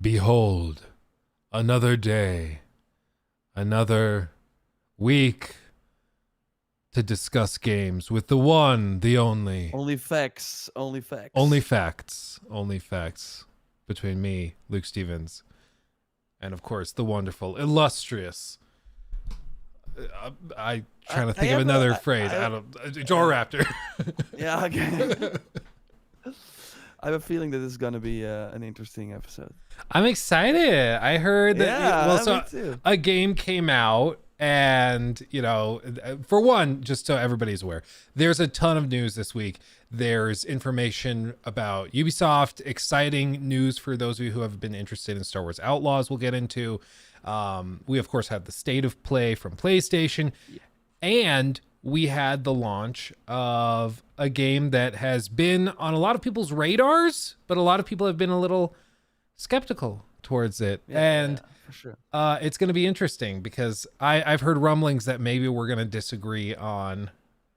Behold, another day, another week to discuss games with the one, the only. Only facts. Only facts. Only facts. Only facts between me, Luke Stevens, and of course the wonderful, illustrious. I trying to think of another phrase. I don't. Jaw Raptor. Yeah. Okay. I have a feeling that this is gonna be an interesting episode. I'm excited. I heard that. Me too. A game came out, and for one, just so everybody's aware, there's a ton of news this week. There's information about Ubisoft, exciting news for those of you who have been interested in Star Wars Outlaws. We'll get into. We of course have the state of play from PlayStation, and we had the launch of a game that has been on a lot of people's radars, but a lot of people have been a little skeptical towards it. And for sure. It's going to be interesting because I've heard rumblings that maybe we're going to disagree on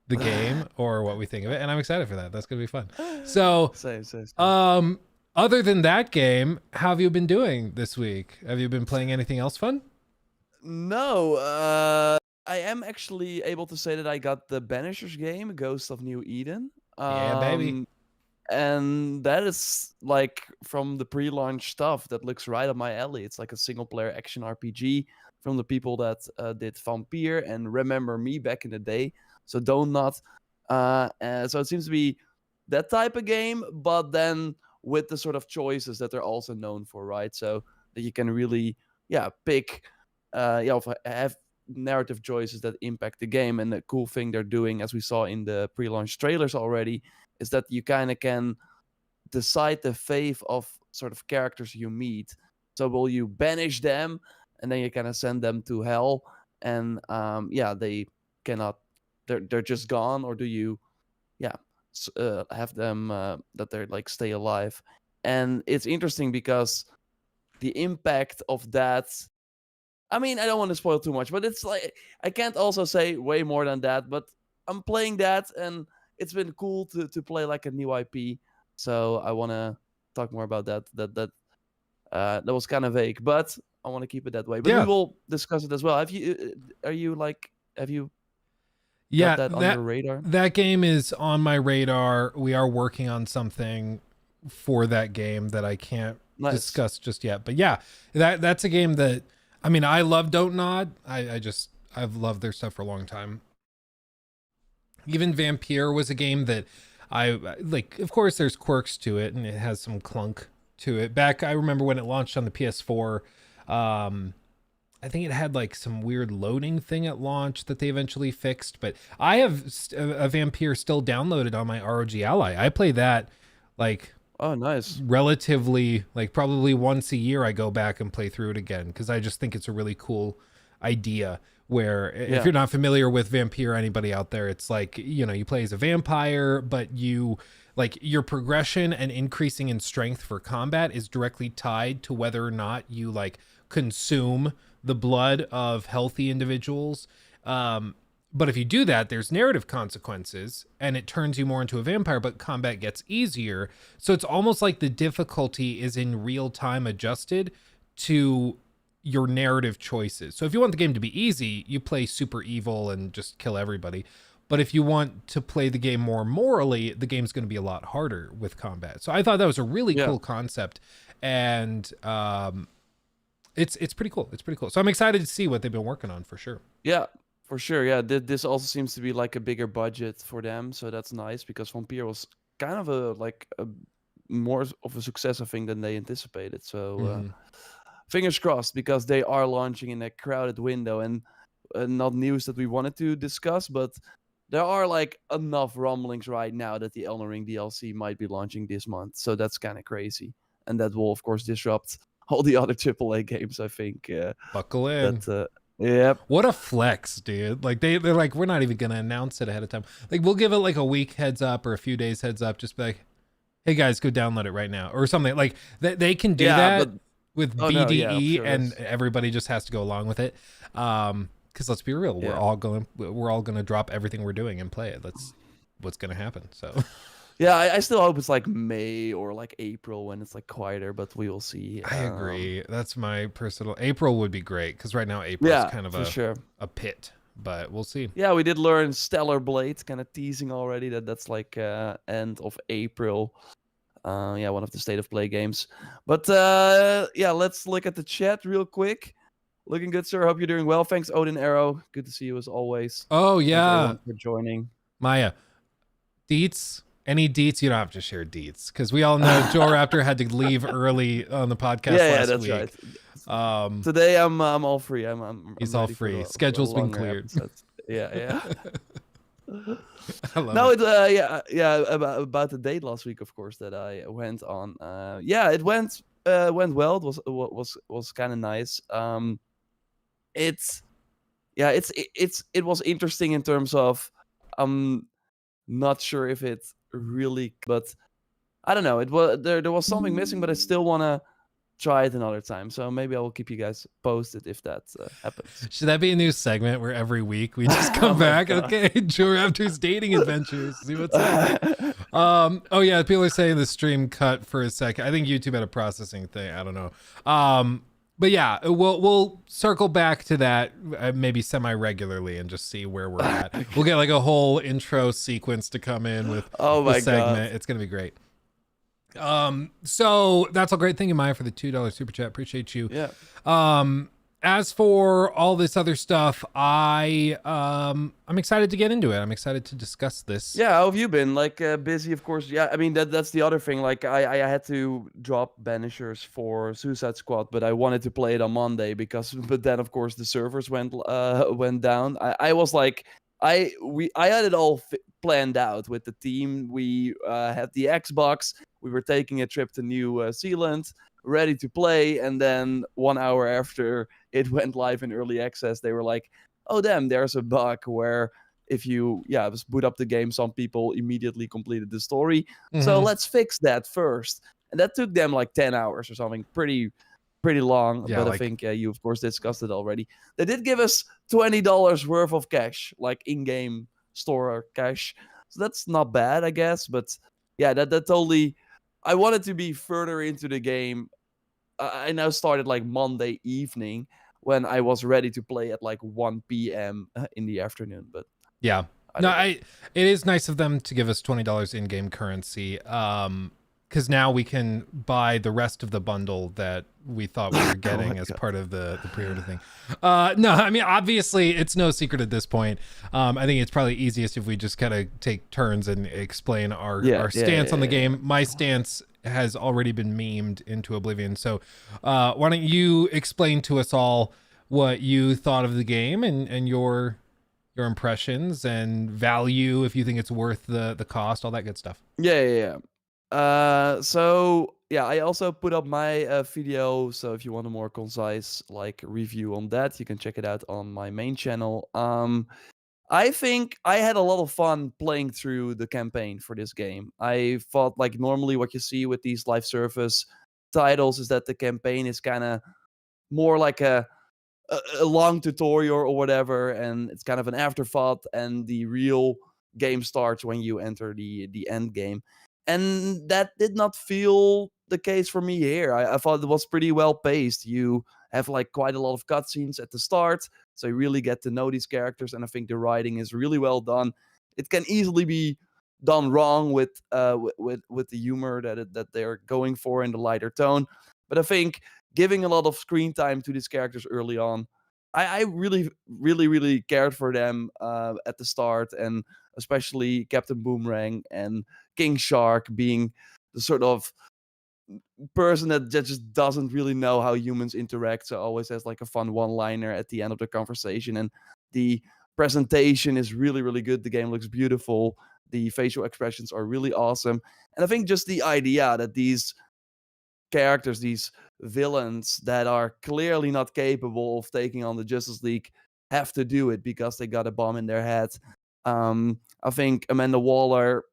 the game or what we think of it, and I'm excited for that. That's going to be fun. So, Same. Other than that game, how have you been doing this week? Have you been playing anything else fun? No, I am actually able to say that I got the Banishers game, Ghost of New Eden. Yeah, baby. And that is like from the pre-launch stuff that looks right up my alley. It's like a single-player action RPG from the people that did Vampire and Remember Me back in the day. So Don't Not. So it seems to be that type of game, but then with the sort of choices that they're also known for, right? So that you can really, pick, have narrative choices that impact the game. And the cool thing they're doing, as we saw in the pre-launch trailers already, is that you kind of can decide the fate of sort of characters you meet. So will you banish them and then you kind of send them to hell and they cannot, they're just gone, or do you have them that they're like stay alive? And it's interesting because the impact of that, I mean, I don't want to spoil too much, but it's like I can't also say way more than that, but I'm playing that and it's been cool to play like a new IP. So I want to talk more about that. That was kind of vague, but I want to keep it that way. But we will discuss it as well. Have you got that on your radar? That game is on my radar. We are working on something for that game that I can't discuss just yet. But yeah, that's a game that, I mean, I love Don't Nod. I've loved their stuff for a long time. Even Vampire was a game that I like. Of course, there's quirks to it, and it has some clunk to it. I remember when it launched on the PS4. I think it had like some weird loading thing at launch that they eventually fixed. But I have a Vampire still downloaded on my ROG Ally. I play that like. Oh, nice. Relatively, like probably once a year I go back and play through it again because I just think it's a really cool idea where if you're not familiar with Vampire, anybody out there, it's like, you play as a vampire, but you like your progression and increasing in strength for combat is directly tied to whether or not you like consume the blood of healthy individuals. But if you do that, there's narrative consequences and it turns you more into a vampire, but combat gets easier. So it's almost like the difficulty is in real time adjusted to your narrative choices. So if you want the game to be easy, you play super evil and just kill everybody. But if you want to play the game more morally, the game's going to be a lot harder with combat. So I thought that was a really cool concept. And it's pretty cool. It's pretty cool. So I'm excited to see what they've been working on for sure. Yeah. For sure, yeah. This also seems to be like a bigger budget for them, so that's nice because Vampire was kind of a more of a success, I think, than they anticipated. So fingers crossed, because they are launching in a crowded window, and not news that we wanted to discuss, but there are like enough rumblings right now that the Elden Ring DLC might be launching this month. So that's kind of crazy, and that will of course disrupt all the other AAA games, I think. Buckle in. Yep. What a flex, dude. Like they're like, we're not even going to announce it ahead of time. Like we'll give it like a week heads up or a few days heads up. Just be like, hey guys, go download it right now or something. Like they can do that with BDE and everybody just has to go along with it. Cause let's be real. We're all going to drop everything we're doing and play it. That's what's going to happen. So Yeah, I still hope it's like May or like April when it's like quieter, but we will see. I agree. That's my personal. April would be great because right now April's Yeah, kind of for sure. a pit, but we'll see. Yeah, we did learn Stellar Blade, kind of teasing already that's like end of April. Yeah, one of the state of play games. But yeah, let's look at the chat real quick. Looking good, sir. Hope you're doing well. Thanks, Odin Arrow. Good to see you as always. Oh Thanks yeah, everyone for joining. Maya, deets. Any deets? You don't have to share deets because we all know Joe Raptor had to leave early on the podcast last week. Yeah, that's right. Today I'm all free. He's all free. Schedule's been cleared. Yeah. I love no, it. About the date last week, of course, that I went on. Yeah, it went well. It was kind of nice. It was interesting in terms of I'm not sure if it really, but I don't know. It was there was something missing, but I still want to try it another time. So maybe I will keep you guys posted if that happens. Should that be a new segment where every week we just come back? God. Okay, Joe Raptor's dating adventures. See what's up. Oh yeah, people are saying the stream cut for a second. I think YouTube had a processing thing. I don't know. But yeah, we'll circle back to that maybe semi-regularly and just see where we're at. We'll get like a whole intro sequence to come in with the segment. God. It's gonna be great. So that's all great. Thank you, Maya, for the $2 super chat. Appreciate you. Yeah. As for all this other stuff, I'm excited to get into it. I'm excited to discuss this. Yeah, how have you been? Like busy, of course. Yeah, I mean that's the other thing. Like I had to drop Banishers for Suicide Squad, but I wanted to play it on Monday but then of course the servers went down. I was like I had it all planned out with the team. We had the Xbox. We were taking a trip to New Zealand, ready to play, and then 1 hour after it went live in early access, they were like, "Oh damn, there's a bug where if you just boot up the game, some people immediately completed the story. So let's fix that first." And that took them like 10 hours or something, pretty long. Yeah, but I think you of course discussed it already. They did give us $20 worth of cash, like in-game store cash. So that's not bad, I guess. But yeah, that totally. I wanted to be further into the game. I now started like Monday evening when I was ready to play at like 1 p.m. in the afternoon. But yeah, it is nice of them to give us $20 in-game currency. Because now we can buy the rest of the bundle that we thought we were getting as part of the pre-order thing. No, I mean, obviously, it's no secret at this point. I think it's probably easiest if we just kind of take turns and explain our stance on the game. My stance has already been memed into oblivion. So why don't you explain to us all what you thought of the game and your impressions and value, if you think it's worth the cost, all that good stuff. Yeah. So yeah, I also put up my video. So if you want a more concise like review on that, you can check it out on my main channel. I think I had a lot of fun playing through the campaign for this game. I thought like normally what you see with these live service titles is that the campaign is kind of more like a long tutorial or whatever, and it's kind of an afterthought, and the real game starts when you enter the end game. And that did not feel the case for me here. I thought it was pretty well paced. You have like quite a lot of cutscenes at the start, so you really get to know these characters, and I think the writing is really well done. It can easily be done wrong with the humor that they're going for in the lighter tone, but I think giving a lot of screen time to these characters early on, I really cared for them at the start, and especially Captain Boomerang and King Shark being the sort of person that just doesn't really know how humans interact, so always has like a fun one-liner at the end of the conversation. And the presentation is really good. The game looks beautiful. The facial expressions are really awesome. And I think just the idea that these characters, these villains that are clearly not capable of taking on the Justice League, have to do it because they got a bomb in their head. I think Amanda Waller,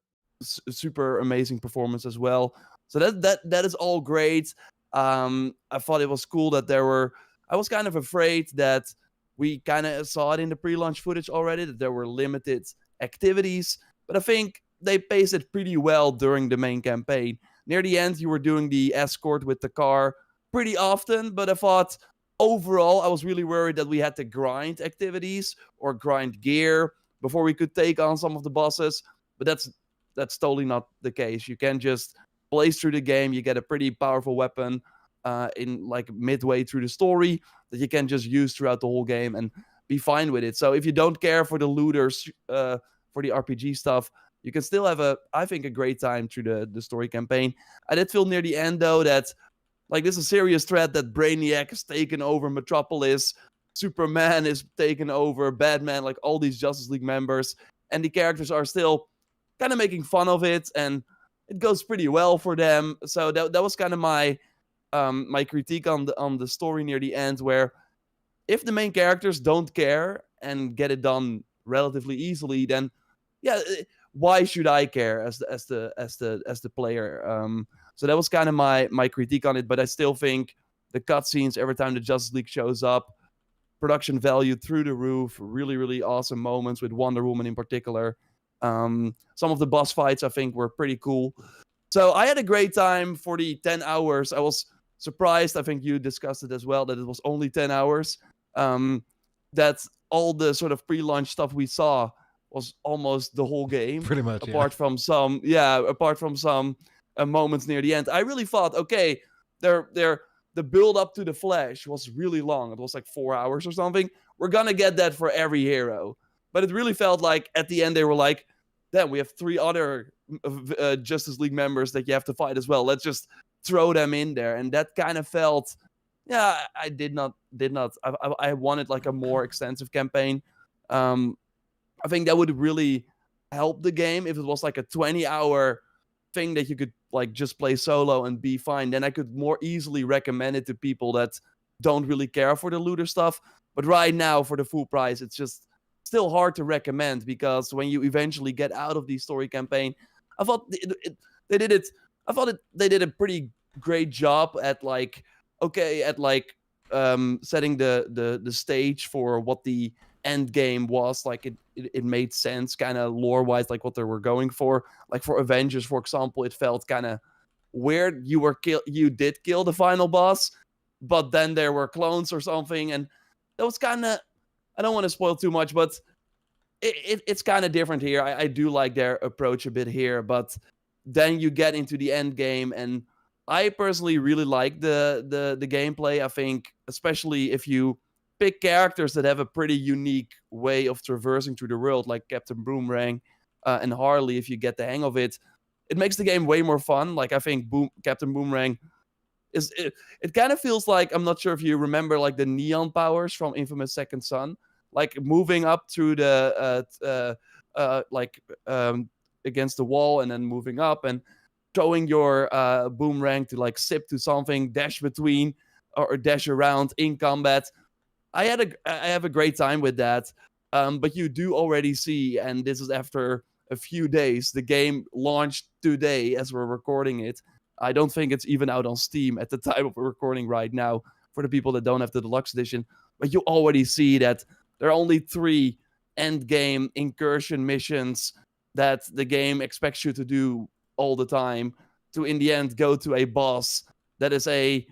super amazing performance as well. So that is all great. I thought it was cool that I was kind of afraid that we kind of saw it in the pre-launch footage already, that there were limited activities. But I think they paced it pretty well during the main campaign. Near the end, you were doing the escort with the car pretty often, but I thought overall, I was really worried that we had to grind activities or grind gear before we could take on some of the bosses. But that's totally not the case. You can just blaze through the game. You get a pretty powerful weapon in like midway through the story that you can just use throughout the whole game and be fine with it. So if you don't care for the looters, for the RPG stuff, you can still have I think, a great time through the story campaign. I did feel near the end though that like there's a serious threat that Brainiac has taken over Metropolis, Superman is taken over, Batman, like all these Justice League members, and the characters are still kind of making fun of it, and it goes pretty well for them. So that was kind of my my critique on the story near the end, where if the main characters don't care and get it done relatively easily, then yeah, why should I care as the player? So that was kind of my critique on it, but I still think the cutscenes every time the Justice League shows up, production value through the roof, really, really awesome moments with Wonder Woman in particular. Some of the boss fights I think were pretty cool. So I had a great time for the 10 hours. I was surprised, I think you discussed it as well, that it was only 10 hours. That all the sort of pre-launch stuff we saw was almost the whole game. Pretty much, apart from some moments near the end. I really thought, okay, the build up to the Flash was really long. It was like 4 hours or something. We're gonna get that for every hero. But it really felt like at the end they were like, damn, we have 3 other Justice League members that you have to fight as well. Let's just throw them in there. And that kind of felt, yeah, I did not. I wanted like a more extensive campaign. I think that would really help the game if it was like a 20-hour thing that you could like just play solo and be fine. Then I could more easily recommend it to people that don't really care for the looter stuff. But right now, for the full price, it's just still hard to recommend, because when you eventually get out of the story campaign, I thought they did it. I thought they did a pretty great job at like setting the stage for what the end game was. Like it made sense kind of lore wise, like what they were going for. Like for Avengers, for example, it felt kind of weird. You did kill the final boss, but then there were clones or something, and that was kind of, I don't want to spoil too much, but it's kind of different here. I do like their approach a bit here, but then you get into the end game, and I personally really like the gameplay. I think, especially if you pick characters that have a pretty unique way of traversing through the world, like Captain Boomerang and Harley, if you get the hang of it, it makes the game way more fun. Like, I think Captain Boomerang it kind of feels like, I'm not sure if you remember like the neon powers from Infamous Second Son, like moving up through the against the wall and then moving up and throwing your boomerang to like sip to something, dash between or dash around in combat. I have a great time with that. But you do already see, and this is after a few days, the game launched today as we're recording it. I don't think it's even out on Steam at the time of recording right now for the people that don't have the deluxe edition. But you already see that there are only 3 end game incursion missions that the game expects you to do all the time to, in the end, go to a boss that is a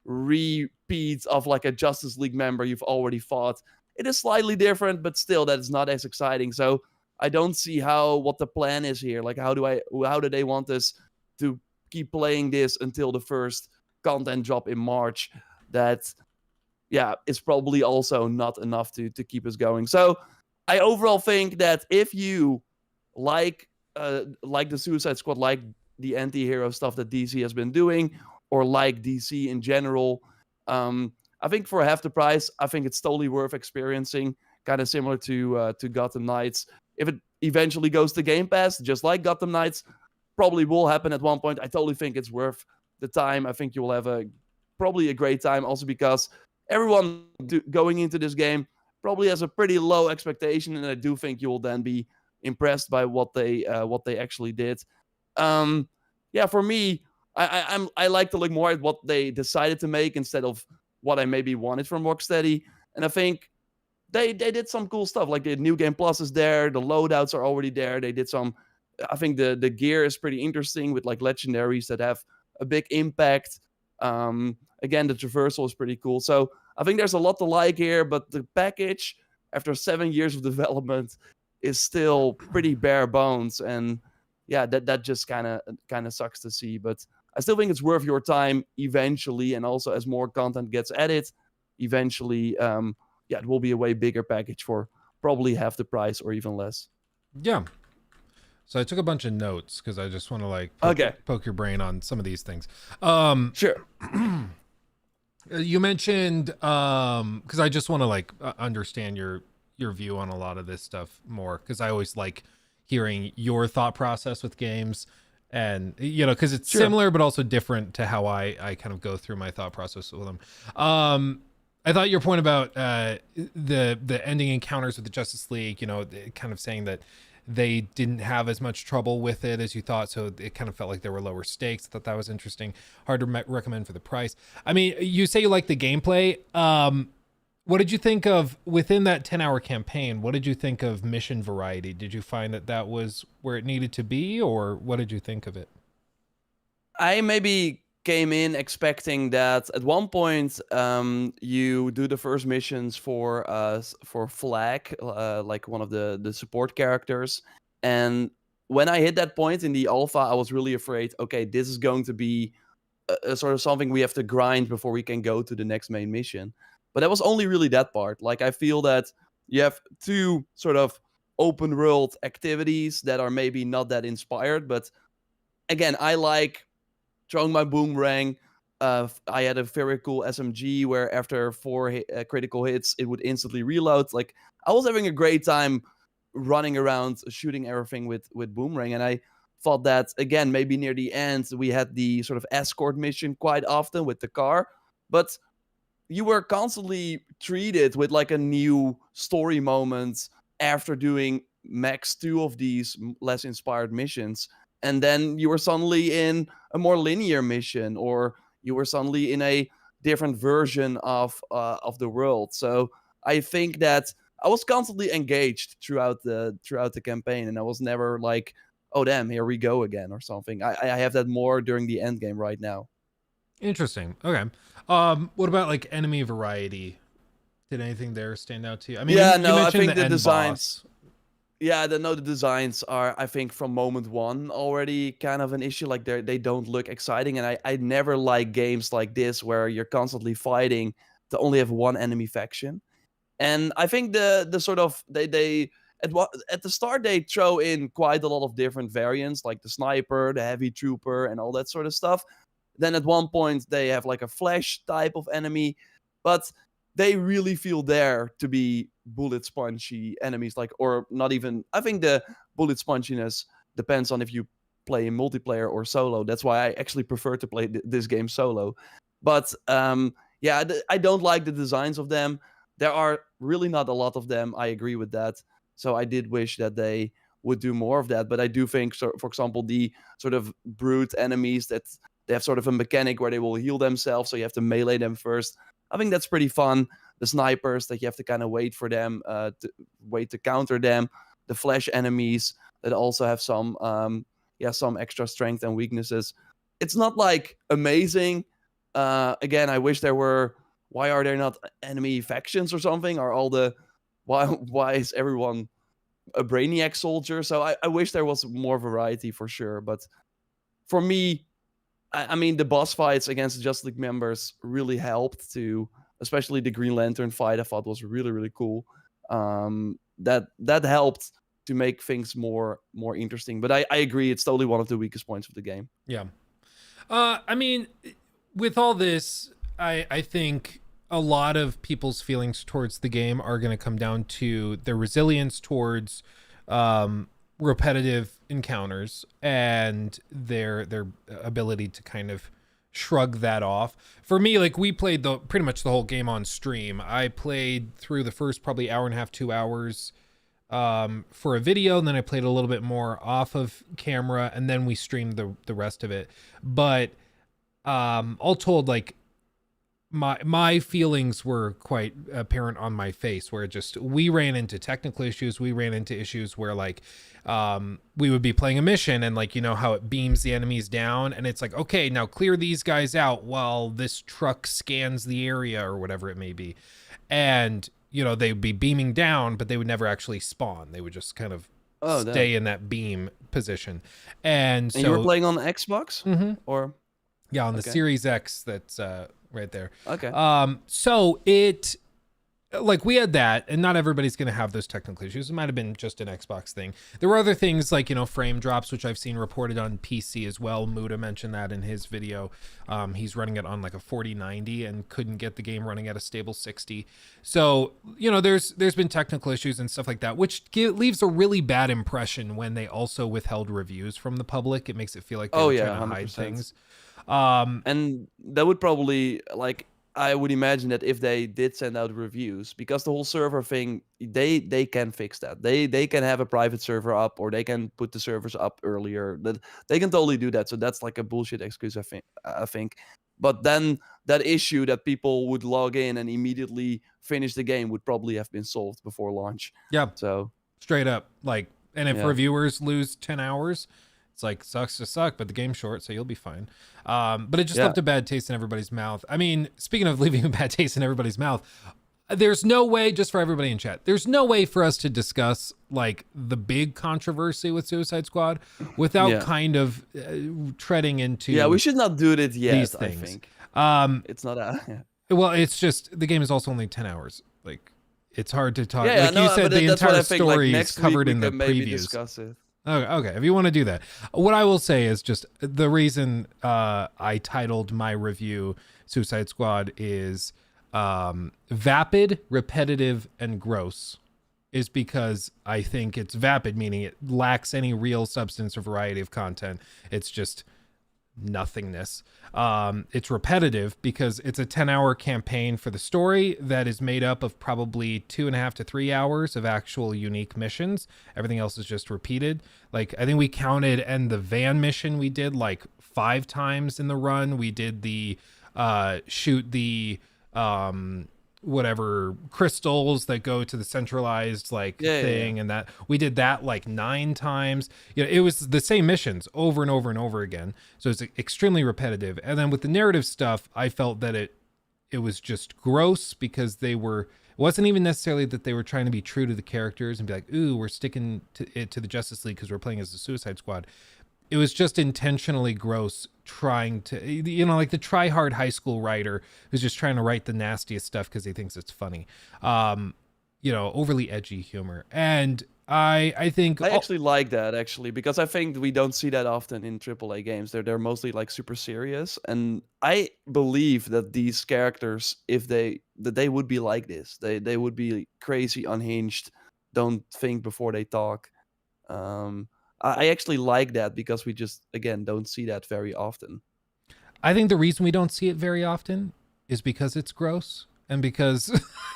repeat of like a Justice League member you've already fought. It is slightly different, but still that is not as exciting. So I don't see what the plan is here. Like, how do they want us to keep playing this until the first content drop in March? That, yeah, is probably also not enough to keep us going. So I overall think that if you like the Suicide Squad, like the anti-hero stuff that DC has been doing, or like DC in general, I think for half the price, I think it's totally worth experiencing. Kind of similar to Gotham Knights. If it eventually goes to Game Pass, just like Gotham Knights, probably will happen at one point. I totally think it's worth the time. I think you will have probably a great time, also because everyone going into this game probably has a pretty low expectation, and I do think you will then be impressed by what they actually did. Yeah, for me, I like to look more at what they decided to make instead of what I maybe wanted from Rocksteady, and I think they did some cool stuff. Like the New Game Plus is there, the loadouts are already there. They did some I think the gear is pretty interesting with like legendaries that have a big impact. Again, the traversal is pretty cool. So I think there's a lot to like here, but the package after 7 years of development is still pretty bare bones, and yeah, that just kind of sucks to see. But I still think it's worth your time eventually, and also as more content gets added, eventually, yeah, it will be a way bigger package for probably half the price or even less. Yeah. So I took a bunch of notes because I just want to like poke your brain on some of these things. Sure. You mentioned because I just want to like understand your view on a lot of this stuff more, because I always like hearing your thought process with games, and you know, because it's similar but also different to how I kind of go through my thought process with them. I thought your point about the ending encounters with the Justice League, you know, kind of saying that they didn't have as much trouble with it as you thought, so it kind of felt like there were lower stakes. I thought that was interesting. Hard to recommend for the price. I mean, you say you like the gameplay. What did you think of, within that 10-hour campaign, what did you think of mission variety? Did you find that was where it needed to be, or what did you think of it? I maybe came in expecting that at one point you do the first missions for Flag, like one of the support characters, and when I hit that point in the alpha, I was really afraid, okay, this is going to be a sort of something we have to grind before we can go to the next main mission. But that was only really that part. Like, I feel that you have two sort of open world activities that are maybe not that inspired, but again, I like throwing my boomerang. I had a very cool SMG where after 4 critical hits, it would instantly reload. Like, I was having a great time running around, shooting everything with boomerang. And I thought that, again, maybe near the end, we had the sort of escort mission quite often with the car. But you were constantly treated with like a new story moment after doing max 2 of these less inspired missions, and then you were suddenly in a more linear mission, or you were suddenly in a different version of the world. So I think that I was constantly engaged throughout the campaign, and I was never like, oh damn, here we go again or something. I have that more during the end game right now. Interesting. Okay. What about like enemy variety? Did anything there stand out to you? I mean, Yeah, you no, I mentioned think the the end designs. boss. Yeah, the designs are, I think, from moment one already kind of an issue. Like, they don't look exciting, and I never like games like this where you're constantly fighting to only have one enemy faction. And I think the sort of they at the start they throw in quite a lot of different variants, like the sniper, the heavy trooper, and all that sort of stuff. Then at one point they have like a flash type of enemy, but they really feel there to be bullet spongy enemies, like, or not even. I think the bullet sponginess depends on if you play in multiplayer or solo. That's why I actually prefer to play this game solo. But yeah, I don't like the designs of them. There are really not a lot of them. I agree with that. So I did wish that they would do more of that. But I do think, so, for example, the sort of brute enemies that they have sort of a mechanic where they will heal themselves, so you have to melee them first. I think that's pretty fun. The snipers that you have to kind of wait for them, to counter them. The flash enemies that also have some extra strength and weaknesses. It's not like amazing. Again, I wish there were. Why are there not enemy factions or something? Are all the why is everyone a brainiac soldier? So I wish there was more variety for sure. But for me, I mean, the boss fights against the Justice League members really helped to, especially the Green Lantern fight. I thought was really, really cool. That helped to make things more interesting. But I agree, it's totally one of the weakest points of the game. Yeah. I mean, with all this, I think a lot of people's feelings towards the game are going to come down to their resilience towards repetitive encounters and their ability to kind of shrug that off. For me, like, we played pretty much the whole game on stream. I played through the first probably hour and a half, 2 hours for a video, and then I played a little bit more off of camera, and then we streamed the rest of it. But all told, like, my feelings were quite apparent on my face, where we ran into technical issues. We ran into issues where like we would be playing a mission and like, you know how it beams the enemies down and it's like, okay, now clear these guys out while this truck scans the area or whatever it may be. And you know, they'd be beaming down, but they would never actually spawn. They would just kind of stay in that beam position. And so you were playing on Xbox? Mm-hmm. Or yeah, on the Series X. That's right there. Okay. So it, like, we had that, and not everybody's going to have those technical issues. It might have been just an Xbox thing. There were other things like, you know, frame drops, which I've seen reported on PC as well. Muda mentioned that in his video. He's running it on like a 4090 and couldn't get the game running at a stable 60. So, you know, there's been technical issues and stuff like that, which leaves a really bad impression when they also withheld reviews from the public. It makes it feel like they're trying to hide 100%. things. And that would probably, like, I would imagine that if they did send out reviews, because the whole server thing, they can fix that. They can have a private server up, or they can put the servers up earlier. That they can totally do that. So that's like a bullshit excuse, I think. But then that issue that people would log in and immediately finish the game would probably have been solved before launch. Yeah. So straight up, like, and if reviewers lose 10 hours, it's like, sucks to suck, but the game's short, so you'll be fine. But it just left a bad taste in everybody's mouth. I mean, speaking of leaving a bad taste in everybody's mouth, there's no way, just for everybody in chat, there's no way for us to discuss like the big controversy with Suicide Squad without kind of treading into we should not do it yet, these things. I think. It's not well, it's just the game is also only 10 hours. Like, it's hard to talk. Yeah, like you said, the entire story like, is covered in the previews. Discuss it. Okay, if you want to do that. What I will say is just the reason I titled my review Suicide Squad is vapid, repetitive, and gross, is because I think it's vapid, meaning it lacks any real substance or variety of content. It's just nothingness. It's repetitive because it's a 10-hour campaign for the story that is made up of probably 2.5 to 3 hours of actual unique missions. Everything else is just repeated. Like, I think we counted, and the van mission we did like 5 times in the run. We did the shoot the whatever crystals that go to the centralized thing, and that we did that like 9 times. You know, it was the same missions over and over and over again, so it's extremely repetitive. And then with the narrative stuff, I felt that it was just gross because it wasn't even necessarily that they were trying to be true to the characters and be like, ooh, we're sticking to the Justice League because we're playing as the Suicide Squad. It was just intentionally gross, trying to, you know, like the try-hard high school writer who's just trying to write the nastiest stuff because he thinks it's funny. You know, overly edgy humor. And I think I actually like that, actually, because I think we don't see that often in AAA games. They're mostly like super serious, and I believe that these characters, if they would be like this, they would be crazy, unhinged, don't think before they talk. I actually like that because we just, again, don't see that very often. I think the reason we don't see it very often is because it's gross, and because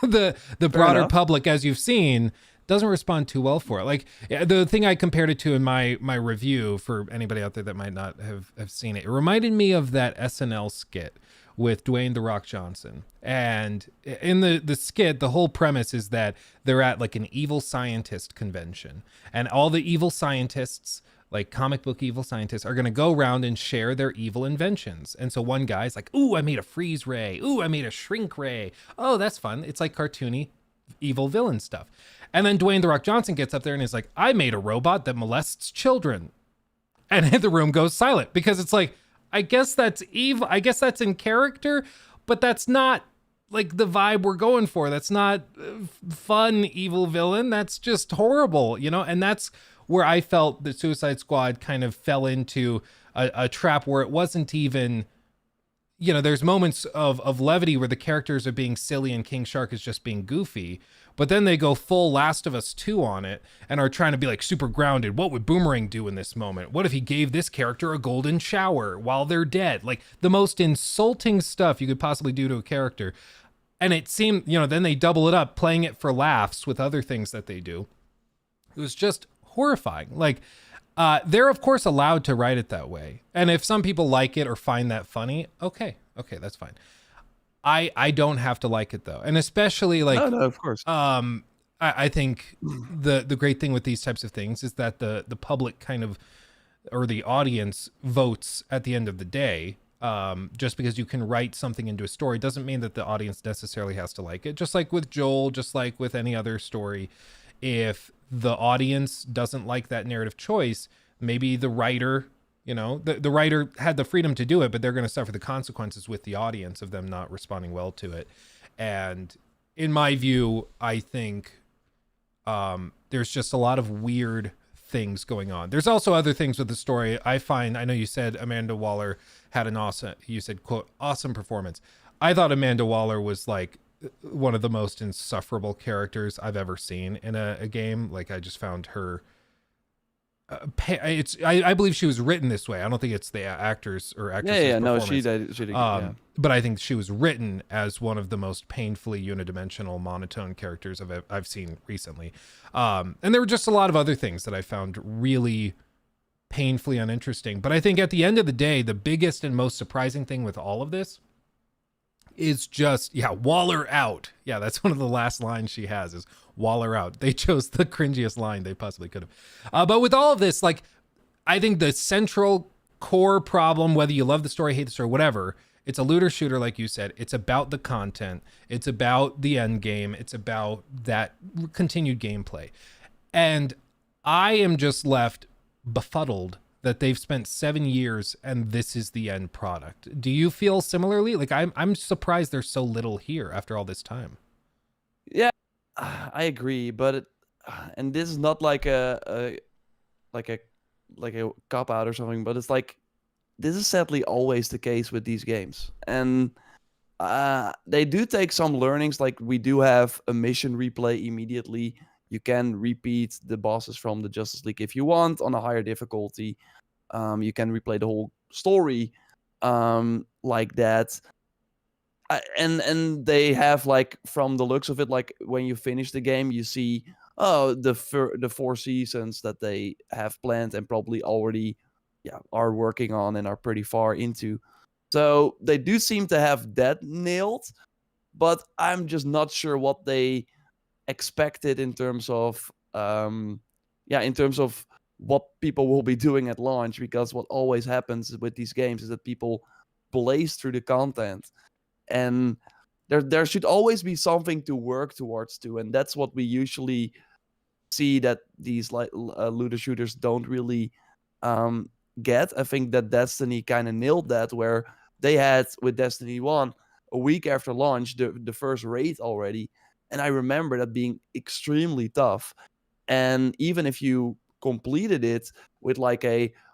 the broader public, as you've seen, doesn't respond too well for it. Like, the thing I compared it to in my review, for anybody out there that might not have seen it, it reminded me of that SNL skit with Dwayne "The Rock" Johnson. And in the skit, the whole premise is that they're at like an evil scientist convention, and all the evil scientists, like comic book evil scientists, are going to go around and share their evil inventions. And so one guy's like, ooh, I made a freeze ray. Ooh, I made a shrink ray. Oh, that's fun. It's like cartoony evil villain stuff. And then Dwayne "The Rock" Johnson gets up there and is like, I made a robot that molests children. And the room goes silent because it's like, I guess that's evil. I guess that's in character, but that's not like the vibe we're going for. That's not fun evil villain. That's just horrible, you know? And that's where I felt that Suicide Squad kind of fell into a trap where it wasn't even, you know, there's moments of levity where the characters are being silly and King Shark is just being goofy. But then they go full Last of Us 2 on it and are trying to be like super grounded. What would Boomerang do in this moment? What if he gave this character a golden shower while they're dead? Like the most insulting stuff you could possibly do to a character. And it seemed, you know, then they double it up, playing it for laughs with other things that they do. It was just horrifying. Like, they're of course allowed to write it that way. And if some people like it or find that funny, okay, that's fine. I don't have to like it though, and especially like No, of course. I think the great thing with these types of things is that the public kind of, or the audience, votes at the end of the day. Just because you can write something into a story doesn't mean that the audience necessarily has to like it. Just like with Joel, just like with any other story, if the audience doesn't like that narrative choice, maybe the writer, the writer had the freedom to do it, but they're going to suffer the consequences with the audience of them not responding well to it. And in my view, I think there's just a lot of weird things going on. There's also other things with the story. I know you said Amanda Waller had an awesome, you said, quote, awesome performance. I thought Amanda Waller was like one of the most insufferable characters I've ever seen in a game. Like, I just found her, I believe she was written this way. I don't think it's the actors or actresses. Yeah, no, performance. she did yeah. But I think she was written as one of the most painfully unidimensional, monotone characters I've seen recently. And there were just a lot of other things that I found really painfully uninteresting. But I think at the end of the day, the biggest and most surprising thing with all of this is just, Waller out. Yeah, that's one of the last lines she has is Waller out. They chose the cringiest line they possibly could have. But with all of this, like, I think the central core problem, whether you love the story, hate the story, whatever, it's a looter shooter, like you said. It's about the content. It's about the end game. It's about that continued gameplay. And I am just left befuddled that they've spent 7 years and this is the end product. Do you feel similarly? Like, I'm surprised there's so little here after all this time. Yeah, I agree, but and this is not like a cop out or something, but it's like, this is sadly always the case with these games, and they do take some learnings. Like, we do have a mission replay immediately. You can repeat the bosses from the Justice League if you want on a higher difficulty. You can replay the whole story like that. And they have, like, from the looks of it, like, when you finish the game, you see the 4 seasons that they have planned and probably already are working on and are pretty far into. So they do seem to have that nailed, but I'm just not sure what they expected in terms of what people will be doing at launch, because what always happens with these games is that people blaze through the content, and there should always be something to work towards too, and that's what we usually see that these looter shooters don't really get. I think that Destiny kind of nailed that, where they had with Destiny 1 a week after launch the first raid already, and I remember that being extremely tough. And even if you completed it with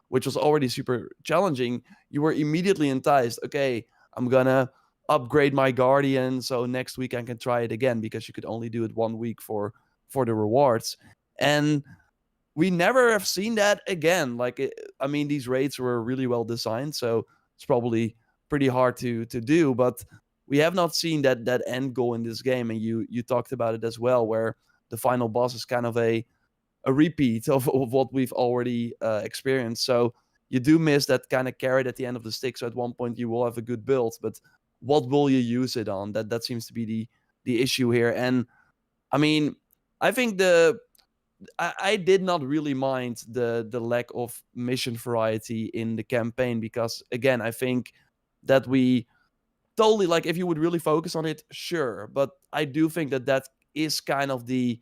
which was already super challenging, you were immediately enticed. Okay, I'm gonna upgrade my Guardian, so next week I can try it again, because you could only do it 1 week for the rewards. And we never have seen that again. These raids were really well designed, so it's probably pretty hard to do, but we have not seen that end goal in this game. And you talked about it as well, where the final boss is kind of a repeat of what we've already experienced. So you do miss that kind of carrot at the end of the stick. So at one point you will have a good build, but what will you use it on? That seems to be the issue here. And I mean, I think I did not really mind the lack of mission variety in the campaign, because again, I think that we totally, like, if you would really focus on it, sure, but I do think that is kind of the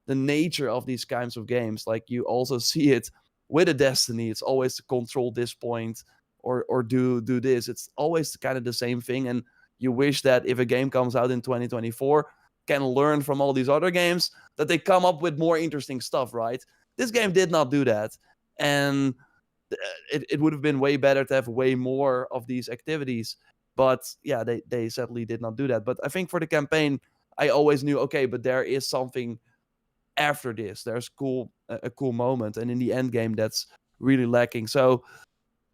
nature of these kinds of games. Like, you also see it with a Destiny. It's always to control this point or do this. It's always kind of the same thing, and you wish that if a game comes out in 2024, can learn from all these other games, that they come up with more interesting stuff, right? This game did not do that, and it would have been way better to have way more of these activities. But yeah, they sadly did not do that. But I think for the campaign, I always knew, okay, but there is something after this. There's a cool moment, and in the end game, that's really lacking. So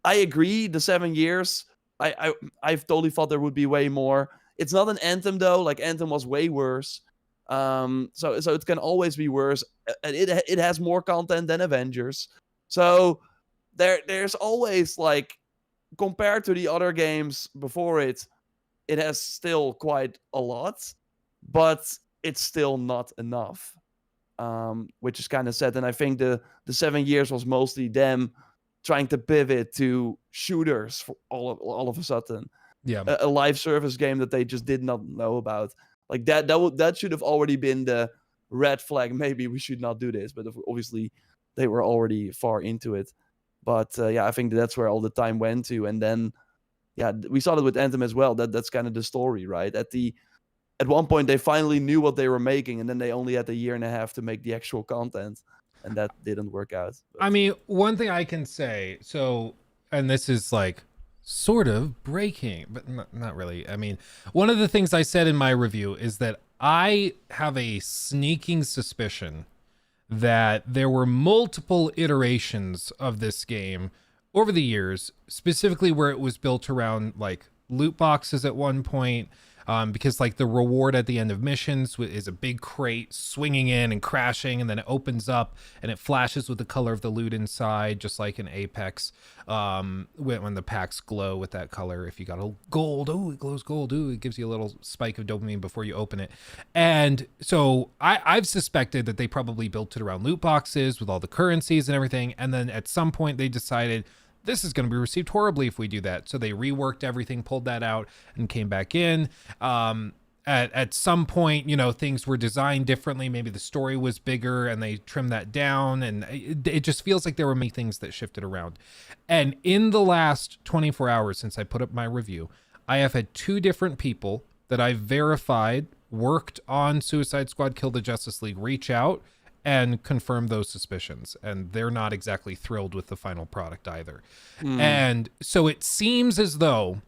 I agree, the 7 years, I've totally thought there would be way more. It's not an Anthem though. Like, Anthem was way worse. So it can always be worse. It has more content than Avengers. So there's always, like, compared to the other games before it, it has still quite a lot, but it's still not enough, which is kind of sad. And I think the 7 years was mostly them trying to pivot to shooters for all of a sudden, Yeah. a live service game that they just did not know about. Like that should have already been the red flag. Maybe we should not do this, but obviously they were already far into it. But yeah, I think that's where all the time went to. And then yeah, we saw that with Anthem as well. That's kind of the story, right? At one point they finally knew what they were making, and then they only had a year and a half to make the actual content, and that didn't work out. But... I mean, one thing I can say, so, and this is like sort of breaking, but not really. I mean, one of the things I said in my review is that I have a sneaking suspicion that there were multiple iterations of this game over the years, specifically where it was built around like loot boxes at one point, because like the reward at the end of missions is a big crate swinging in and crashing, and then it opens up and it flashes with the color of the loot inside, just like in Apex, when the packs glow with that color. If you got a gold, oh, it glows gold, ooh, it gives you a little spike of dopamine before you open it. And so I've suspected that they probably built it around loot boxes with all the currencies and everything, and then at some point they decided this is going to be received horribly if we do that. So they reworked everything, pulled that out, and came back in. At some point, you know, things were designed differently. Maybe the story was bigger and they trimmed that down. And it just feels like there were many things that shifted around. And in the last 24 hours since I put up my review, I have had 2 different people that I verified worked on Suicide Squad Kill the Justice League reach out and confirm those suspicions, and they're not exactly thrilled with the final product either. And so it seems as though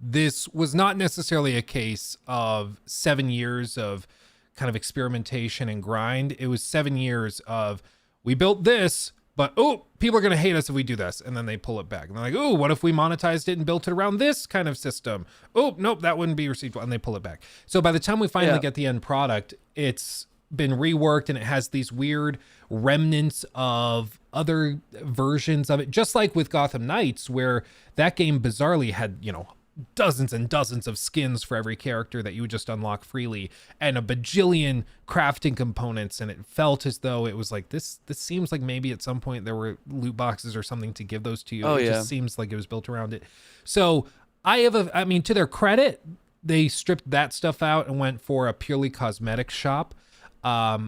this was not necessarily a case of 7 years of kind of experimentation and grind. It was 7 years of, we built this, but oh, people are going to hate us if we do this. And then they pull it back. And they're like, oh, what if we monetized it and built it around this kind of system? Oh, nope, that wouldn't be received well. And they pull it back. So by the time we finally get the end product, it's been reworked and it has these weird remnants of other versions of it, just like with Gotham Knights, where that game bizarrely had, you know, dozens and dozens of skins for every character that you would just unlock freely, and a bajillion crafting components, and it felt as though it was like this seems like maybe at some point there were loot boxes or something to give those to you. Just seems like it was built around it. So I mean, to their credit, they stripped that stuff out and went for a purely cosmetic shop,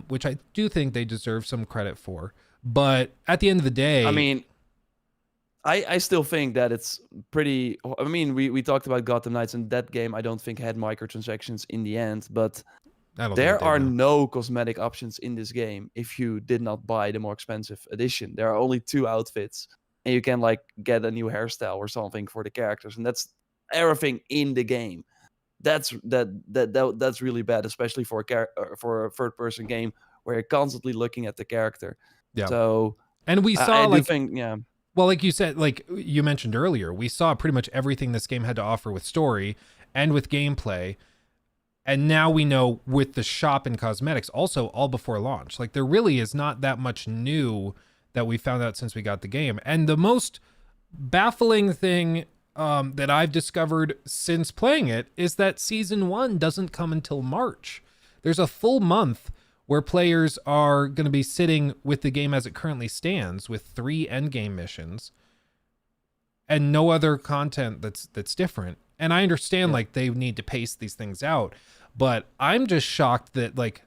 which I do think they deserve some credit for. But at the end of the day, I mean, I still think that it's pretty. I mean, we talked about Gotham Knights, and that game I don't think had microtransactions in the end, but there are no cosmetic options in this game if you did not buy the more expensive edition. There are only 2 outfits, and you can like get a new hairstyle or something for the characters, and that's everything in the game. That's really bad, especially for a third-person game where you're constantly looking at the character. Yeah. So, and we saw well, like you said, like you mentioned earlier, we saw pretty much everything this game had to offer with story and with gameplay. And now we know with the shop and cosmetics also all before launch. Like there really is not that much new that we found out since we got the game. And the most baffling thing that I've discovered since playing it is that season 1 doesn't come until March. There's a full month where players are going to be sitting with the game as it currently stands with 3 endgame missions and no other content that's different. And I understand like they need to pace these things out, but I'm just shocked that like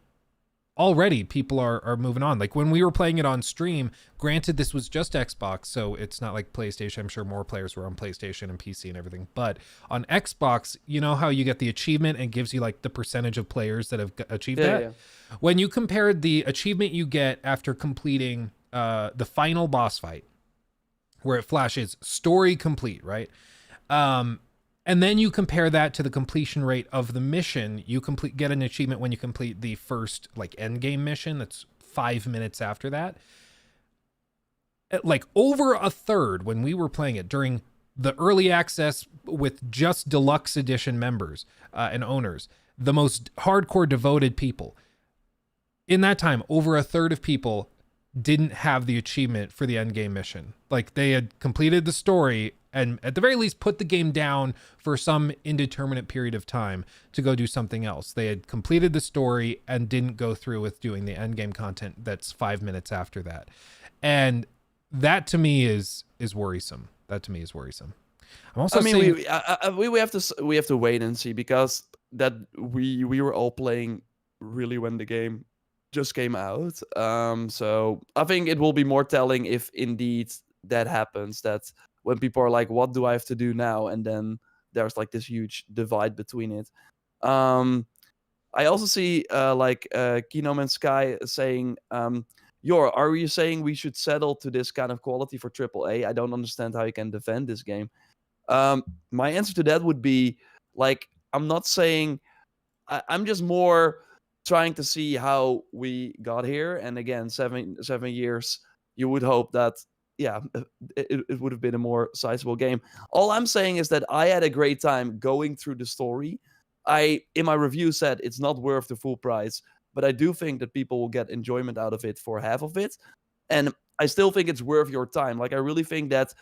already people are moving on. Like when we were playing it on stream, granted this was just Xbox, so it's not like PlayStation. I'm sure more players were on PlayStation and PC and everything, but on Xbox, you know how you get the achievement and it gives you like the percentage of players that have achieved that? Yeah. When you compared the achievement you get after completing the final boss fight, where it flashes story complete, right? And then you compare that to the completion rate of the mission. You get an achievement when you complete the first like end game mission. That's 5 minutes after that. Like over a third when we were playing it during the early access with just deluxe edition members and owners, the most hardcore devoted people. In that time, over a third of people didn't have the achievement for the end game mission. Like they had completed the story and at the very least put the game down for some indeterminate period of time to go do something else. They had completed the story and didn't go through with doing the end game content that's 5 minutes after that. And that to me is worrisome. That to me is worrisome. I'm also saying, we have to wait and see, because that we were all playing really when the game just came out. So I think it will be more telling if indeed that happens, that when people are like, what do I have to do now? And then there's like this huge divide between it. I also see Kino Man Sky saying, are you saying we should settle to this kind of quality for AAA? I don't understand how you can defend this game. My answer to that would be, like, I'm not saying, I'm just more trying to see how we got here. And again, 7 years, you would hope that, yeah, it would have been a more sizable game. All I'm saying is that I had a great time going through the story. I, in my review, said it's not worth the full price, but I do think that people will get enjoyment out of it for half of it. And I still think it's worth your time. Like, I really think that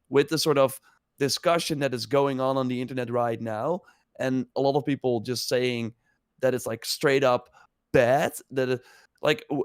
with the sort of discussion that is going on the internet right now, and a lot of people just saying that it's like straight up bad, that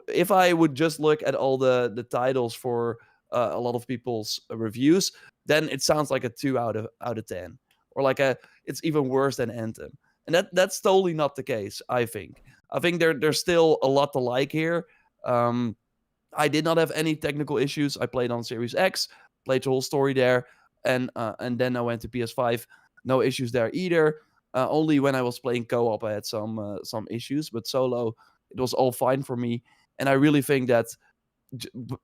if I would just look at all the titles for a lot of people's reviews, then it sounds like a 2 out of 10, or like it's even worse than Anthem. And that's totally not the case. I think there's still a lot to like here. I did not have any technical issues. I played on Series X, played the whole story there, and then I went to PS5. No issues there either. Only when I was playing co-op, I had some issues, but solo, it was all fine for me. And I really think that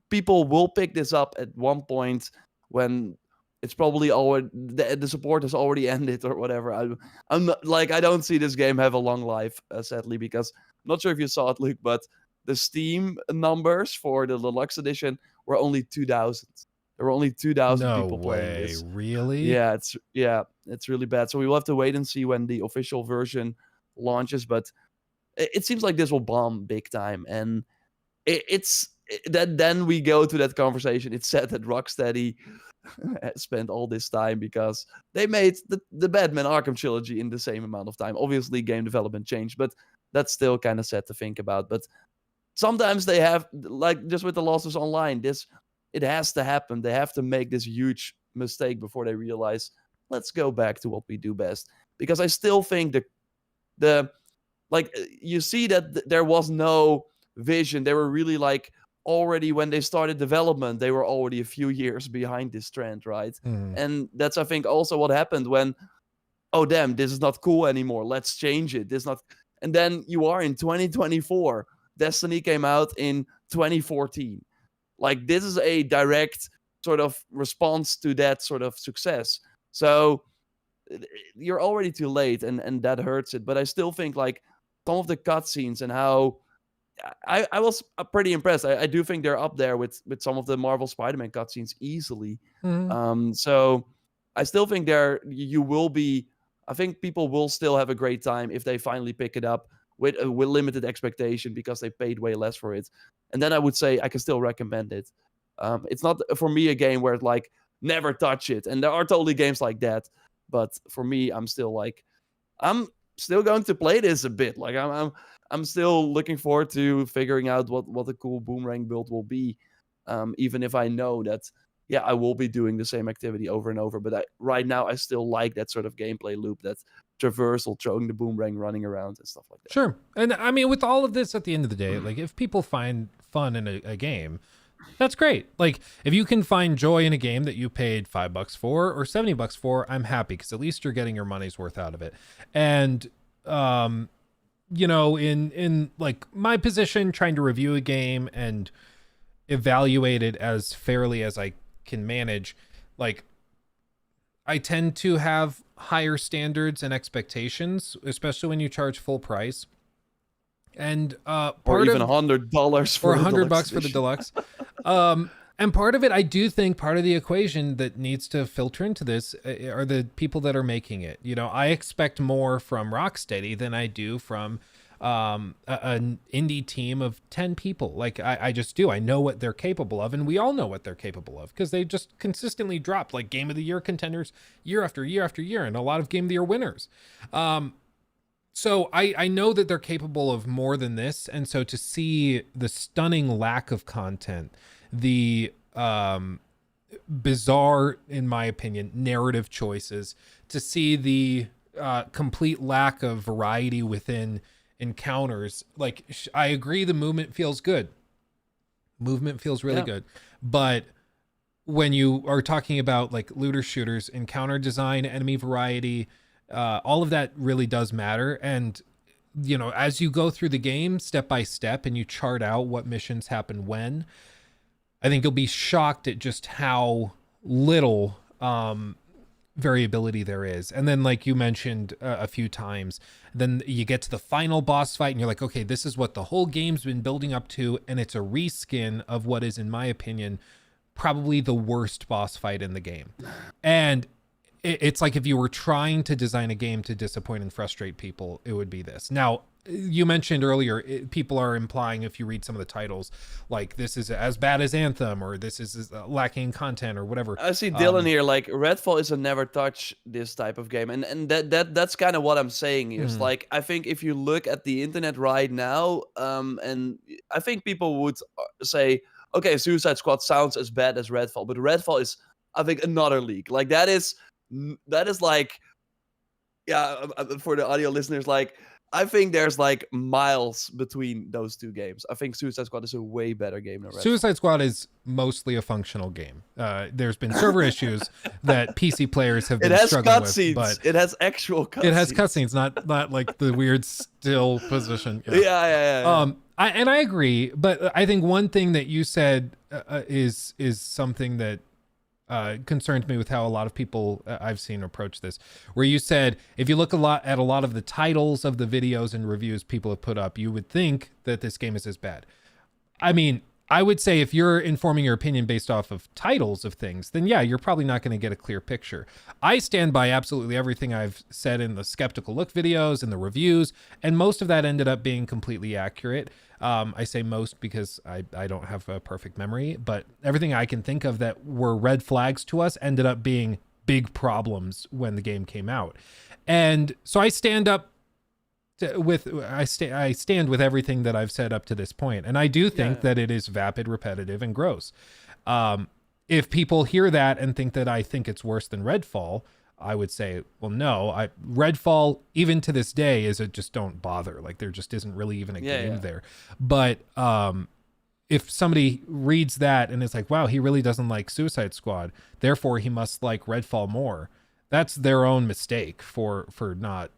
people will pick this up at one point when it's probably already the support has already ended or whatever. I'm not, like, I don't see this game have a long life, sadly, because I'm not sure if you saw it, Luke, but the Steam numbers for the deluxe edition were only 2,000. There were only 2,000 people playing this. Really? Yeah, it's really bad. So we will have to wait and see when the official version launches. But it seems like this will bomb big time, and then we go to that conversation. It's sad that Rocksteady spent all this time because they made the Batman Arkham trilogy in the same amount of time. Obviously, game development changed, but that's still kind of sad to think about. But sometimes they have, like, just with the losses online, it has to happen. They have to make this huge mistake before they realize, let's go back to what we do best. Because I still think you see that there was no vision. They were really like, already when they started development, they were already a few years behind this trend, right? And that's, I think, also what happened when, oh damn, this is not cool anymore, let's change it. And then you are in 2024. Destiny came out in 2014. Like, this is a direct sort of response to that sort of success. So you're already too late, and that hurts it. But I still think, like, some of the cutscenes and how I was pretty impressed. I do think they're up there with some of the Marvel Spider-Man cutscenes easily. So I still think you will be. I think people will still have a great time if they finally pick it up with limited expectation, because they paid way less for it. And then I would say I can still recommend it. It's not for me a game where it's like, never touch it. And there are totally games like that. But for me, I'm still going to play this a bit. Like, I'm still looking forward to figuring out what a cool Boomerang build will be. Even if I know that, yeah, I will be doing the same activity over and over. But right now, I still like that sort of gameplay loop, that traversal, throwing the boomerang, running around, and stuff like that. Sure. And I mean, with all of this, at the end of the day, like, if people find fun in a game, that's great. Like, if you can find joy in a game that you paid $5 for or $70 for, I'm happy, because at least you're getting your money's worth out of it. And, you know, in like my position, trying to review a game and evaluate it as fairly as I can manage, like, I tend to have higher standards and expectations, especially when you charge full price. And or even $100 for $100 for the deluxe. And part of it, I do think part of the equation that needs to filter into this are the people that are making it. You know, I expect more from Rocksteady than I do from an indie team of 10 people. Like I just do. I know what they're capable of, and we all know what they're capable of because they just consistently dropped like Game of the Year contenders year after year after year, and a lot of Game of the Year winners. So I know that they're capable of more than this, and so to see the stunning lack of content, the bizarre, in my opinion, narrative choices, to see the complete lack of variety within encounters, like I agree the movement feels good. Movement feels really good. But when you are talking about like looter shooters, encounter design, enemy variety, all of that really does matter. And you know, as you go through the game step by step and you chart out what missions happen when, I think you'll be shocked at just how little variability there is. And then like you mentioned a few times, then you get to the final boss fight and you're like, okay, this is what the whole game's been building up to, and it's a reskin of what is, in my opinion, probably the worst boss fight in the game. And it's like if you were trying to design a game to disappoint and frustrate people, it would be this. Now, you mentioned earlier, people are implying, if you read some of the titles, like this is as bad as Anthem, or this is lacking content, or whatever. I see Dylan here, like Redfall is a never touch this type of game, and that's kind of what I'm saying here. It's like, I think if you look at the internet right now, and I think people would say, okay, Suicide Squad sounds as bad as Redfall, but Redfall is, I think, another league. Like that is like, yeah, for the audio listeners, like I think there's like miles between those two games. I think Suicide Squad is a way better game than Redfall. Suicide Squad is mostly a functional game. There's been server issues that PC players have been struggling with. But it has actual cutscenes. It has cutscenes, not like the weird still position. Yeah. I agree, but I think one thing that you said is something that concerns me with how a lot of people I've seen approach this, where you said if you look at a lot of the titles of the videos and reviews people have put up, you would think that this game is as bad. I mean, I would say if you're informing your opinion based off of titles of things, then yeah, you're probably not going to get a clear picture. I stand by absolutely everything I've said in the Skeptical Look videos and the reviews, and most of that ended up being completely accurate. I say most because I don't have a perfect memory, but everything I can think of that were red flags to us ended up being big problems when the game came out. And so I stand with everything that I've said up to this point. And I do think that it is vapid, repetitive, and gross. If people hear that and think that I think it's worse than Redfall, I would say, well, no, Redfall, even to this day, is just don't bother. Like there just isn't really even a game there. But if somebody reads that and it's like, wow, he really doesn't like Suicide Squad, therefore he must like Redfall more, that's their own mistake for not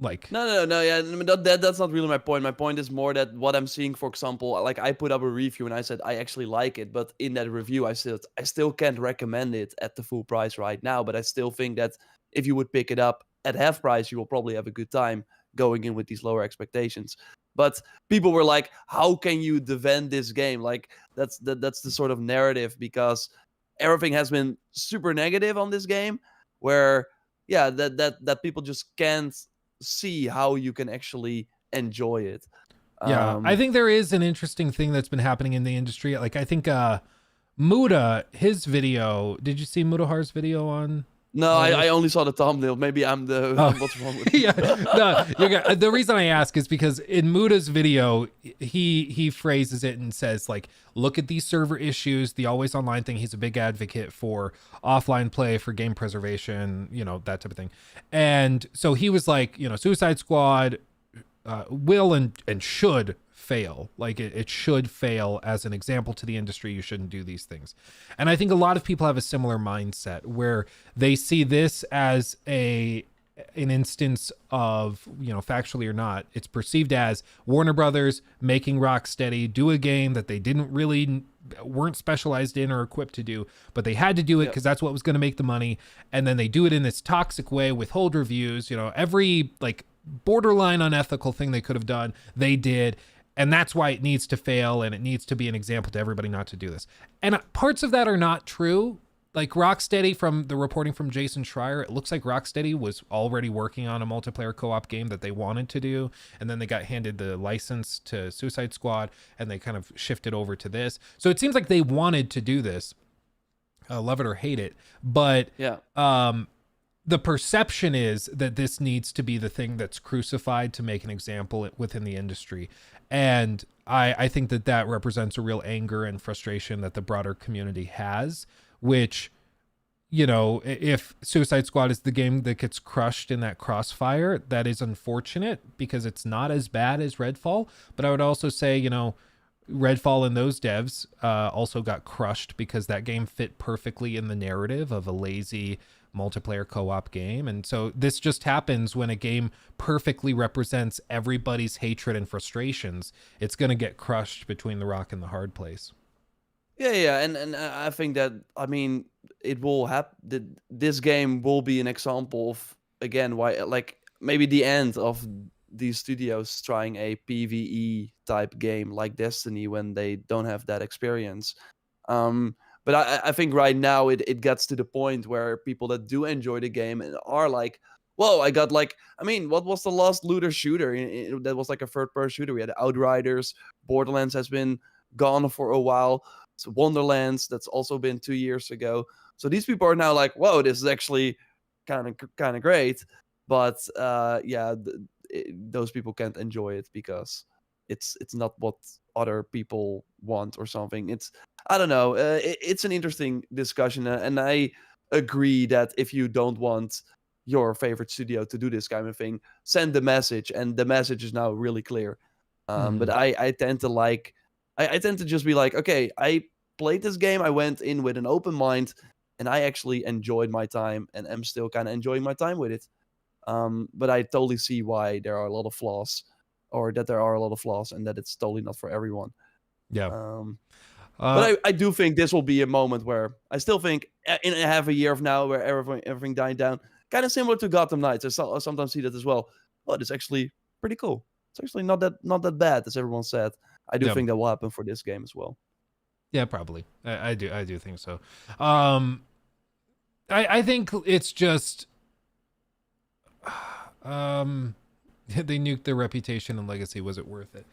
like. No. Yeah, that's not really my point. My point is more that what I'm seeing, for example, like I put up a review and I said I actually like it, but in that review I still can't recommend it at the full price right now. But I still think that if you would pick it up at half price, you will probably have a good time going in with these lower expectations. But people were like, how can you defend this game? Like that's the sort of narrative, because everything has been super negative on this game, where that people just can't see how you can actually enjoy it. I think there is an interesting thing that's been happening in the industry. Like I think Muda, his video, did you see Mudahar's video on? No, I only saw the thumbnail. Maybe I'm the what's wrong with me? The reason I ask is because in Muda's video, he phrases it and says like, look at these server issues, the always online thing. He's a big advocate for offline play, for game preservation, that type of thing. And so he was like, Suicide Squad will and should fail. Like it should fail as an example to the industry. You shouldn't do these things. And I think a lot of people have a similar mindset where they see this as an instance of, factually or not, it's perceived as Warner Brothers making Rocksteady do a game that they weren't specialized in or equipped to do, but they had to do it because that's what was going to make the money. And then they do it in this toxic way, withhold reviews, every like borderline unethical thing they could have done, they did. And that's why it needs to fail, and it needs to be an example to everybody not to do this. And parts of that are not true. like Rocksteady, from the reporting from Jason Schreier, it looks like Rocksteady was already working on a multiplayer co-op game that they wanted to do, and then they got handed the license to Suicide Squad, and they kind of shifted over to this. So it seems like they wanted to do this, love it or hate it, but Yeah. The perception is that this needs to be the thing that's crucified to make an example within the industry. And I think that represents a real anger and frustration that the broader community has, which, you know, if Suicide Squad is the game that gets crushed in that crossfire, that is unfortunate because it's not as bad as Redfall. But I would also say, you know, Redfall and those devs also got crushed because that game fit perfectly in the narrative of a lazy multiplayer co-op game. And so this just happens when a game perfectly represents everybody's hatred and frustrations. It's going to get crushed between the rock and the hard place. Yeah, and I think that, I mean, it will happen. This game will be an example of, again, why, like, maybe the end of these studios trying a PvE type game like Destiny when they don't have that experience. But I think right now it gets to the point where people that do enjoy the game and are like, whoa, I got like, I mean, what was the last looter shooter that was like a third person shooter? We had Outriders, Borderlands has been gone for a while. So Wonderlands, that's also been 2 years ago. So these people are now like, whoa, this is actually kind of great. But those people can't enjoy it because it's not what other people want or something. I don't know. It's an interesting discussion, and I agree that if you don't want your favorite studio to do this kind of thing, send the message, and the message is now really clear. But I tend to like, I tend to just be like, okay, I played this game, I went in with an open mind, and I actually enjoyed my time, and am still kind of enjoying my time with it. But I totally see why there are a lot of flaws, and that it's totally not for everyone. Yeah. But I do think this will be a moment where I still think in a half a year of now, where everything died down, kind of similar to Gotham Knights. I sometimes see that as well. Oh, it's actually pretty cool. It's actually not that bad as everyone said. I do think that will happen for this game as well. Yeah, probably. I do think so. I think it's just they nuked their reputation and legacy. Was it worth it?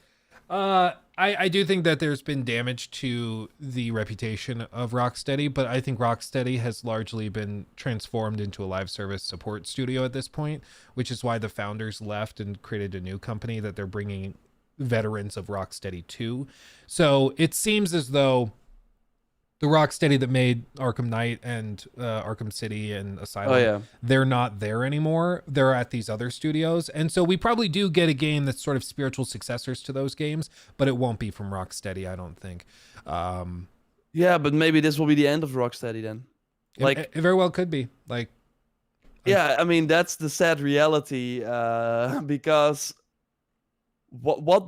I do think that there's been damage to the reputation of Rocksteady, but I think Rocksteady has largely been transformed into a live service support studio at this point, which is why the founders left and created a new company that they're bringing veterans of Rocksteady to. So it seems as though the Rocksteady that made Arkham Knight and Arkham City and Asylum, they're not there anymore. They're at these other studios. And so we probably do get a game that's sort of spiritual successors to those games, but it won't be from Rocksteady, I don't think. Yeah, but maybe this will be the end of Rocksteady then. Like, it very well could be. Like, yeah, I mean, that's the sad reality, because what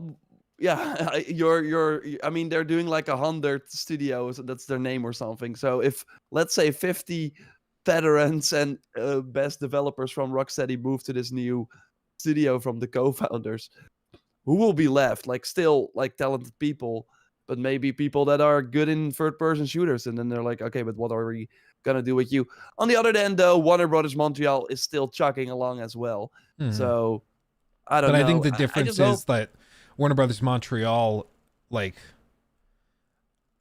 yeah, I mean, they're doing like 100 studios, that's their name or something. So if, let's say, 50 veterans and best developers from Rocksteady move to this new studio from the co-founders, who will be left? Like, still like talented people, but maybe people that are good in third-person shooters. And then they're like, okay, but what are we gonna do with you? On the other hand, though, Warner Brothers Montreal is still chugging along as well. So I don't know. But I think the difference is that Warner Brothers Montreal, like,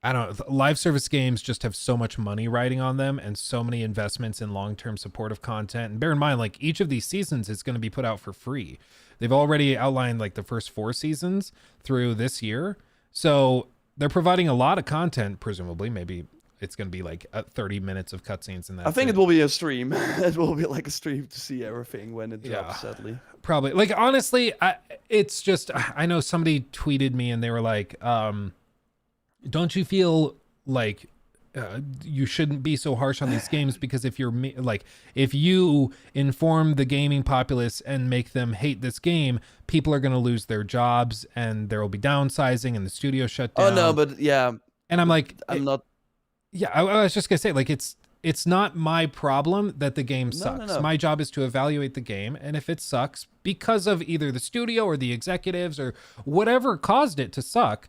I don't know, live service games just have so much money riding on them and so many investments in long-term supportive content. And bear in mind, like, each of these seasons is going to be put out for free. They've already outlined like the first 4 seasons through this year. So they're providing a lot of content, presumably. Maybe it's going to be like 30 minutes of cutscenes in that. I think it will be a stream. It will be like a stream to see everything when it drops, sadly. Probably. Like, honestly, it's just, I know somebody tweeted me and they were like, don't you feel like you shouldn't be so harsh on these games, because if you inform the gaming populace and make them hate this game, people are going to lose their jobs and there will be downsizing and the studio shut down. Oh, no, but yeah. And I'm like, I'm not. Yeah, I was just going to say, like, it's not my problem that the game sucks. No. My job is to evaluate the game, and if it sucks because of either the studio or the executives or whatever caused it to suck,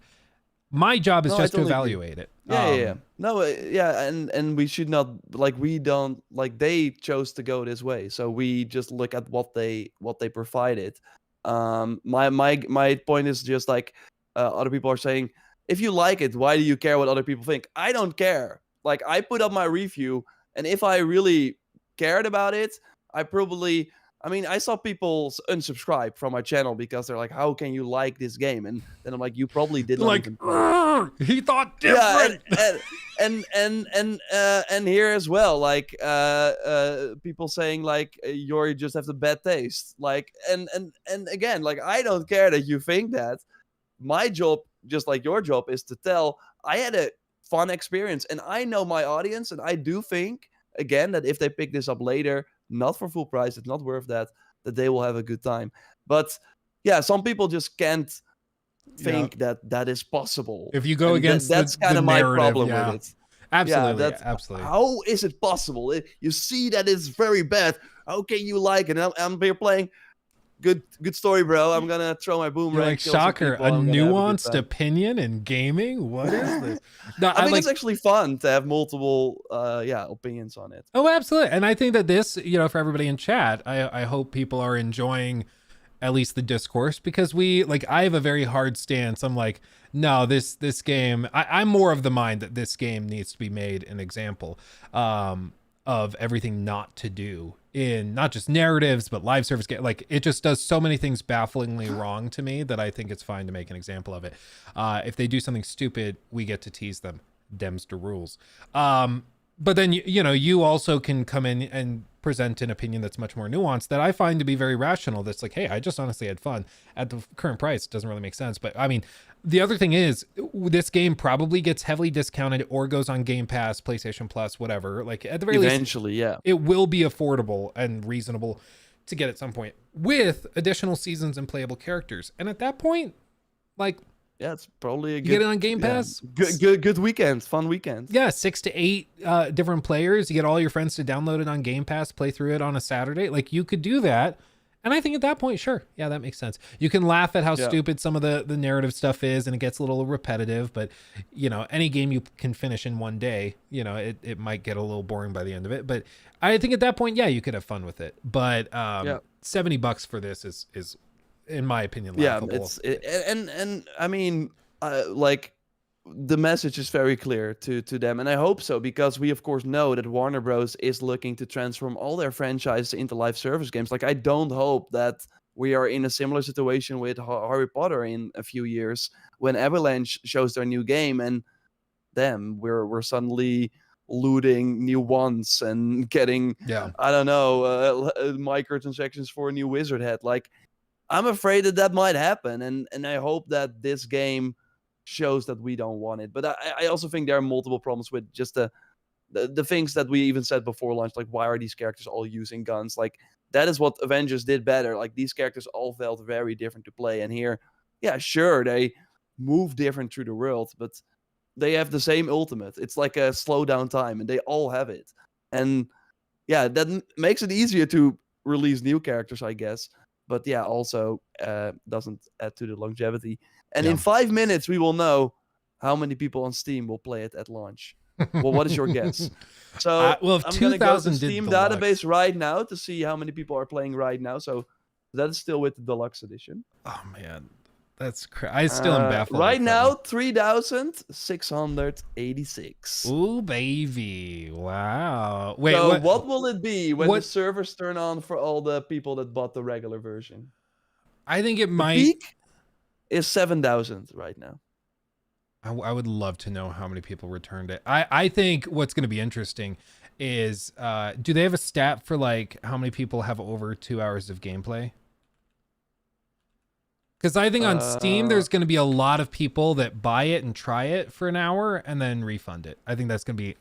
My job is No, I just to totally agree. evaluate it. Yeah. No, yeah, and we should not like we don't like they chose to go this way, so we just look at what they provided. My point is just like other people are saying, if you like it, why do you care what other people think? I don't care. Like I put up my review, and if I really cared about it, I probably. I mean, I saw people unsubscribe from my channel because they're like, "How can you like this game?" And then I'm like, "You probably did not Like, even play it." he thought Yeah, different. and here as well, like people saying like you just have the bad taste, like and again, like I don't care that you think that. My job, just like your job, is to tell I had a fun experience, and I know my audience, and I do think again that if they pick this up later, not for full price, it's not worth that they will have a good time. But yeah, some people just can't think that is possible. If you go And against that's the kind of my narrative, problem with it. Yeah, absolutely, that's absolutely. how is it possible? You see that it's very bad. How can you like it? I'm here playing good story, bro. I'm gonna throw my boomerang. You're like, shocker, a nuanced opinion in gaming? What is this? No, I think it's actually fun to have multiple opinions on it. Oh, absolutely. And I think that this, for everybody in chat, I hope people are enjoying at least the discourse, because I have a very hard stance. I'm like, no, this game, I'm more of the mind that this game needs to be made an example of everything not to do in not just narratives, but live service game. Like, it just does so many things bafflingly wrong to me that I think it's fine to make an example of it. If they do something stupid, we get to tease them. Demster rules. But then, you also can come in and present an opinion that's much more nuanced that I find to be very rational. That's like, hey, I just honestly had fun at the current price. It doesn't really make sense. But I mean, the other thing is, this game probably gets heavily discounted or goes on Game Pass, PlayStation Plus, whatever. Like, at the very eventually, least, it will be affordable and reasonable to get at some point with additional seasons and playable characters. And at that point, like, yeah, it's probably a good. You get it on Game Pass. Good weekend, fun weekend. Yeah, 6 to 8 different players. You get all your friends to download it on Game Pass, play through it on a Saturday. Like, you could do that. And I think at that point, sure, yeah, that makes sense. You can laugh at how stupid some of the narrative stuff is, and it gets a little repetitive. But any game you can finish in one day, it might get a little boring by the end of it. But I think at that point, yeah, you could have fun with it. But $70 for this is in my opinion, laughable. And I mean, like, the message is very clear to them, and I hope so, because we of course know that Warner Bros is looking to transform all their franchises into live service games. Like, I don't hope that we are in a similar situation with Harry Potter in a few years, when Avalanche shows their new game and we're suddenly looting new ones and getting I don't know microtransactions for a new wizard head. Like, I'm afraid that might happen, and I hope that this game shows that we don't want it. But I also think there are multiple problems with just the things that we even said before launch, like, why are these characters all using guns? Like, that is what Avengers did better. Like, these characters all felt very different to play, and here, yeah, sure, they move different through the world, but they have the same ultimate. It's like a slow down time, and they all have it. And yeah, that makes it easier to release new characters, I guess. But yeah, also doesn't add to the longevity. And in 5 minutes, we will know how many people on Steam will play it at launch. Well, what is your guess? So well, I'm going to go to the Steam database right now to see how many people are playing right now. So that is still with the deluxe edition. Oh, man. That's crazy. I still am baffled. Right now, 3,686. Ooh, baby. Wow. Wait, so what will it be when the servers turn on for all the people that bought the regular version? I think it might. The peak is 7,000 right now. I would love to know how many people returned it. I think what's going to be interesting is, do they have a stat for like how many people have over 2 hours of gameplay? Because I think on Steam, there's going to be a lot of people that buy it and try it for an hour and then refund it. I think that's going to be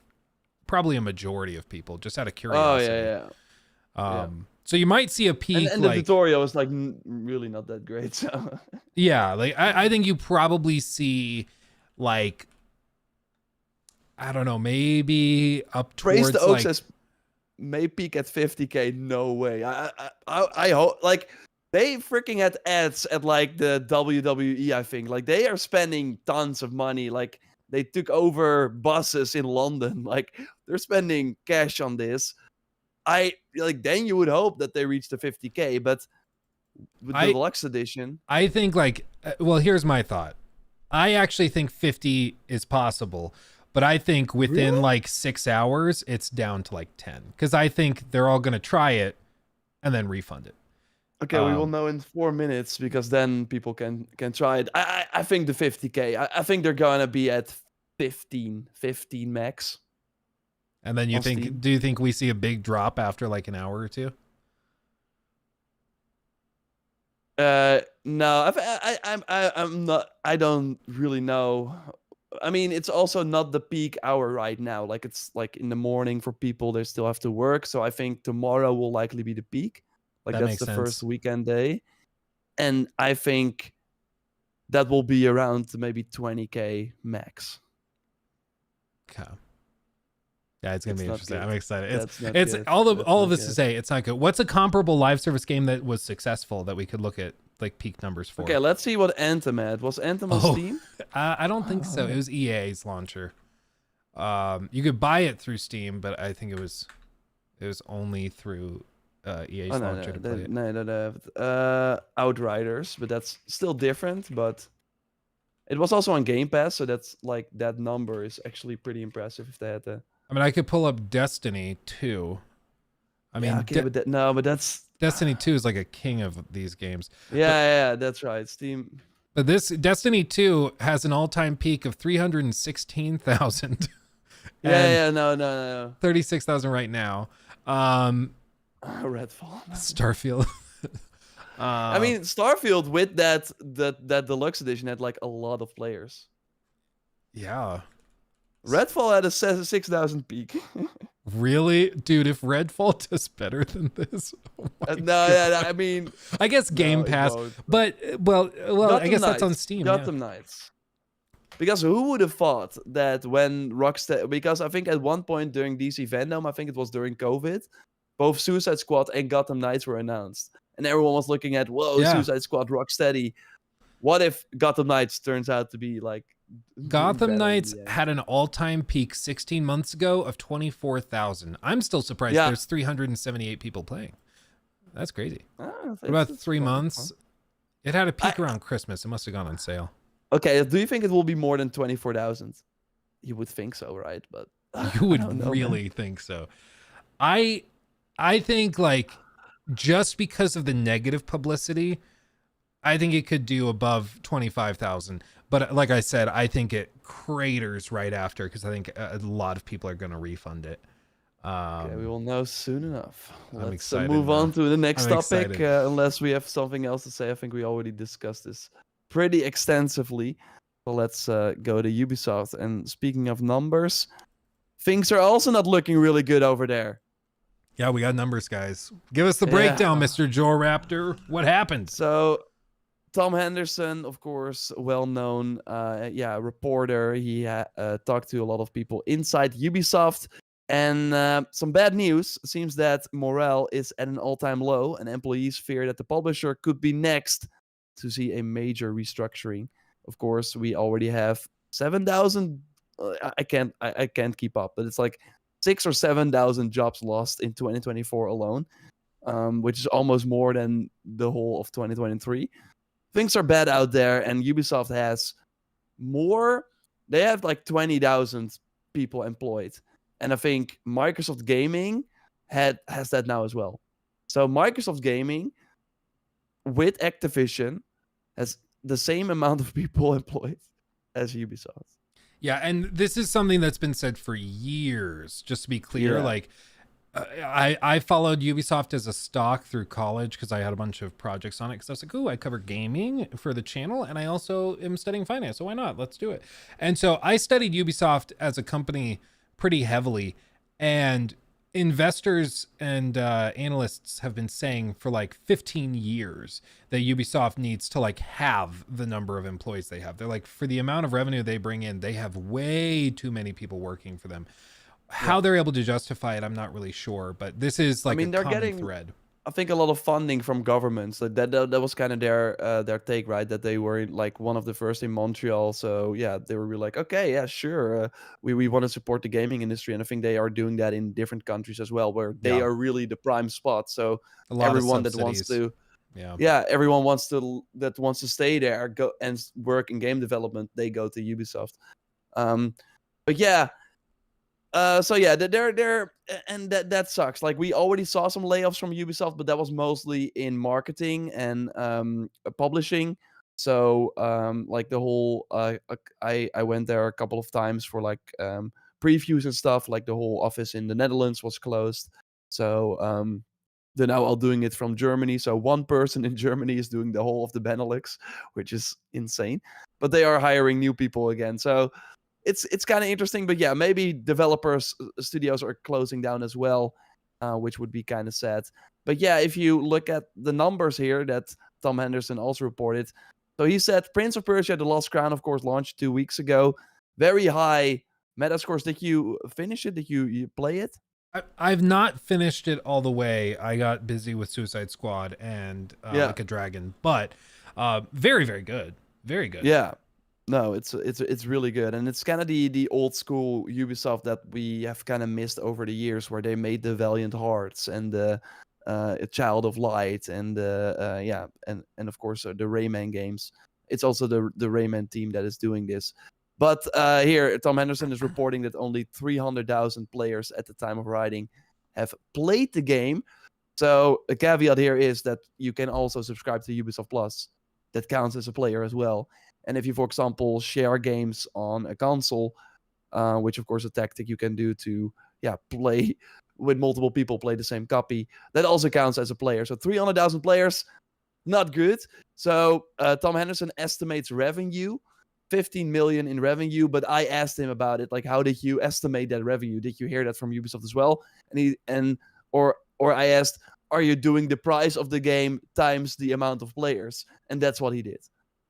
probably a majority of people, just out of curiosity. Oh, yeah. So you might see a peak. And the tutorial is like really not that great. So yeah, like I think you probably see like, I don't know, maybe up towards Praise the Oak says may peak at 50K. No way. I hope, like, They freaking had ads at like the WWE, I think. Like they are spending tons of money. Like they took over buses in London. Like they're spending cash on this. Then you would hope that they reach the 50K, but with the deluxe edition. I think well, here's my thought. I actually think 50 is possible, but I think within like 6 hours, it's down to like 10. Because I think they're all going to try it and then refund it. Okay, we will know in 4 minutes because then people can try it. I think the 50K. I think they're going to be at 15 max. And then do you think we see a big drop after like an hour or two? No, I'm not. I don't really know. I mean, it's also not the peak hour right now. Like it's like in the morning for people, they still have to work. So I think tomorrow will likely be the peak. Like that's the first weekend day, and I think that will be around maybe 20K max. Okay. Yeah, it's gonna be interesting. I'm excited. It's all of this to say it's not good. What's a comparable live service game that was successful that we could look at like peak numbers for? Okay, let's see what Anthem had. Was Anthem on Steam? I don't think so. It was EA's launcher. You could buy it through Steam, but I think it was only through EA's launcher to play it. No, Outriders, but that's still different. But it was also on Game Pass, so that's like that number is actually pretty impressive if they had the. I mean, I could pull up Destiny 2. I mean, but that's Destiny 2 is like a king of these games. Yeah, that's right. Steam. But this Destiny 2 has an all-time peak of 316,000. No. 36,000 right now. Redfall. Starfield. I mean, Starfield with that deluxe edition had like a lot of players. Yeah. Redfall had a 6,000 peak. Really? Dude, if Redfall does better than this. I mean, I guess Game Pass, but well, I guess that's on Steam. Gotham Knights. Because who would have thought that when Rockstar, because I think at one point during DC Fandom, I think it was during COVID, both Suicide Squad and Gotham Knights were announced. And everyone was looking at, Suicide Squad, Rocksteady. What if Gotham Knights turns out to be like... Gotham Knights had an all-time peak 16 months ago of 24,000. I'm still surprised there's 378 people playing. That's crazy. About 3 months. It had a peak around Christmas. It must have gone on sale. Okay, do you think it will be more than 24,000? You would think so, right? But you would really think so. I think like just because of the negative publicity, I think it could do above 25,000. But like I said, I think it craters right after because I think a lot of people are going to refund it. Okay, we will know soon enough. Let's move on to the next topic. Unless we have something else to say. I think we already discussed this pretty extensively. So let's go to Ubisoft. And speaking of numbers, things are also not looking really good over there. Yeah, we got numbers, guys. Give us the breakdown, Mr. Joe Raptor. What happened? So Tom Henderson, of course, well-known reporter. He talked to a lot of people inside Ubisoft. And some bad news. It seems that morale is at an all-time low, and employees fear that the publisher could be next to see a major restructuring. Of course, we already have 7,000. I can't keep up, but it's like 6,000 or 7,000 jobs lost in 2024 alone, which is almost more than the whole of 2023. Things are bad out there, and Ubisoft has more. They have like 20,000 people employed. And I think Microsoft Gaming has that now as well. So Microsoft Gaming with Activision has the same amount of people employed as Ubisoft. Yeah, and this is something that's been said for years, just to be clear. Like, I followed Ubisoft as a stock through college because I had a bunch of projects on it. Because I was like, I cover gaming for the channel, and I also am studying finance, so why not? Let's do it. And so I studied Ubisoft as a company pretty heavily, and investors and analysts have been saying for like 15 years that Ubisoft needs to like have the number of employees they have. They're like, for the amount of revenue they bring in, they have way too many people working for them. How they're able to justify it, I'm not really sure, but this is like a common thread. I think a lot of funding from governments. That was kind of their take, right? That they were like one of the first in Montreal. So yeah, they were really like, okay, yeah, sure, we want to support the gaming industry, and I think they are doing that in different countries as well, where they Yeah. are really the prime spot. So A lot of everyone that wants subsidies. to, Yeah. yeah, everyone that wants to stay there, go and work in game development, they go to Ubisoft. But yeah, so yeah, they're and that sucks. Like we already saw some layoffs from Ubisoft, but that was mostly in marketing and publishing. So like the whole I went there a couple of times for like previews and stuff. Like the whole office in the Netherlands was closed. So they're now all doing it from Germany. So one person in Germany is doing the whole of the Benelux, which is insane. But they are hiring new people again. So it's kind of interesting, but yeah, maybe developers studios are closing down as well, which would be kind of sad. But yeah, if you look at the numbers here that Tom Henderson also reported, so he said Prince of Persia: The Lost Crown, of course, launched 2 weeks ago. Very high Metascores. Did you finish it? Did you play it? I've not finished it all the way. I got busy with Suicide Squad and Yeah. Like a Dragon, but very, very good. Very good. Yeah. No, it's really good, and it's kind of the old school Ubisoft that we have kind of missed over the years, where they made the Valiant Hearts and the Child of Light and yeah, and of course the Rayman games. It's also the Rayman team that is doing this. But here, Tom Henderson is reporting that only 300,000 players at the time of writing have played the game. So a caveat here is that you can also subscribe to Ubisoft Plus. That counts as a player as well. And if you, for example, share games on a console, which of course a tactic you can do to play with multiple people, play the same copy, that also counts as a player. So 300,000 players, not good. So Tom Henderson estimates revenue, 15 million in revenue. But I asked him about it, like, how did you estimate that revenue? Did you hear that from Ubisoft as well? Or I asked, are you doing the price of the game times the amount of players? And that's what he did.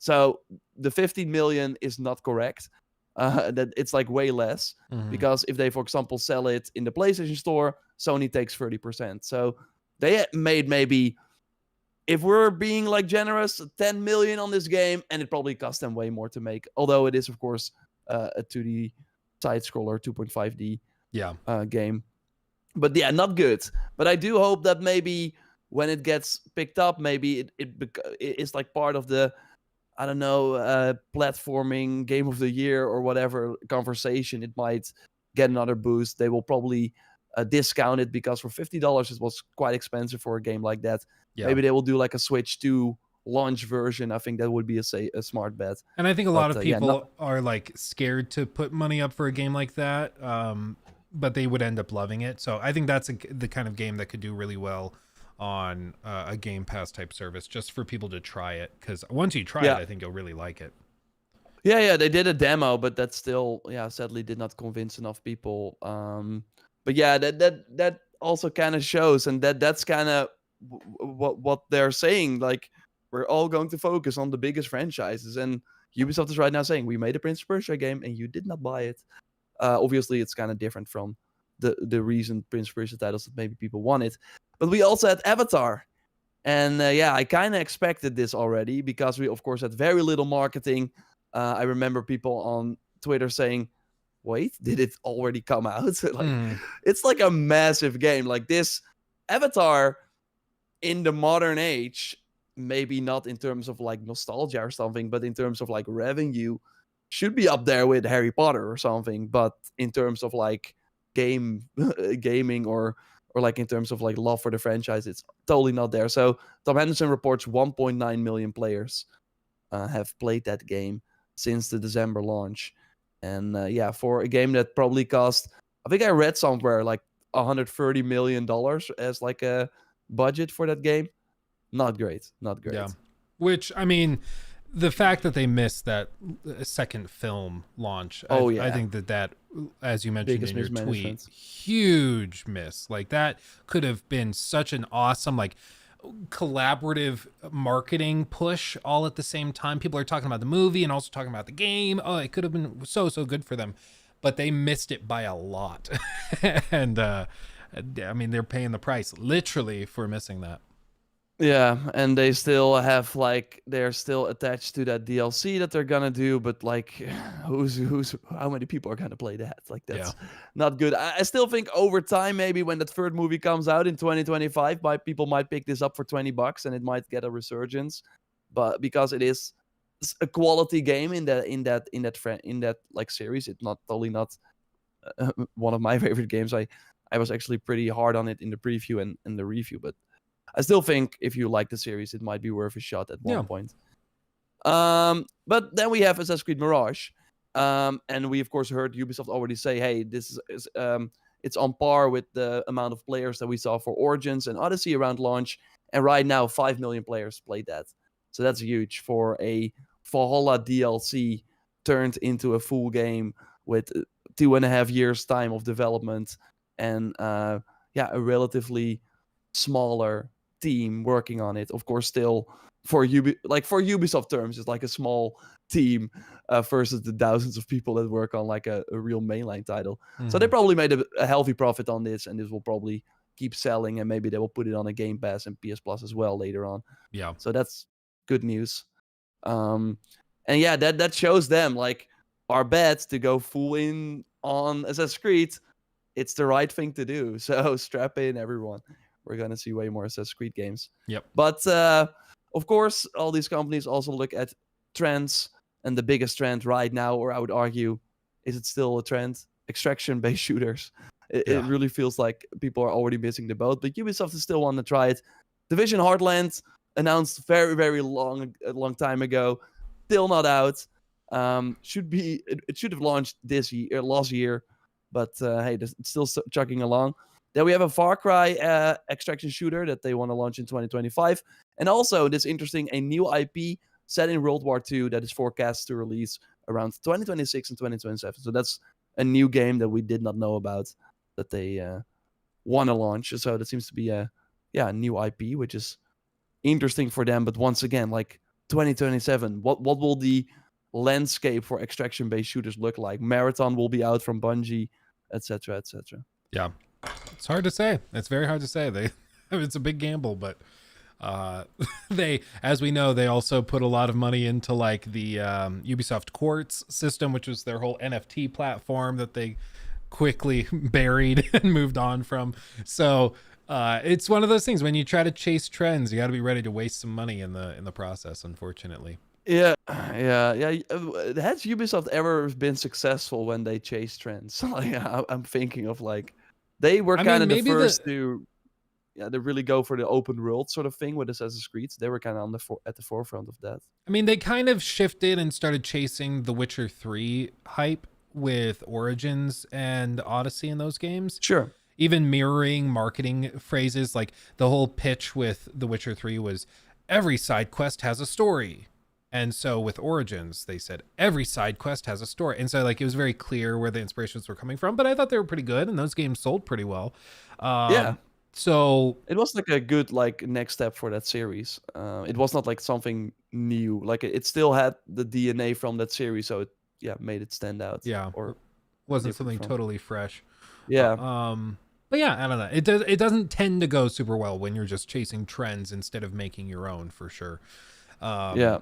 So the 15 million is not correct. That it's like way less, because if they, for example, sell it in the PlayStation Store, Sony takes 30%. So they made, maybe, if we're being like generous, 10 million on this game, and it probably cost them way more to make. Although it is, of course, a 2D side scroller, 2.5D game. But yeah, not good. But I do hope that maybe when it gets picked up, maybe it's like part of the, I don't know, platforming game of the year or whatever conversation. It might get another boost. They will probably discount it, because for $50 it was quite expensive for a game like that. Yeah. Maybe they will do like a Switch 2 launch version. I think that would be a smart bet. And I think a lot of people are like scared to put money up for a game like that, but they would end up loving it. So I think that's the kind of game that could do really well on a Game Pass type service, just for people to try it, because once you try it, I think you'll really like it. Yeah, they did a demo, but that still, sadly did not convince enough people. But yeah, that also kind of shows, and that's kind of what they're saying. Like, we're all going to focus on the biggest franchises, and Ubisoft is right now saying, we made a Prince of Persia game and you did not buy it. Obviously, it's kind of different from the recent Prince of Persia titles that maybe people wanted. But we also had Avatar. And I kind of expected this already, because we, of course, had very little marketing. I remember people on Twitter saying, wait, did it already come out? It's like a massive game. Like, this Avatar in the modern age, maybe not in terms of like nostalgia or something, but in terms of like revenue, should be up there with Harry Potter or something. But in terms of like gaming or like in terms of like love for the franchise, it's totally not there. So Tom Henderson reports 1.9 million players have played that game since the December launch. And for a game that probably cost, I think I read somewhere like $130 million as like a budget for that game. Not great. Yeah. Which, I mean, the fact that they missed that second film launch, I think that, as you mentioned in your tweet, huge miss. Like, that could have been such an awesome, like, collaborative marketing push all at the same time. People are talking about the movie and also talking about the game. Oh, it could have been so good for them, but they missed it by a lot. And I mean, they're paying the price literally for missing that. Yeah, and they still have like they're still attached to that DLC that they're gonna do, but like who's how many people are gonna play that? Like Yeah. that's not good. I still think over time, maybe when that third movie comes out in 2025, people might pick this up for $20 and it might get a resurgence. But because it is a quality game in that like series, it's not totally not one of my favorite games. I was actually pretty hard on it in the preview and the review, but I still think if you like the series, it might be worth a shot at one Yeah. point. But then we have Assassin's Creed Mirage, and we of course heard Ubisoft already say, "Hey, this is it's on par with the amount of players that we saw for Origins and Odyssey around launch." And right now, 5 million players played that, so that's huge for a Valhalla DLC turned into a full game with 2.5 years time of development and yeah, a relatively smaller team working on it. Of course, still for Ubisoft terms, it's like a small team versus the thousands of people that work on like a real mainline title. So they Mhm. probably made a healthy profit on this, and this will probably keep selling, and maybe they will put it on a Game Pass and PS Plus as well later on. Yeah. So that's good news. Um, and yeah, that shows them like our bet to go full in on Assassin's Creed. It's the right thing to do. So strap in, everyone. We're gonna see way more Assassin's Creed games. Yep. But of course, all these companies also look at trends, and the biggest trend right now, or I would argue, is it still a trend? Extraction-based shooters. It Yeah. really feels like people are already missing the boat, but Ubisoft is still want to try it. Division Heartland announced very a long time ago, still not out. It should have launched this year, last year, but hey, it's still chugging along. Then we have a Far Cry extraction shooter that they want to launch in 2025. And also, this interesting, a new IP set in World War II that is forecast to release around 2026 and 2027. So that's a new game that we did not know about that they want to launch. So that seems to be a new IP, which is interesting for them. But once again, like 2027, what will the landscape for extraction-based shooters look like? Marathon will be out from Bungie, etc., etc. Yeah. It's hard to say. It's very hard to say. It's a big gamble, but they, as we know, they also put a lot of money into like the Ubisoft Quartz system, which was their whole NFT platform that they quickly buried and moved on from. So it's one of those things when you try to chase trends, you got to be ready to waste some money in the process, unfortunately. Yeah. Has Ubisoft ever been successful when they chase trends? Like, I'm thinking of like they were I kind mean, of the maybe first to they really go for the open world sort of thing with Assassin's Creed. They were kind of on at the forefront of that. I mean, they kind of shifted and started chasing the Witcher 3 hype with Origins and Odyssey in those games. Sure. Even mirroring marketing phrases, like the whole pitch with The Witcher 3 was every side quest has a story. And so with Origins, they said every side quest has a story. And so like it was very clear where the inspirations were coming from, but I thought they were pretty good and those games sold pretty well. Yeah. So It was like a good like next step for that series. It was not like something new. Like it still had the DNA from that series, so it made it stand out. yeah, Or wasn't different something from. totally fresh. Yeah. But yeah, I don't know. It doesn't tend to go super well when you're just chasing trends instead of making your own, for sure. Yeah.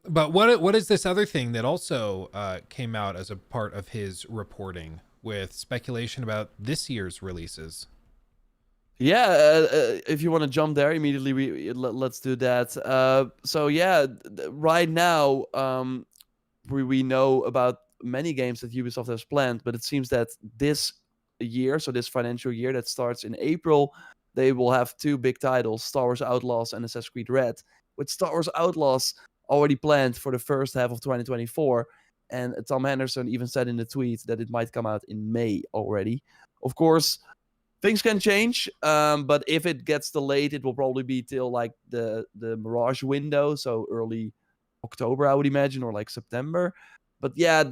But what is this other thing that also came out as a part of his reporting with speculation about this year's releases? Yeah, if you want to jump there immediately, let's do that. So yeah, right now, we know about many games that Ubisoft has planned, but it seems that this year, so this financial year that starts in April, they will have two big titles: Star Wars Outlaws and Assassin's Creed Red. With Star Wars Outlaws already planned for the first half of 2024, and Tom Henderson even said in the tweet that it might come out in May already. Of course, things can change, but if it gets delayed, it will probably be till like the Mirage window, so early October, I would imagine, or like September. But yeah,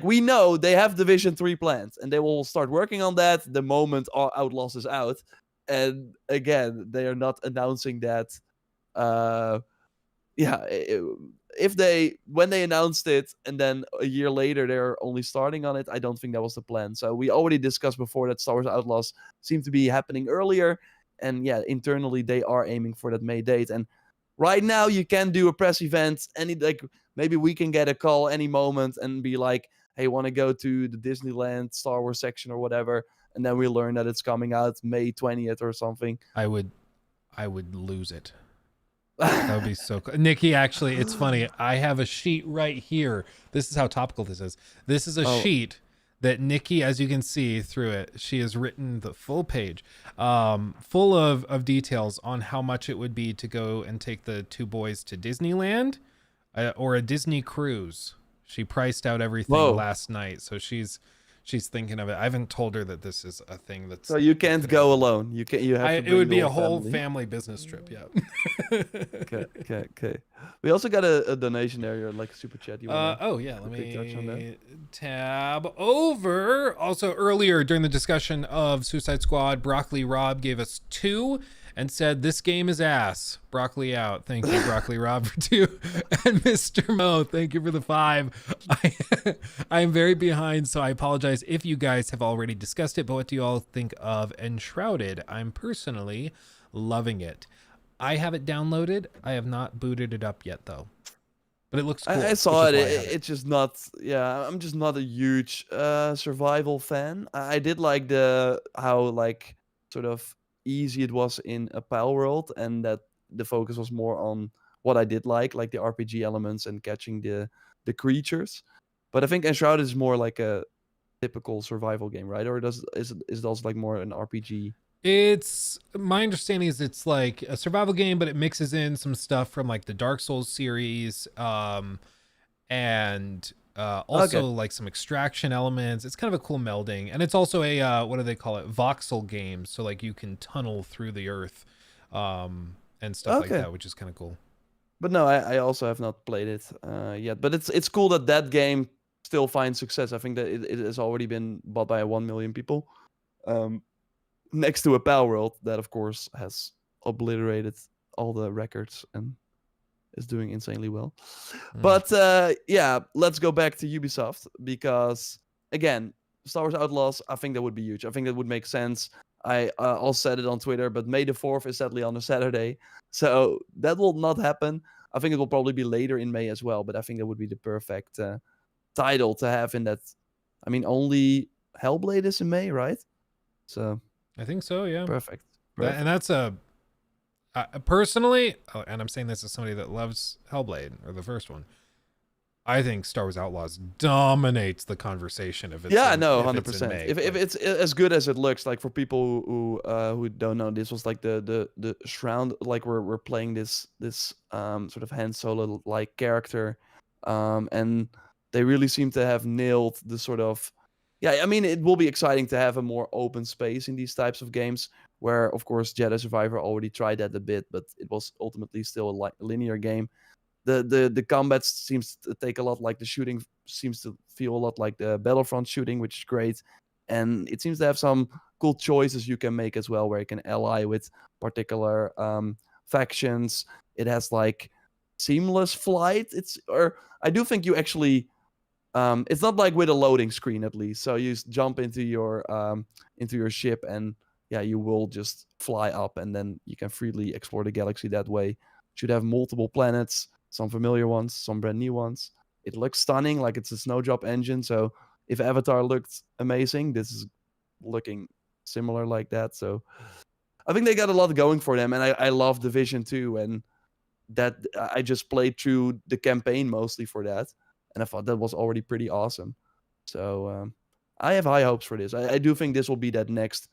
we know they have Division 3 plans, and they will start working on that the moment Outlaws is out. And again, they are not announcing that. Yeah, when they announced it and then a year later they're only starting on it, I don't think that was the plan. So we already discussed before that Star Wars Outlaws seemed to be happening earlier, And yeah, internally they are aiming for that May date. And right now you can do a press event like maybe we can get a call any moment and be like, hey, want to go to the Disneyland Star Wars section or whatever, and then we learn that it's coming out May 20th or something. I would lose it. That would be so cool. Nikki, actually, it's funny. I have a sheet right here. This is how topical this is. This is a sheet that Nikki, as you can see through it, she has written the full page, full of details on how much it would be to go and take the two boys to Disneyland or a Disney cruise. She priced out everything last night, so she's thinking of it. I haven't told her that this is a thing that's. So you can't go alone. You can. You have. It would be a whole family business trip. Yeah. Okay. We also got a donation there, like a super chat. You want? Let me tab over. Also, earlier during the discussion of Suicide Squad, Broccoli Rob gave us 2 and said this game is ass. Broccoli out. Thank you, Broccoli Rob, for 2. And Mr. Mo, thank you for the 5. I am very behind, so I apologize if you guys have already discussed it, but what do you all think of Enshrouded? I'm personally loving it. I have it downloaded. I have not booted it up yet, though. But it looks cool. I saw it. It's just not. Yeah, I'm just not a huge survival fan. I did like how like sort of easy it was in a Pal World, and that the focus was more on what I did like the RPG elements and catching the creatures. But I think Enshrouded is more like a typical survival game, right? Or is it also like more an RPG? It's my understanding is it's like a survival game, but it mixes in some stuff from like the Dark Souls series, and also like some extraction elements. It's kind of a cool melding, and it's also a what do they call it? Voxel game. So like you can tunnel through the earth, and stuff like that, which is kind of cool. But no, I also have not played it yet. But it's cool that game still finds success. I think that it has already been bought by 1 million people. Next to a Pal World that, of course, has obliterated all the records and is doing insanely well. But yeah, let's go back to Ubisoft, because again, Star Wars Outlaws, I think that would be huge. I think that would make sense. I all said it on Twitter, but May the 4th is sadly on a Saturday, so that will not happen. I think it will probably be later in May as well, but I think that would be the perfect title to have in that. I mean, only Hellblade is in May, right? So I think so, yeah. Perfect. And that's personally, and I'm saying this as somebody that loves Hellblade, or the first one, I think Star Wars Outlaws dominates the conversation. If it's 100%. If it's as good as it looks, like for people who don't know, this was like the Shroud, like we're playing this sort of Han Solo like character, and they really seem to have nailed the sort of. Yeah, I mean, it will be exciting to have a more open space in these types of games, where, of course, Jedi Survivor already tried that a bit, but it was ultimately still a linear game. The combat seems to take a lot like the shooting, seems to feel a lot like the Battlefront shooting, which is great. And it seems to have some cool choices you can make as well, where you can ally with particular factions. It has like seamless flight. I do think you actually. It's not like with a loading screen, at least. So you jump into your ship, and yeah, you will just fly up, and then you can freely explore the galaxy that way. Should have multiple planets, some familiar ones, some brand new ones. It looks stunning, like it's a Snowdrop engine. So if Avatar looked amazing, this is looking similar like that. So I think they got a lot going for them, and I love Division 2, and that I just played through the campaign mostly for that. And I thought that was already pretty awesome. So I have high hopes for this. I do think this will be that next,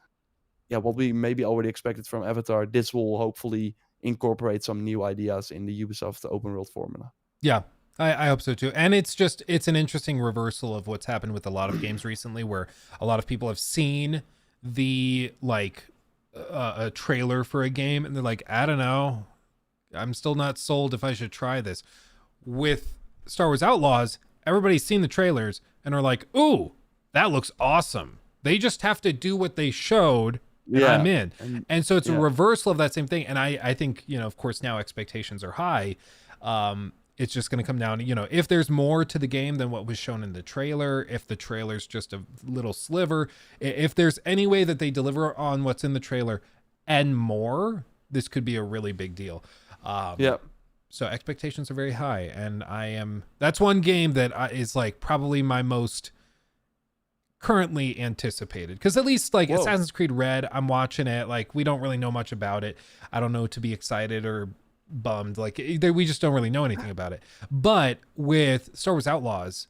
what we maybe already expected from Avatar. This will hopefully incorporate some new ideas in the Ubisoft open world formula. Yeah, I hope so too. And it's an interesting reversal of what's happened with a lot of games recently, where a lot of people have seen the a trailer for a game, and they're like, I don't know, I'm still not sold if I should try this. With Star Wars Outlaws, everybody's seen the trailers and are like, ooh, that looks awesome. They just have to do what they showed, and I'm in. And so it's a reversal of that same thing. And I think, of course, now expectations are high. It's just going to come down to, if there's more to the game than what was shown in the trailer, if the trailer's just a little sliver, if there's any way that they deliver on what's in the trailer, and more, this could be a really big deal. Yeah. So expectations are very high, and that's one game that is like probably my most currently anticipated, because at least like Assassin's Creed Red, I'm watching it, like we don't really know much about it. I don't know to be excited or bummed, like we just don't really know anything about it. But with Star Wars Outlaws,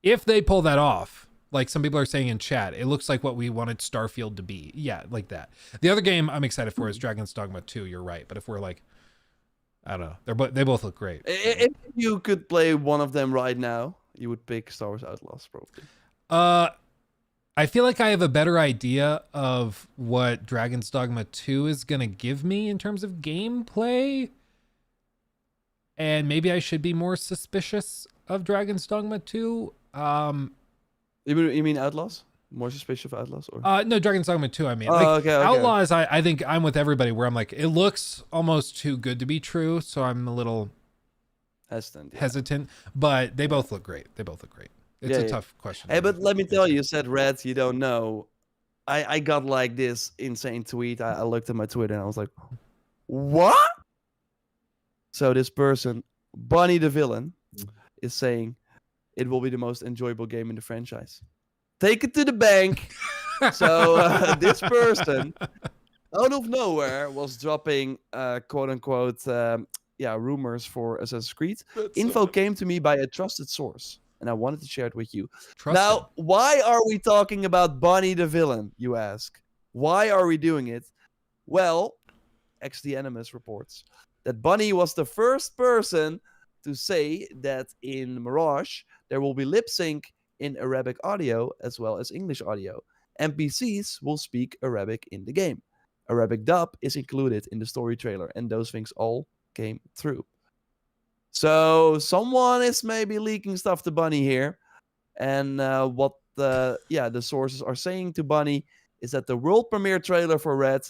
if they pull that off, like some people are saying in chat, it looks like what we wanted Starfield to be. Yeah, like that. The other game I'm excited for is Dragon's Dogma 2. You're right, but if we're like, I don't know, they both look great. If you could play one of them right now, you would pick Star Wars Outlaws probably. I feel like I have a better idea of what Dragon's Dogma 2 is gonna give me in terms of gameplay, and maybe I should be more suspicious of Dragon's Dogma 2. You mean Outlaws? More suspicious of Outlaws? Or? No, Dragon's Dogma 2, I mean. Okay. Outlaws, I think I'm with everybody where I'm like, it looks almost too good to be true, so I'm a little hesitant. But they both look great. It's a tough question. Hey, but let me tell you, said Red, you don't know. I got like this insane tweet. I looked at my Twitter and I was like, what? So this person, Bonnie the Villain, is saying it will be the most enjoyable game in the franchise. Take it to the bank. So this person, out of nowhere, was dropping quote unquote rumors for Assassin's Creed. Info came to me by a trusted source, and I wanted to share it with you. Now, why are we talking about Bonnie the Villain, you ask? Why are we doing it? Well, XD Animus reports that Bonnie was the first person to say that in Mirage there will be lip sync in Arabic audio as well as English audio. NPCs will speak Arabic in the game. Arabic dub is included in the story trailer, and those things all came through. So someone is maybe leaking stuff to Bunny here, and what the sources are saying to Bunny is that the world premiere trailer for Red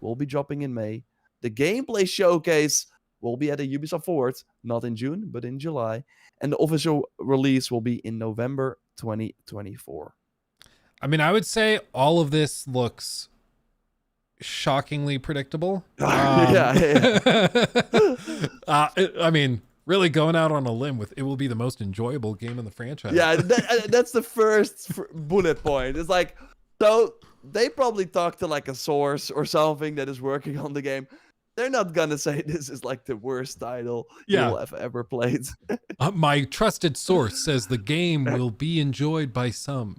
will be dropping in May. The gameplay showcase will be at a Ubisoft Forward, not in June, but in July. And the official release will be in November 2024. I mean, I would say all of this looks shockingly predictable. I mean, really going out on a limb with it will be the most enjoyable game in the franchise. Yeah, that's the first bullet point. It's like, so they probably talked to like a source or something that is working on the game. They're not gonna say this is like the worst title you'll have ever played. My trusted source says the game will be enjoyed by some.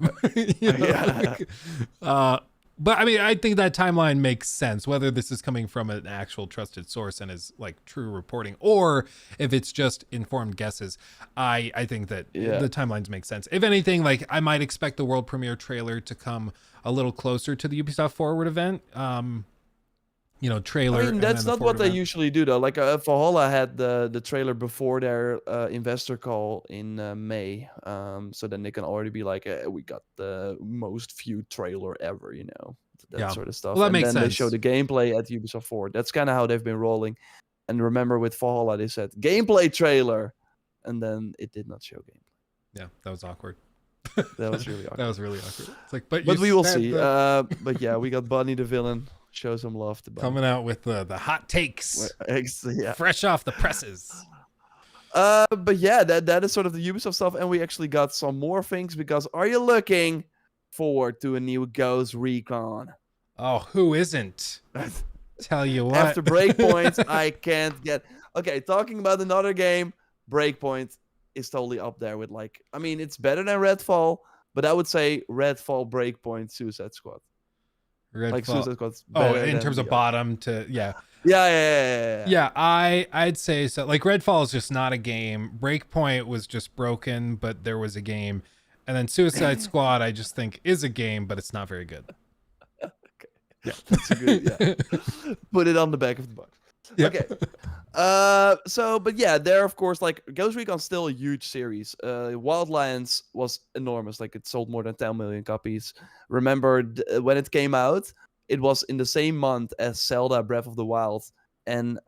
But I mean, I think that timeline makes sense, whether this is coming from an actual trusted source and is like true reporting, or if it's just informed guesses. I think that the timelines make sense. If anything, like I might expect the world premiere trailer to come a little closer to the Ubisoft Forward event. Trailer. I mean, that's not what they usually do, though. Like Valhalla had the trailer before their investor call in May, so then they can already be like, we got the most viewed trailer ever, that sort of stuff. Well, that makes sense. They show the gameplay at Ubisoft Forward. That's kind of how they've been rolling. And remember, with Valhalla, they said gameplay trailer, and then it did not show gameplay. Yeah, that was awkward. That was really awkward. That was really awkward. It's like, but we will see. But yeah, we got Bunny the Villain. Show some love to Bunny. Coming out with the hot takes, fresh off the presses. But yeah, that is sort of the Ubisoft stuff, and we actually got some more things, because are you looking forward to a new Ghost Recon? Oh, who isn't? Tell you what. After Breakpoint, I can't get... Okay, talking about another game, Breakpoint is totally up there with it's better than Redfall, but I would say Redfall, Breakpoint, Suicide Squad. Suicide Squad's in terms of bottom to Yeah, I'd say so. Like Redfall is just not a game. Breakpoint was just broken, but there was a game. And then Suicide Squad, I just think is a game, but it's not very good. Okay. Yeah, that's a good. Put it on the back of the box. Yep. Okay. But yeah, there of course, Ghost Recon's still a huge series. Wildlands was enormous. It sold more than 10 million copies. Remember when it came out, it was in the same month as Zelda Breath of the Wild and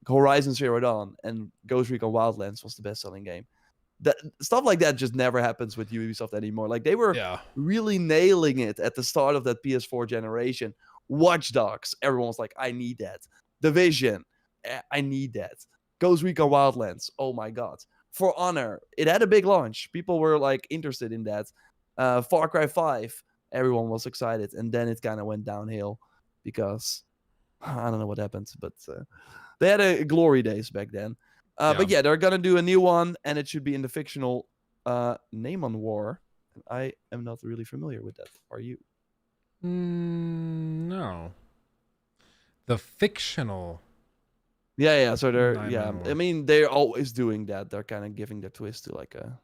Horizon Zero Dawn, and Ghost Recon Wildlands was the best-selling game. That stuff like that just never happens with Ubisoft anymore. They were really nailing it at the start of that PS4 generation, Watch Dogs, everyone was like, I need that. Division, I need that. Ghost Recon Wildlands, oh my god. For Honor, it had a big launch. People were like interested in that. Far Cry 5, everyone was excited, and then it kind of went downhill because I don't know what happened, but they had a glory days back then. But yeah, they're gonna do a new one, and it should be in the fictional Name on War. I am not really familiar with that. Are you? No. The fictional. Yeah. So they're War. I mean, they're always doing that. They're kind of giving their twist to like a.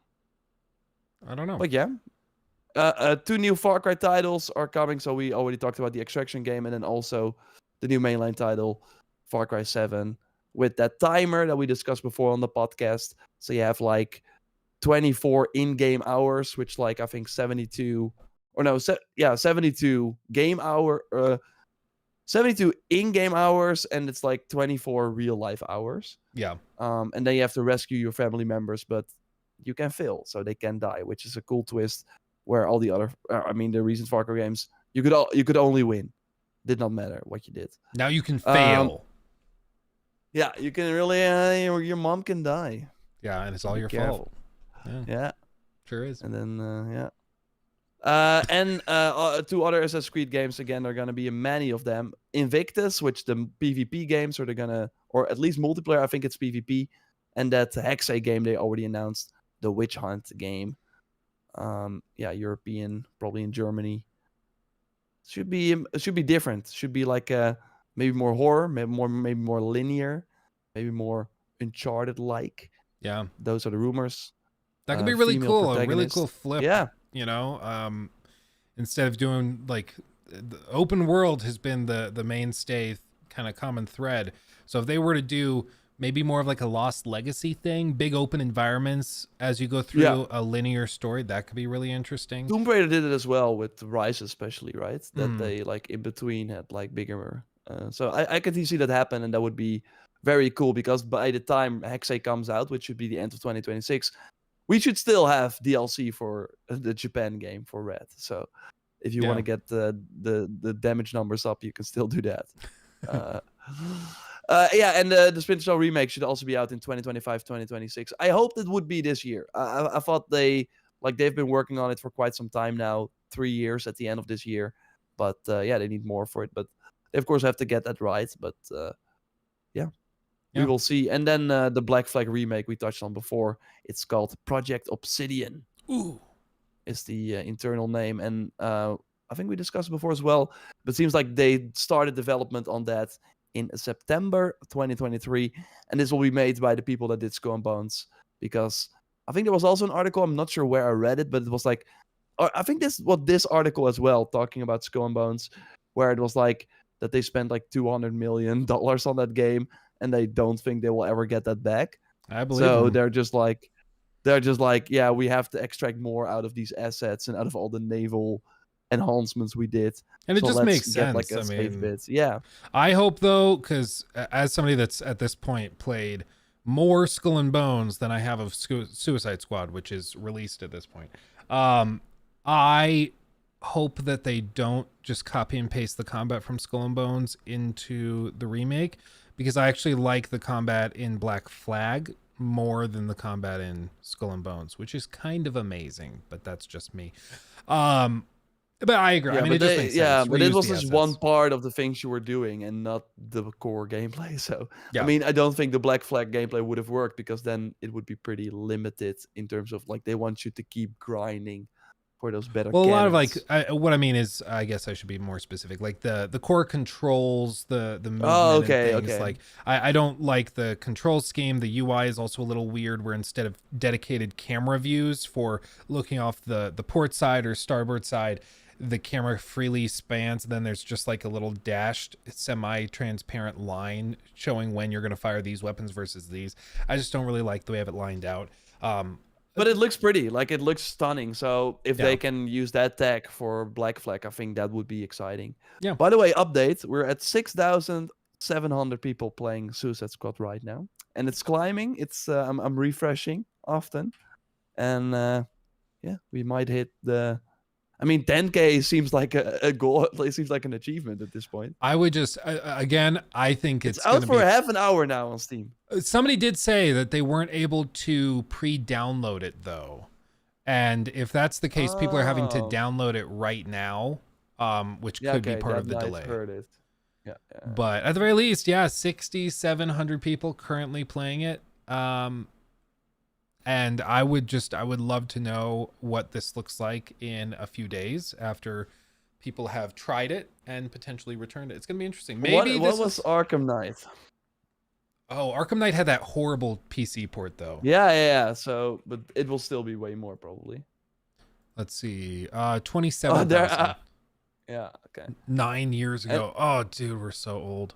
I don't know. But yeah. 2 new Far Cry titles are coming. So we already talked about the Extraction game, and then also the new mainline title, Far Cry 7, with that timer that we discussed before on the podcast. So you have like 24 in-game hours, which like I think 72 game hour 72 in-game hours, and it's like 24 real-life hours. Yeah. And then you have to rescue your family members, but you can fail, so they can die, which is a cool twist. Where all the other, the recent Far Cry games, you could only win. Did not matter what you did. Now you can fail. Yeah, you can really. Your mom can die. Yeah, and it's all your fault. Yeah, sure is. And then and 2 other Assassin's Creed games. Again, there are gonna be many of them. Invictus, which the PvP games, or they're gonna, or at least multiplayer. I think it's PvP, and that Hexe game they already announced, the Witch Hunt game. European, probably in Germany. Should be different. Should be like maybe more horror, maybe more linear, maybe more Uncharted like. Yeah, those are the rumors. That could be really cool. A really cool flip. Yeah, instead of doing like the open world has been the mainstay kind of common thread. So if they were to do maybe more of like a Lost Legacy thing, big open environments as you go through a linear story, that could be really interesting. Tomb Raider did it as well with Rise, especially, right? That they like in between had like bigger. So I could see that happen, and that would be very cool, because by the time Hexe comes out, which should be the end of 2026, we should still have DLC for the Japan game for Red. So if you want to get the damage numbers up, you can still do that. And the Splinter Cell remake should also be out in 2025, 2026. I hoped it would be this year. I thought they've been working on it for quite some time now, 3 years at the end of this year. But they need more for it. But they of course have to get that right. But we will see. And then the Black Flag remake we touched on before. It's called Project Obsidian. Ooh, is the internal name, and I think we discussed it before as well. But it seems like they started development on that in September 2023, and this will be made by the people that did Skull and Bones. Because I think there was also an article, I'm not sure where I read it, but it was like, I think this article as well, talking about Skull and Bones, where it was like that they spent like $200 million on that game, and they don't think they will ever get that back. I believe so. Them. They're just like, yeah, we have to extract more out of these assets and out of all the naval enhancements we did, and it just makes sense. Like yeah, I hope though, because as somebody that's at this point played more Skull and Bones than I have of Suicide Squad, which is released at this point, I hope that they don't just copy and paste the combat from Skull and Bones into the remake, because I actually like the combat in Black Flag more than the combat in Skull and Bones, which is kind of amazing, but that's just me. But I agree. Yeah, I mean, it just makes sense. But it was just one part of the things you were doing and not the core gameplay. So, I mean, I don't think the Black Flag gameplay would have worked, because then it would be pretty limited in terms of like they want you to keep grinding for those better cannons. A lot of like what I mean is, I guess I should be more specific. Like the core controls, the movement and things. Like I don't like the control scheme. The UI is also a little weird, where instead of dedicated camera views for looking off the port side or starboard side, the camera freely spans. Then there's just like a little dashed semi-transparent line showing when you're going to fire these weapons versus these. I just don't really like the way I have it lined out. But it looks pretty, like it looks stunning. So if they can use that tech for Black Flag, I think that would be exciting. Yeah. By the way, update: we're at 6,700 people playing Suicide Squad right now, and it's climbing. It's I'm refreshing often, and we might hit the I mean, 10K seems like a goal. It seems like an achievement at this point. I would just again, I think It's going out to for be half an hour now on Steam. Somebody did say that they weren't able to pre-download it though. And if that's the case, people are having to download it right now, which could be part of the delay. I've heard it. Yeah. But at the very least, 6,700 people currently playing it. And I would love to know what this looks like in a few days after people have tried it and potentially returned it. It's going to be interesting. Maybe what was Arkham Knight? Oh, Arkham Knight had that horrible PC port though. Yeah. So, but it will still be way more probably. Let's see. 27,000. Yeah, okay. 9 years ago. Dude, we're so old.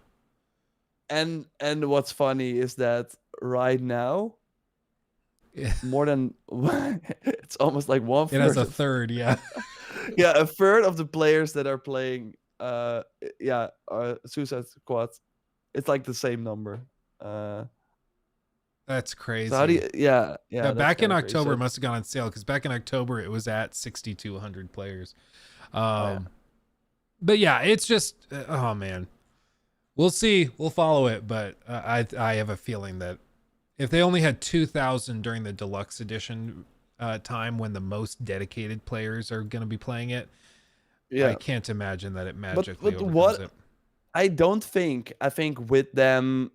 And what's funny is that right now, more than it's almost like 1/3. It has a third, yeah. Yeah, a third of the players that are playing Suicide Squad, it's like the same number. That's crazy. So how do you, yeah. Back in October, it must have gone on sale because back in October it was at 6,200 players. But yeah, it's just oh man, we'll see. We'll follow it, but I have a feeling that if they only had 2,000 during the deluxe edition time when the most dedicated players are going to be playing it, I can't imagine that it magically overcomes it. I think with them,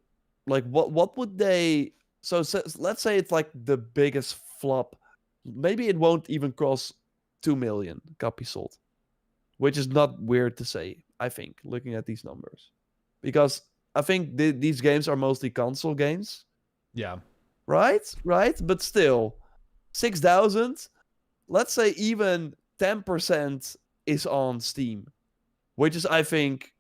like what would they? So let's say it's like the biggest flop. Maybe it won't even cross 2 million copies sold, which is not weird to say, I think, looking at these numbers. Because I think these games are mostly console games. Yeah. Right? But still, 6,000, let's say even 10% is on Steam, which is, I think,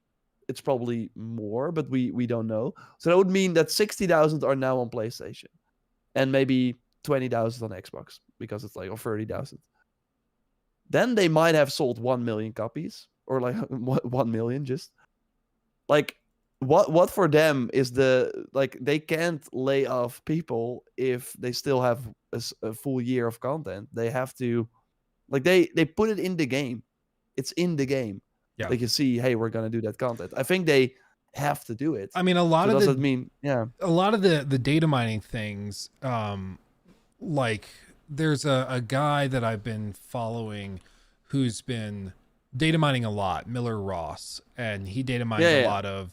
it's probably more, but we don't know. So that would mean that 60,000 are now on PlayStation, and maybe 20,000 on Xbox because it's like, or 30,000. Then they might have sold 1 million copies, or like 1 million. Just like what for them is they can't lay off people if they still have a full year of content. They have to, like they put it in the game. It's in the game. Yeah. Like you see, hey, we're gonna do that content. I think they have to do it. I mean, a lot of the data mining things, like there's a guy that I've been following who's been data mining a lot, Miller Ross, and he data mined a lot of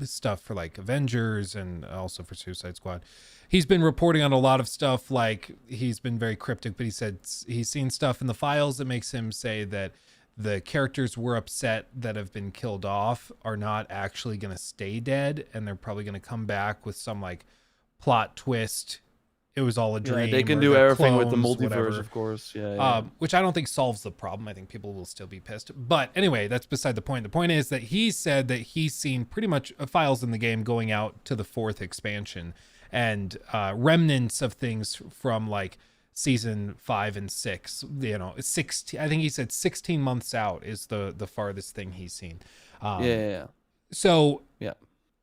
stuff for like Avengers and also for Suicide Squad. He's been reporting on a lot of stuff, like he's been very cryptic, but he said he's seen stuff in the files that makes him say that the characters we're upset that have been killed off are not actually going to stay dead, and they're probably going to come back with some like plot twist. It was all a dream. They can do everything with the clones, multiverse, whatever. of course. Which I don't think solves the problem. I think people will still be pissed. But anyway, that's beside the point. The point is that he said that he's seen pretty much files in the game going out to the 4th expansion, and remnants of things from like season 5 and 6. You know, 16. I think he said 16 months out is the farthest thing he's seen. So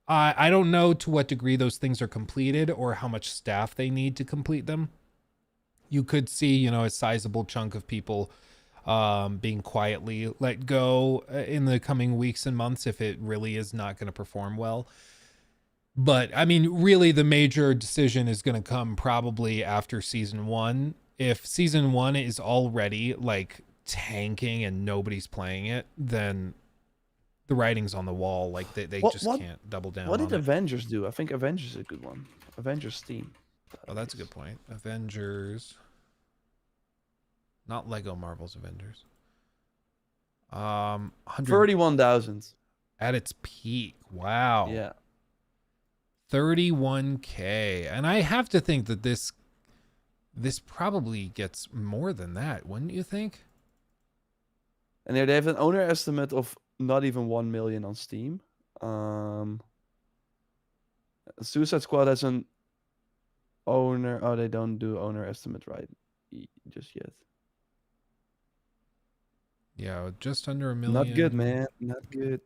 I don't know to what degree those things are completed or how much staff they need to complete them. You could see, a sizable chunk of people being quietly let go in the coming weeks and months if it really is not going to perform well. But I mean, really the major decision is going to come probably after season 1. If season 1 is already like tanking and nobody's playing it, then the writing's on the wall. Like they just can't double down. What did Avengers do? I think Avengers is a good one. Avengers Steam. Oh, that's a good point. Avengers, not Lego Marvel's Avengers. 31,000 at its peak. Wow. Yeah. 31K, and I have to think that this probably gets more than that, wouldn't you think? And they have an owner estimate of not even 1 million on Steam. Suicide Squad has an owner. Oh, they don't do owner estimate right just yet. Yeah, just under 1 million. Not good, man. Not good.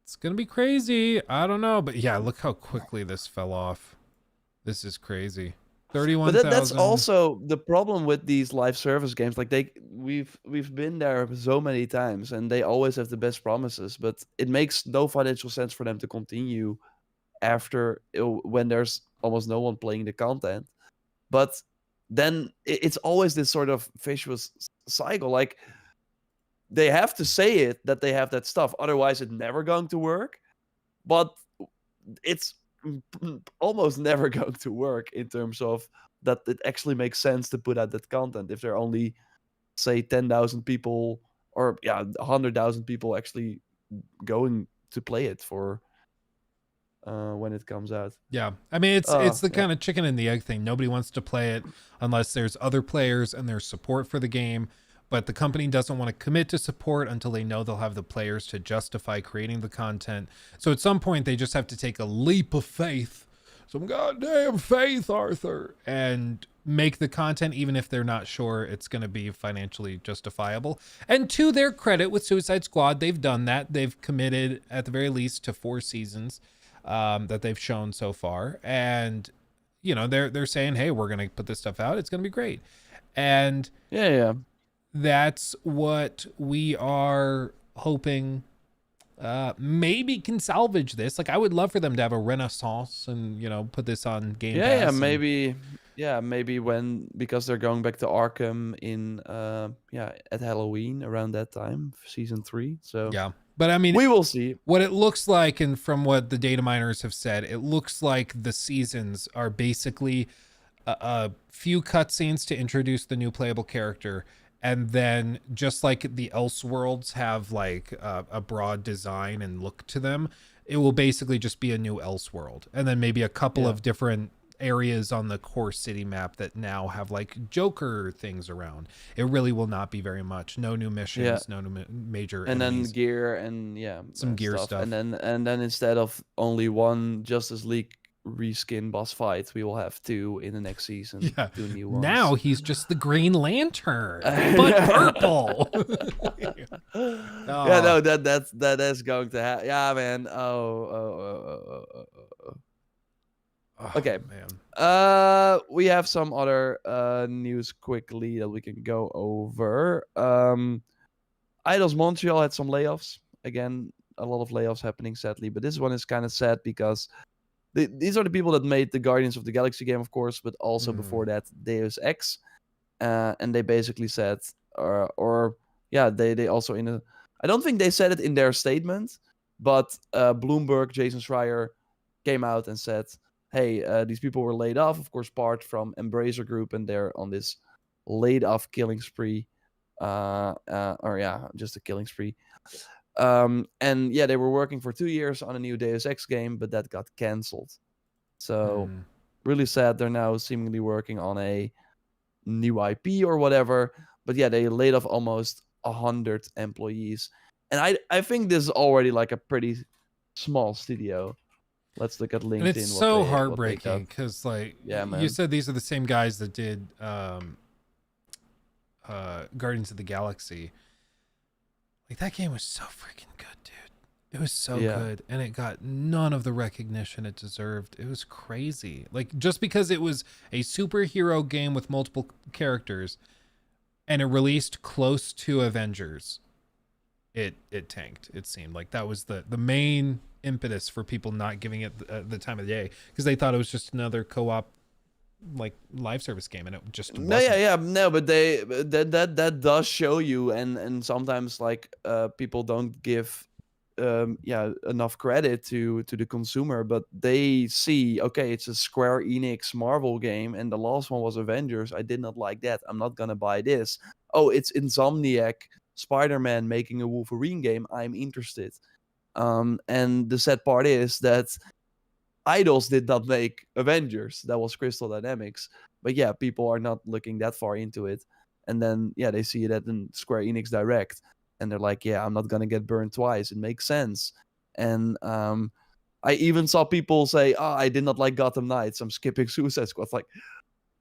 It's gonna be crazy. I don't know, but yeah, look how quickly this fell off. This is crazy. But that's 31,000. also the problem with these live service games. Like we've been there so many times, and they always have the best promises, but it makes no financial sense for them to continue after when there's almost no one playing the content. But then it's always this sort of vicious cycle. Like they have to say it that they have that stuff, otherwise it's never going to work. But it's almost never going to work in terms of that it actually makes sense to put out that content if there are only, say, 10,000 people or 100,000 people actually going to play it for when it comes out. Yeah, I mean it's the Yeah. kind of chicken and the egg thing. Nobody wants to play it unless there's other players and there's support for the game, but the company doesn't want to commit to support until they know they'll have the players to justify creating the content. So at some point they just have to take a leap of faith, some goddamn faith, Arthur, and make the content even if they're not sure it's going to be financially justifiable. And to their credit, with Suicide Squad, they've done that. They've committed at the very least to 4 seasons that they've shown so far, and they're saying, hey, we're gonna put this stuff out, it's gonna be great. And that's what we are hoping maybe can salvage this. Like, I would love for them to have a renaissance and put this on Game Pass. Maybe when, because they're going back to Arkham in at Halloween around that time, season 3. So yeah, but I mean, we will see what it looks like. And from what the data miners have said, it looks like the seasons are basically a few cutscenes to introduce the new playable character. And then just like the Elseworlds have like a broad design and look to them, it will basically just be a new Elseworld. And then maybe a couple of different areas on the core city map that now have like Joker things around. It really will not be very much. No new missions, no new major and enemies. then gear and some gear stuff. And then instead of only one Justice League reskin boss fight, we will have 2 in the next season. 2 new ones. Now he's just the Green Lantern, but purple. Yeah, no, that is going to happen. Yeah, man. Okay, man. We have some other news quickly that we can go over. Eidos Montreal had some layoffs. Again, a lot of layoffs happening, sadly. But this one is kind of sad because these are the people that made the Guardians of the Galaxy game, of course, but also before that, Deus Ex. And they basically said, they also I don't think they said it in their statement, but Bloomberg, Jason Schreier, came out and said, hey, these people were laid off, of course, part from Embracer Group, and they're on this laid off killing spree. Just a killing spree. They were working for 2 years on a new Deus Ex game, but that got cancelled. So really sad. They're now seemingly working on a new IP or whatever. But yeah, they laid off almost 100 employees. And I think this is already like a pretty small studio. Let's look at LinkedIn. And it's so heartbreaking because, like, you said these are the same guys that did Guardians of the Galaxy. Like, that game was so freaking good, dude. It was so good, and it got none of the recognition it deserved. It was crazy. Like, just because it was a superhero game with multiple characters, and it released close to Avengers, it tanked. It seemed like that was the main impetus for people not giving it the time of the day, because they thought it was just another co-op like live service game, and it just wasn't. But that does show you, and sometimes like people don't give enough credit to the consumer, but they see, okay, it's a Square Enix Marvel game, and the last one was Avengers. I did not like that. I'm not gonna buy this. Oh, it's Insomniac Spider-Man making a Wolverine game. I'm interested. And the sad part is that Eidos did not make Avengers. That was Crystal Dynamics. But yeah, people are not looking that far into it. And then, they see it at the Square Enix Direct. And they're like, I'm not going to get burned twice. It makes sense. And I even saw people say, I did not like Gotham Knights. I'm skipping Suicide Squad. Like,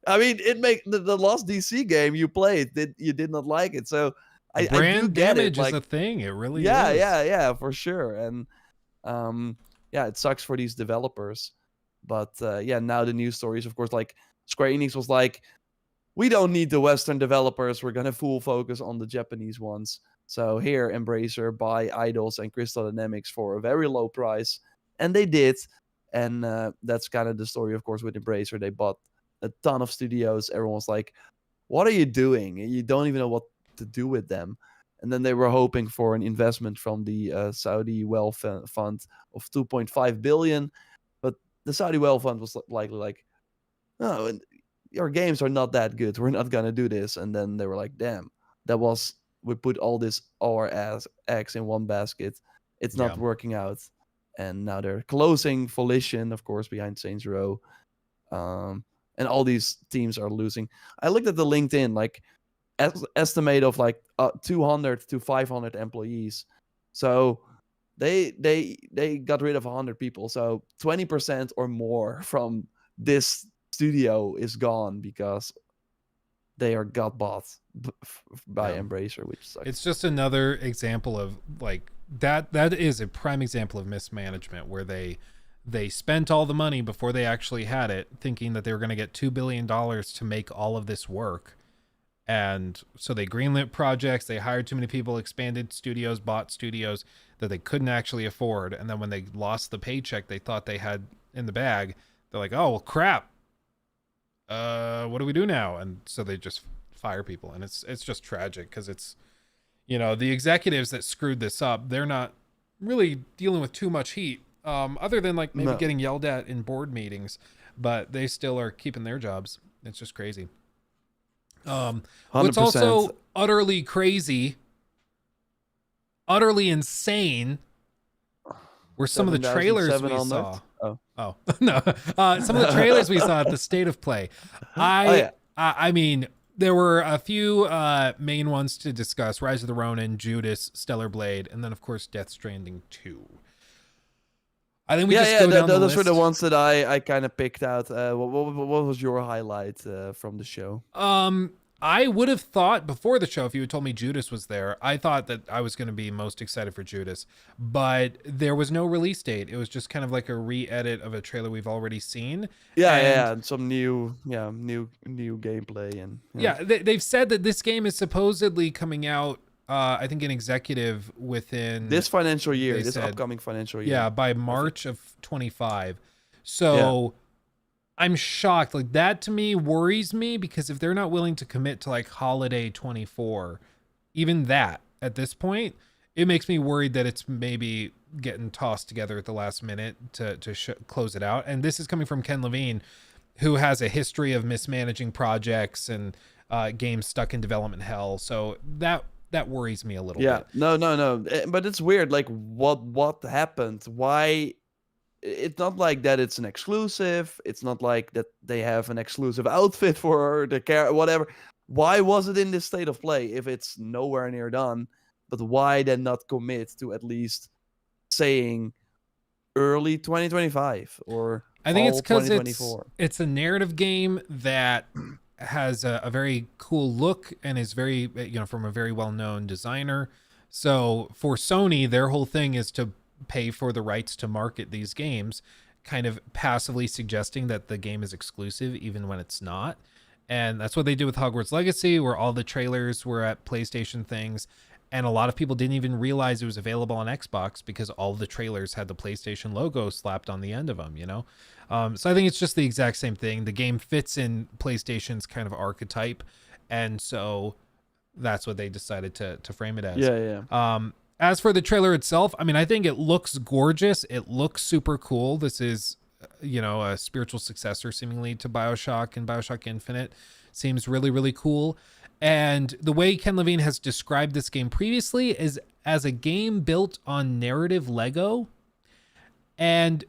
I mean, it make the last DC game you played, you did not like it. So brand I do get damage it. Like, is a thing. It really is. Yeah, for sure. And it sucks for these developers. But now the news stories, of course, like Square Enix was like, we don't need the Western developers. We're gonna full focus on the Japanese ones. So here, Embracer buy Eidos and Crystal Dynamics for a very low price, and they did. And that's kind of the story, of course, with Embracer. They bought a ton of studios. Everyone's like, "What are you doing? You don't even know what to do with them." And then they were hoping for an investment from the Saudi Wealth Fund of 2.5 billion, but the Saudi Wealth Fund was likely like, "No, and your games are not that good. We're not gonna do this." And then they were like, "Damn, we put all our eggs in one basket. It's not working out." And now they're closing Volition, of course, behind Saints Row. And all these teams are losing. I looked at the LinkedIn, like estimate of like 200 to 500 employees. So they got rid of 100 people. So 20% or more from this studio is gone because they got bought by Embracer, which sucks. It's just another example of like that is a prime example of mismanagement, where they spent all the money before they actually had it, thinking that they were going to get $2 billion to make all of this work. And so they greenlit projects, they hired too many people, expanded studios, bought studios that they couldn't actually afford. And then when they lost the paycheck they thought they had in the bag, they're like, oh, well, crap. What do we do now? And so they just fire people. And it's just tragic because it's, the executives that screwed this up, they're not really dealing with too much heat, other than like maybe getting yelled at in board meetings, but they still are keeping their jobs. It's just crazy. 100%. What's also utterly crazy, utterly insane, were some of the trailers we saw. Oh no! Some of the trailers we saw at the State of Play. I mean, there were a few main ones to discuss: Rise of the Ronin, Judas, Stellar Blade, and then of course Death Stranding 2. I think we just go down the list. Those were the ones that I kind of picked out. What was your highlight from the show? I would have thought before the show, if you had told me Judas was there, I thought that I was going to be most excited for Judas, but there was no release date. It was just kind of like a re-edit of a trailer we've already seen. And some new gameplay and they've said that this game is supposedly coming out. I think an executive within this financial year, upcoming financial year. Yeah, by March of 25. So I'm shocked. Like, that to me worries me, because if they're not willing to commit to like holiday 24, even that at this point, it makes me worried that it's maybe getting tossed together at the last minute to close it out. And this is coming from Ken Levine, who has a history of mismanaging projects and games stuck in development hell. So that worries me a little bit. No. But it's weird. Like, what happened? Why? It's not like that it's an exclusive. It's not like that they have an exclusive outfit for the character, whatever. Why was it in this State of Play if it's nowhere near done? But why then not commit to at least saying early 2025 or I think it's because it's a narrative game that has a very cool look and is very, from a very well-known designer. So for Sony, their whole thing is to pay for the rights to market these games, kind of passively suggesting that the game is exclusive even when it's not. And that's what they did with Hogwarts Legacy, where all the trailers were at PlayStation things, and a lot of people didn't even realize it was available on Xbox because all the trailers had the PlayStation logo slapped on the end of them, So I think it's just the exact same thing. The game fits in PlayStation's kind of archetype, and so that's what they decided to frame it as. As for the trailer itself, I mean, I think it looks gorgeous. It looks super cool. This is, a spiritual successor seemingly to BioShock, and BioShock Infinite seems really, really cool. And the way Ken Levine has described this game previously is as a game built on narrative Lego. And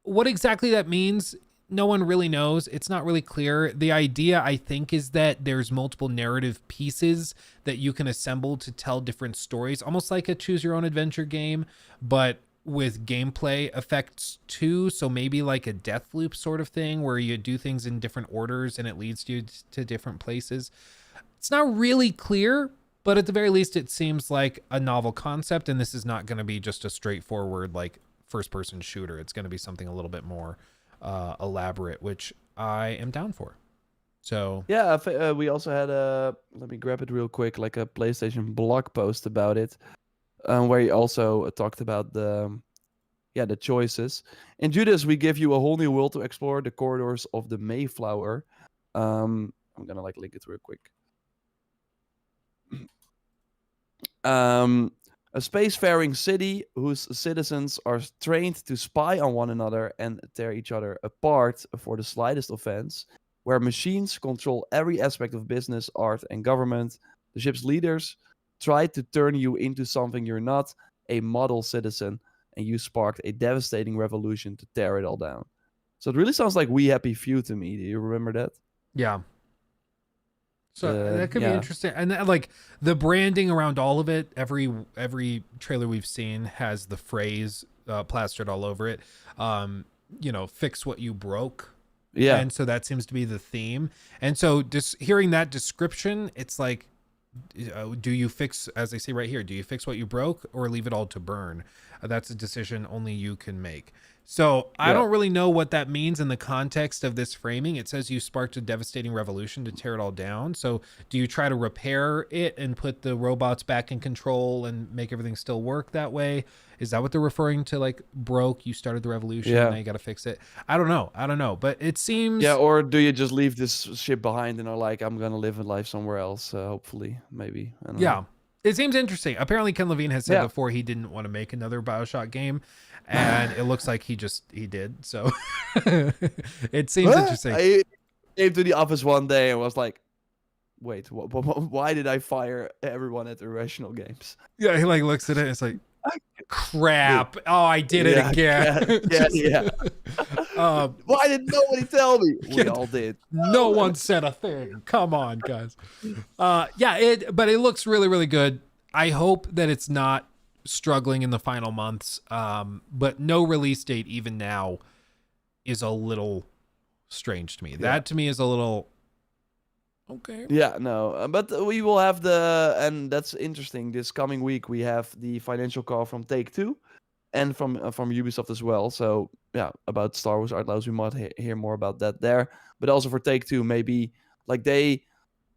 what exactly that means, no one really knows. It's not really clear. The idea, I think, is that there's multiple narrative pieces that you can assemble to tell different stories, almost like a choose your own adventure game, but with gameplay effects too. So maybe like a death loop sort of thing where you do things in different orders and it leads you to different places. It's not really clear, but at the very least, it seems like a novel concept. And this is not going to be just a straightforward, like, first person shooter. It's going to be something a little bit more elaborate, which I am down for. So Yeah, we also had let me grab it real quick, like a PlayStation blog post about it, where he also talked about the choices. In Judas, we give you a whole new world to explore, the corridors of the Mayflower. I'm gonna like link it real quick. A spacefaring city whose citizens are trained to spy on one another and tear each other apart for the slightest offense, where machines control every aspect of business, art, and government. The ship's leaders try to turn you into something you're not, a model citizen, and you sparked a devastating revolution to tear it all down. So it really sounds like We Happy Few to me. Do you remember that? yeah. So that could be Yeah. interesting. And like the branding around all of it, every trailer we've seen has the phrase plastered all over it. Fix what you broke. Yeah. And so that seems to be the theme. And so just hearing that description, it's like, do you fix, as they say right here, do you fix what you broke or leave it all to burn? That's a decision only you can make. So I don't really know what that means in the context of this framing. It says you sparked a devastating revolution to tear it all down. So do you try to repair it and put the robots back in control and make everything still work that way? Is that what they're referring to? Like broke, you started the revolution, now you got to fix it. I don't know. But it seems... Yeah, or do you just leave this ship behind and are like, I'm going to live a life somewhere else, hopefully, maybe. I don't know. It seems interesting. Apparently Ken Levine has said before he didn't want to make another BioShock game, and it looks like he did. So it seems interesting. I came to the office one day and was like, wait, why did I fire everyone at Irrational Games? Yeah, he like looks at it and it's like, crap. Oh, I did it again. Yeah. Why didn't nobody tell me? We all did. No one said a thing. Come on, guys. But it looks really, really good. I hope that it's not struggling in the final months. But no release date even now is a little strange to me. That to me is a little okay. Yeah, no, but we will have and that's interesting. This coming week we have the financial call from Take-Two and from Ubisoft as well. So yeah, about Star Wars Outlaws, we might hear more about that there. But also for Take-Two, maybe like they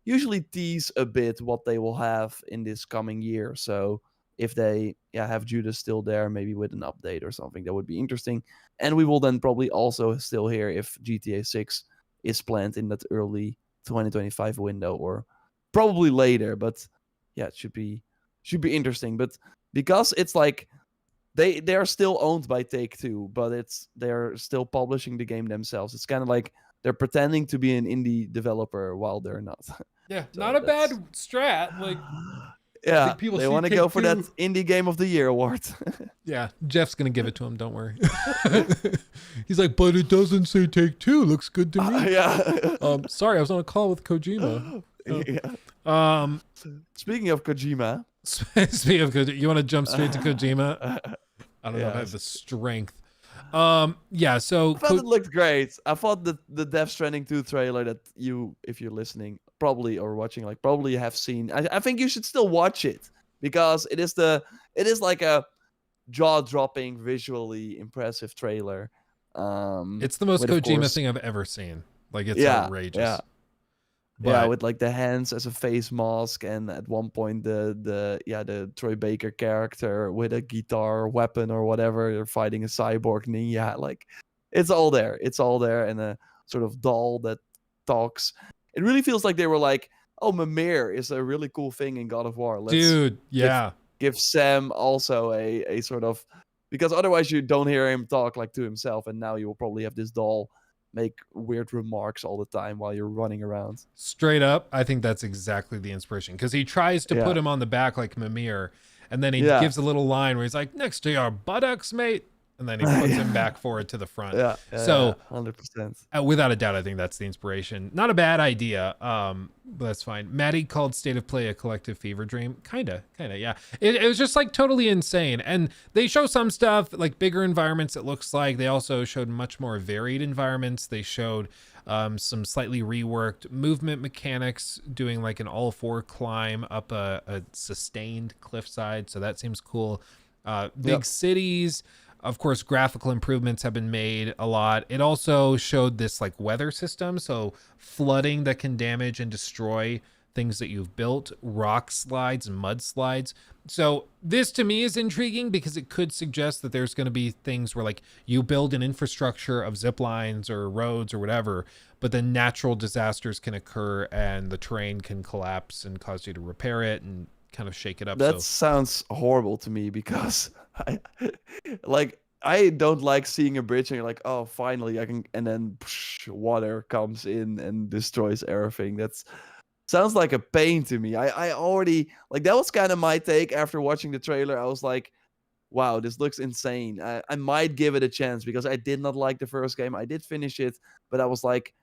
usually tease a bit what they will have in this coming year. So if they have Judas still there, maybe with an update or something, that would be interesting. And we will then probably also still hear if GTA 6 is planned in that early 2025 window or probably later. But yeah, it should be interesting. But because it's like they are still owned by Take-Two, but they're still publishing the game themselves. It's kind of like they're pretending to be an indie developer while they're not. Yeah, so not a bad strat. Like, yeah, they want to go for that Indie Game of the Year award. Yeah, Jeff's gonna give it to him. Don't worry. He's like, but it doesn't say Take-Two. Looks good to me. Yeah. Sorry, I was on a call with Kojima. Yeah. Speaking of Kojima. Speaking of Kojima, you want to jump straight to Kojima? I don't know if I have the strength. Yeah. So I thought it looked great. I thought the Death Stranding 2 trailer that you, if you're listening, probably or watching, like probably have seen. I think you should still watch it because it is like a jaw-dropping, visually impressive trailer. It's the most Kojima thing I've ever seen. Like it's outrageous. Yeah. But, with like the hands as a face mask, and at one point the Troy Baker character with a guitar weapon or whatever, they're fighting a cyborg ninja. Like it's all there. It's all there, and a sort of doll that talks. It really feels like they were like, oh, Mimir is a really cool thing in God of War. Let's give Sam also a sort of, because otherwise you don't hear him talk like to himself, and now you will probably have this doll make weird remarks all the time while you're running around. Straight up, I think that's exactly the inspiration, because he tries to put him on the back like Mimir, and then he gives a little line where he's like, next to your buttocks, mate, and then he puts him back forward to the front. So 100%. Without a doubt, I think that's the inspiration. Not a bad idea, but that's fine. Maddie called State of Play a collective fever dream. Kinda, yeah. It was just like totally insane. And they show some stuff, like bigger environments, it looks like. They also showed much more varied environments. They showed some slightly reworked movement mechanics, doing like an all-four climb up a sustained cliffside. So that seems cool. Big cities. Of course, graphical improvements have been made a lot. It also showed this like weather system, so flooding that can damage and destroy things that you've built, rock slides and mud slides. So this to me is intriguing because it could suggest that there's going to be things where like you build an infrastructure of zip lines or roads or whatever, but then natural disasters can occur and the terrain can collapse and cause you to repair it and kind of shake it up. That sounds horrible to me because I don't like seeing a bridge and you're like, oh, finally I can, and then water comes in and destroys everything. That's sounds like a pain to me. I already like that was kind of my take after watching the trailer. I was like, wow, this looks insane. I might give it a chance because I did not like the first game. I did finish it, but I was like,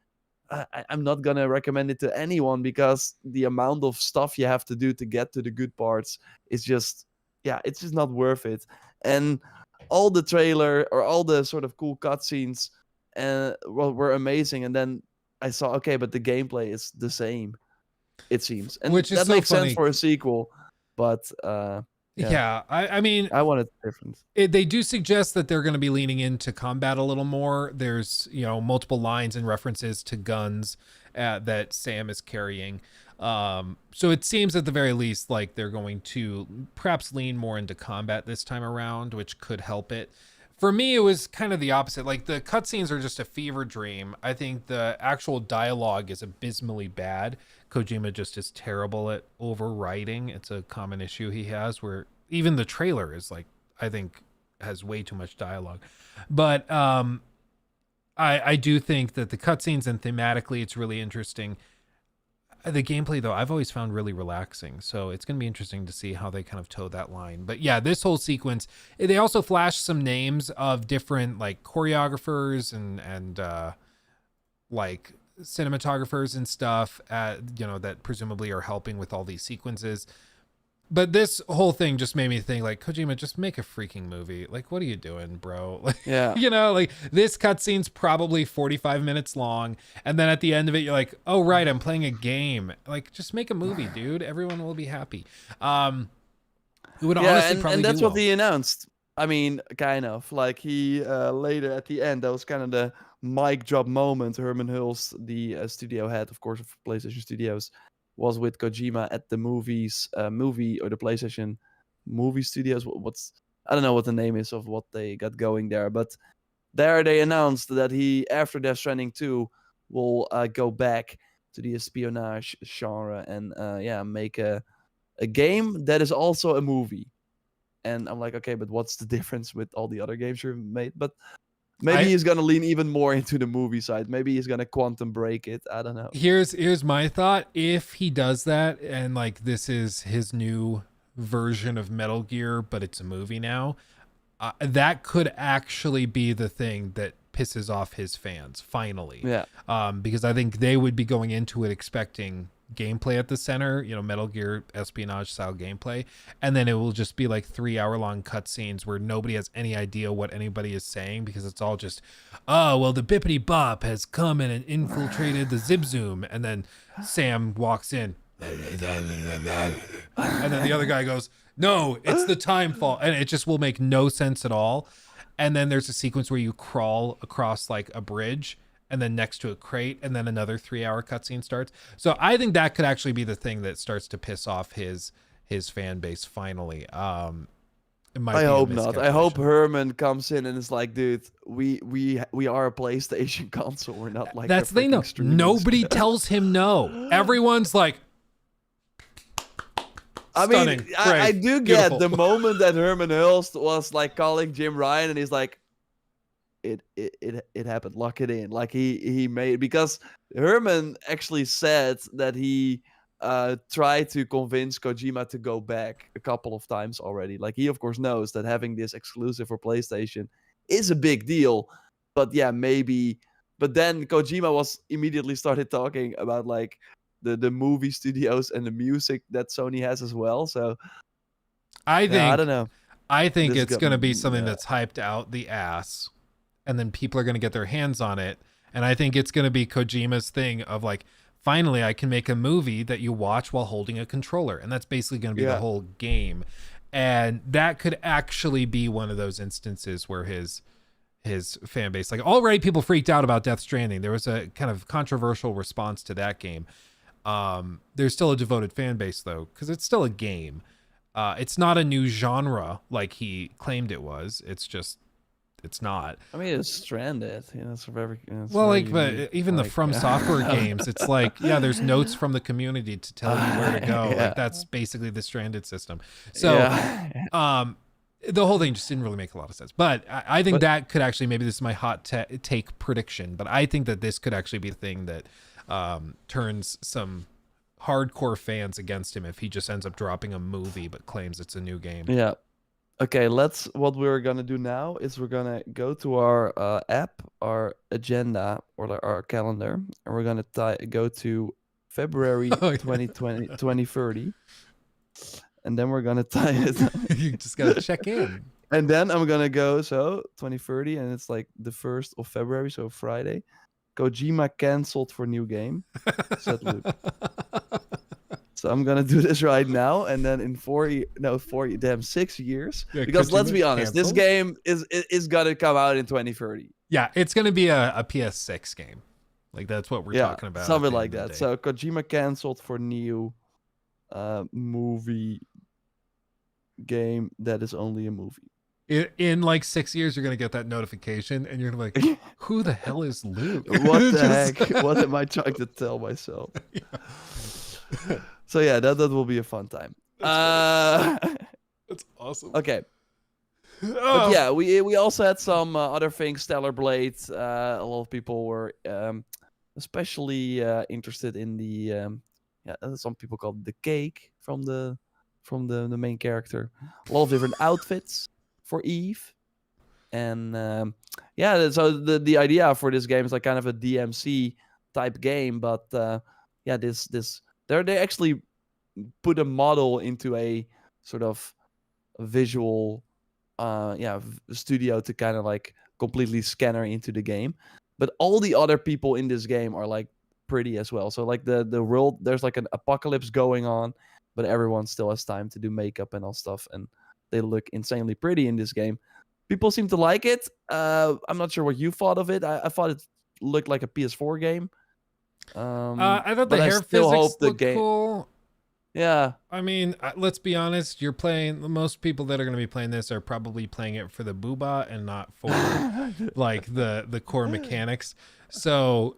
I'm not gonna recommend it to anyone because the amount of stuff you have to do to get to the good parts is just, yeah, it's just not worth it. And all the trailer or all the sort of cool cutscenes were amazing. And then I saw, okay, but the gameplay is the same, it seems, and which is that so makes funny. sense for a sequel. But yeah, I mean, I wanted different. They do suggest that they're going to be leaning into combat a little more. There's, you know, multiple lines and references to guns that Sam is carrying. So it seems at the very least like they're going to perhaps lean more into combat this time around, which could help it. For me, it was kind of the opposite. Like the cutscenes are just a fever dream. I think the actual dialogue is abysmally bad. Kojima just is terrible at overwriting. It's a common issue he has where even the trailer is like, I think has way too much dialogue. But I do think that the cutscenes and thematically it's really interesting. The gameplay though, I've always found really relaxing. So it's going to be interesting to see how they kind of toe that line. But yeah, this whole sequence, they also flashed some names of different like choreographers and like cinematographers and stuff you know, that presumably are helping with all these sequences. But this whole thing just made me think like, Kojima, just make a freaking movie. Like, what are you doing, bro? Like, Yeah. you know, like this cutscene's probably 45 minutes long. And then at the end of it, you're like, oh, right, I'm playing a game. Like, just make a movie, dude. Everyone will be happy. It would honestly probably and that's do what well. he announced. I mean, kind of like he later at the end, that was kind of the mic drop moment. Herman Hulst, the studio head, of course, of PlayStation Studios, was with Kojima at the movie or the PlayStation movie studios. I don't know what the name is of what they got going there, but there they announced that he, after Death Stranding 2, will go back to the espionage genre and make a game that is also a movie. And I'm like, okay, but what's the difference with all the other games you've made? But maybe he's gonna lean even more into the movie side. Maybe he's gonna quantum break it. I don't know. Here's my thought. If he does that and like this is his new version of Metal Gear, but it's a movie now, that could actually be the thing that pisses off his fans finally. Yeah. Because I think they would be going into it expecting gameplay at the center, you know, Metal Gear espionage style gameplay, and then it will just be like 3-hour long cutscenes where nobody has any idea what anybody is saying because it's all just, oh well, the bippity bop has come in and infiltrated the zip zoom, and then Sam walks in and then the other guy goes, no, it's the time fall, and it just will make no sense at all. And then there's a sequence where you crawl across like a bridge and then next to a crate, and then another 3-hour cutscene starts. So I think that could actually be the thing that starts to piss off his fan base finally. I hope not. I hope Herman comes in and is like, dude, we are a PlayStation console. We're not like that's the thing. No, nobody tells him no. Everyone's like, I mean, I do get beautiful. the moment that Herman Hulst was like calling Jim Ryan and he's like, it happened, lock it in. Like he made, because Herman actually said that he tried to convince Kojima to go back a couple of times already. Like he of course knows that having this exclusive for PlayStation is a big deal, but yeah, maybe. But then Kojima was immediately started talking about like the movie studios and the music that Sony has as well. So I don't know. I think it's going to be something that's hyped out the ass, and then people are going to get their hands on it. And I think it's going to be Kojima's thing of like, finally, I can make a movie that you watch while holding a controller. And that's basically going to be the whole game. And that could actually be one of those instances where his fan base, like, already people freaked out about Death Stranding. There was a kind of controversial response to that game. There's still a devoted fan base though, because it's still a game. It's not a new genre like he claimed it was. It's not. I mean, it's Stranded. It's very. Well, like, but even the From Software games, it's like, yeah, there's notes from the community to tell you where to go. Like, that's basically the Stranded system. So, the whole thing just didn't really make a lot of sense. But I think that could actually, maybe this is my hot take prediction, but I think that this could actually be the thing that turns some hardcore fans against him if he just ends up dropping a movie but claims it's a new game. Yeah. Okay, what we're gonna do now is we're gonna go to our app, our agenda, or our calendar, and we're gonna go to February 2020, 2030, and then we're gonna tie it. You just gotta check in. And then I'm gonna go, 2030, and it's like the 1st of February, so Friday. Kojima canceled for new game, said Luke. So I'm gonna do this right now, and then in 6 years. Yeah, because let's be honest, this game is gonna come out in 2030. Yeah, it's gonna be a PS6 game. Like, that's what we're talking about. Something like that. So Kojima canceled for new movie game that is only a movie. In like 6 years, you're gonna get that notification, and you're gonna be like, "Who the hell is Luke? What the heck? What am I trying to tell myself?" Yeah. So yeah, that will be a fun time. That's awesome. Okay. But yeah, we also had some other things. Stellar Blade. A lot of people were especially interested in the some people call it the cake from the main character. A lot of different outfits for Eve, and so the idea for this game is like kind of a DMC type game, but they actually put a model into a sort of visual studio to kind of like completely scanner into the game. But all the other people in this game are like pretty as well. So like the world, there's like an apocalypse going on, but everyone still has time to do makeup and all stuff, and they look insanely pretty in this game. People seem to like it. I'm not sure what you thought of it. I thought it looked like a PS4 game. I thought the hair physics looked cool. Yeah. I mean, let's be honest. Most people that are going to be playing this are probably playing it for the booba and not for like the core mechanics. So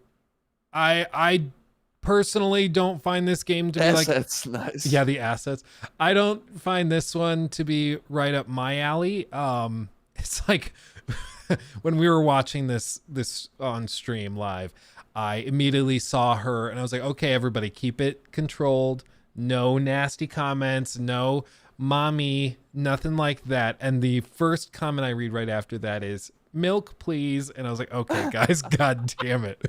I personally don't find this game to be assets, nice. Yeah, the assets. I don't find this one to be right up my alley. It's like when we were watching this on stream live, I immediately saw her and I was like, okay, everybody keep it controlled. No nasty comments, no mommy, nothing like that. And the first comment I read right after that is, milk, please. And I was like, okay, guys, god damn it.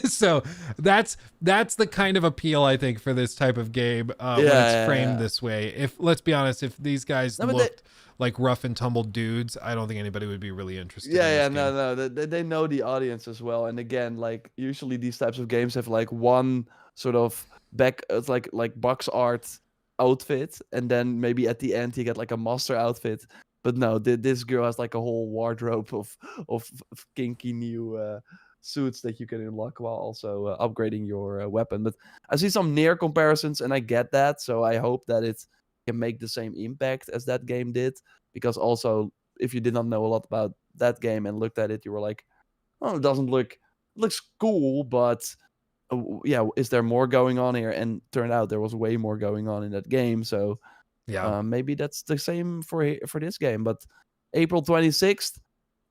So that's the kind of appeal, I think, for this type of game when it's framed this way. Let's be honest, if these guys looked like rough and tumble dudes, I don't think anybody would be really interested in this game. No. They know the audience as well. And again, like usually these types of games have like one sort of it's like box art outfit, and then maybe at the end you get like a master outfit. But no, this girl has like a whole wardrobe of kinky new suits that you can unlock while also upgrading your weapon. But I see some near comparisons, and I get that. So I hope that it can make the same impact as that game did. Because also, if you did not know a lot about that game and looked at it, you were like, oh, it looks cool, but is there more going on here? And turned out there was way more going on in that game. So maybe that's the same for this game. But April 26th,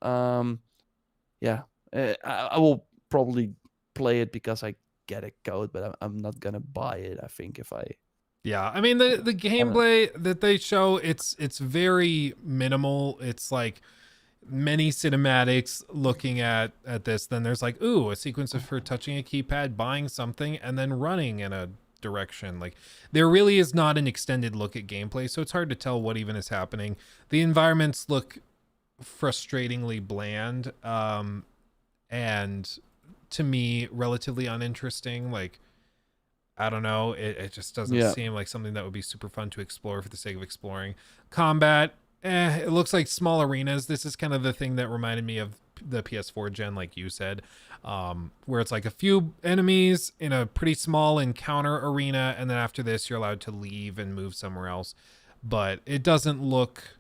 I will probably play it because I get a code, but I'm not gonna buy it. I think if I. Yeah, I mean the gameplay that they show, it's very minimal. It's like many cinematics looking at this. Then there's like, ooh, a sequence of her touching a keypad, buying something, and then running in a direction. Like, there really is not an extended look at gameplay, so it's hard to tell what even is happening. The environments look frustratingly bland, and to me relatively uninteresting. Like, I don't know. It just doesn't Yeah. seem like something that would be super fun to explore for the sake of exploring. Combat, it looks like small arenas. This is kind of the thing that reminded me of the PS4 gen, like you said, where it's like a few enemies in a pretty small encounter arena, and then after this, you're allowed to leave and move somewhere else. But it doesn't look.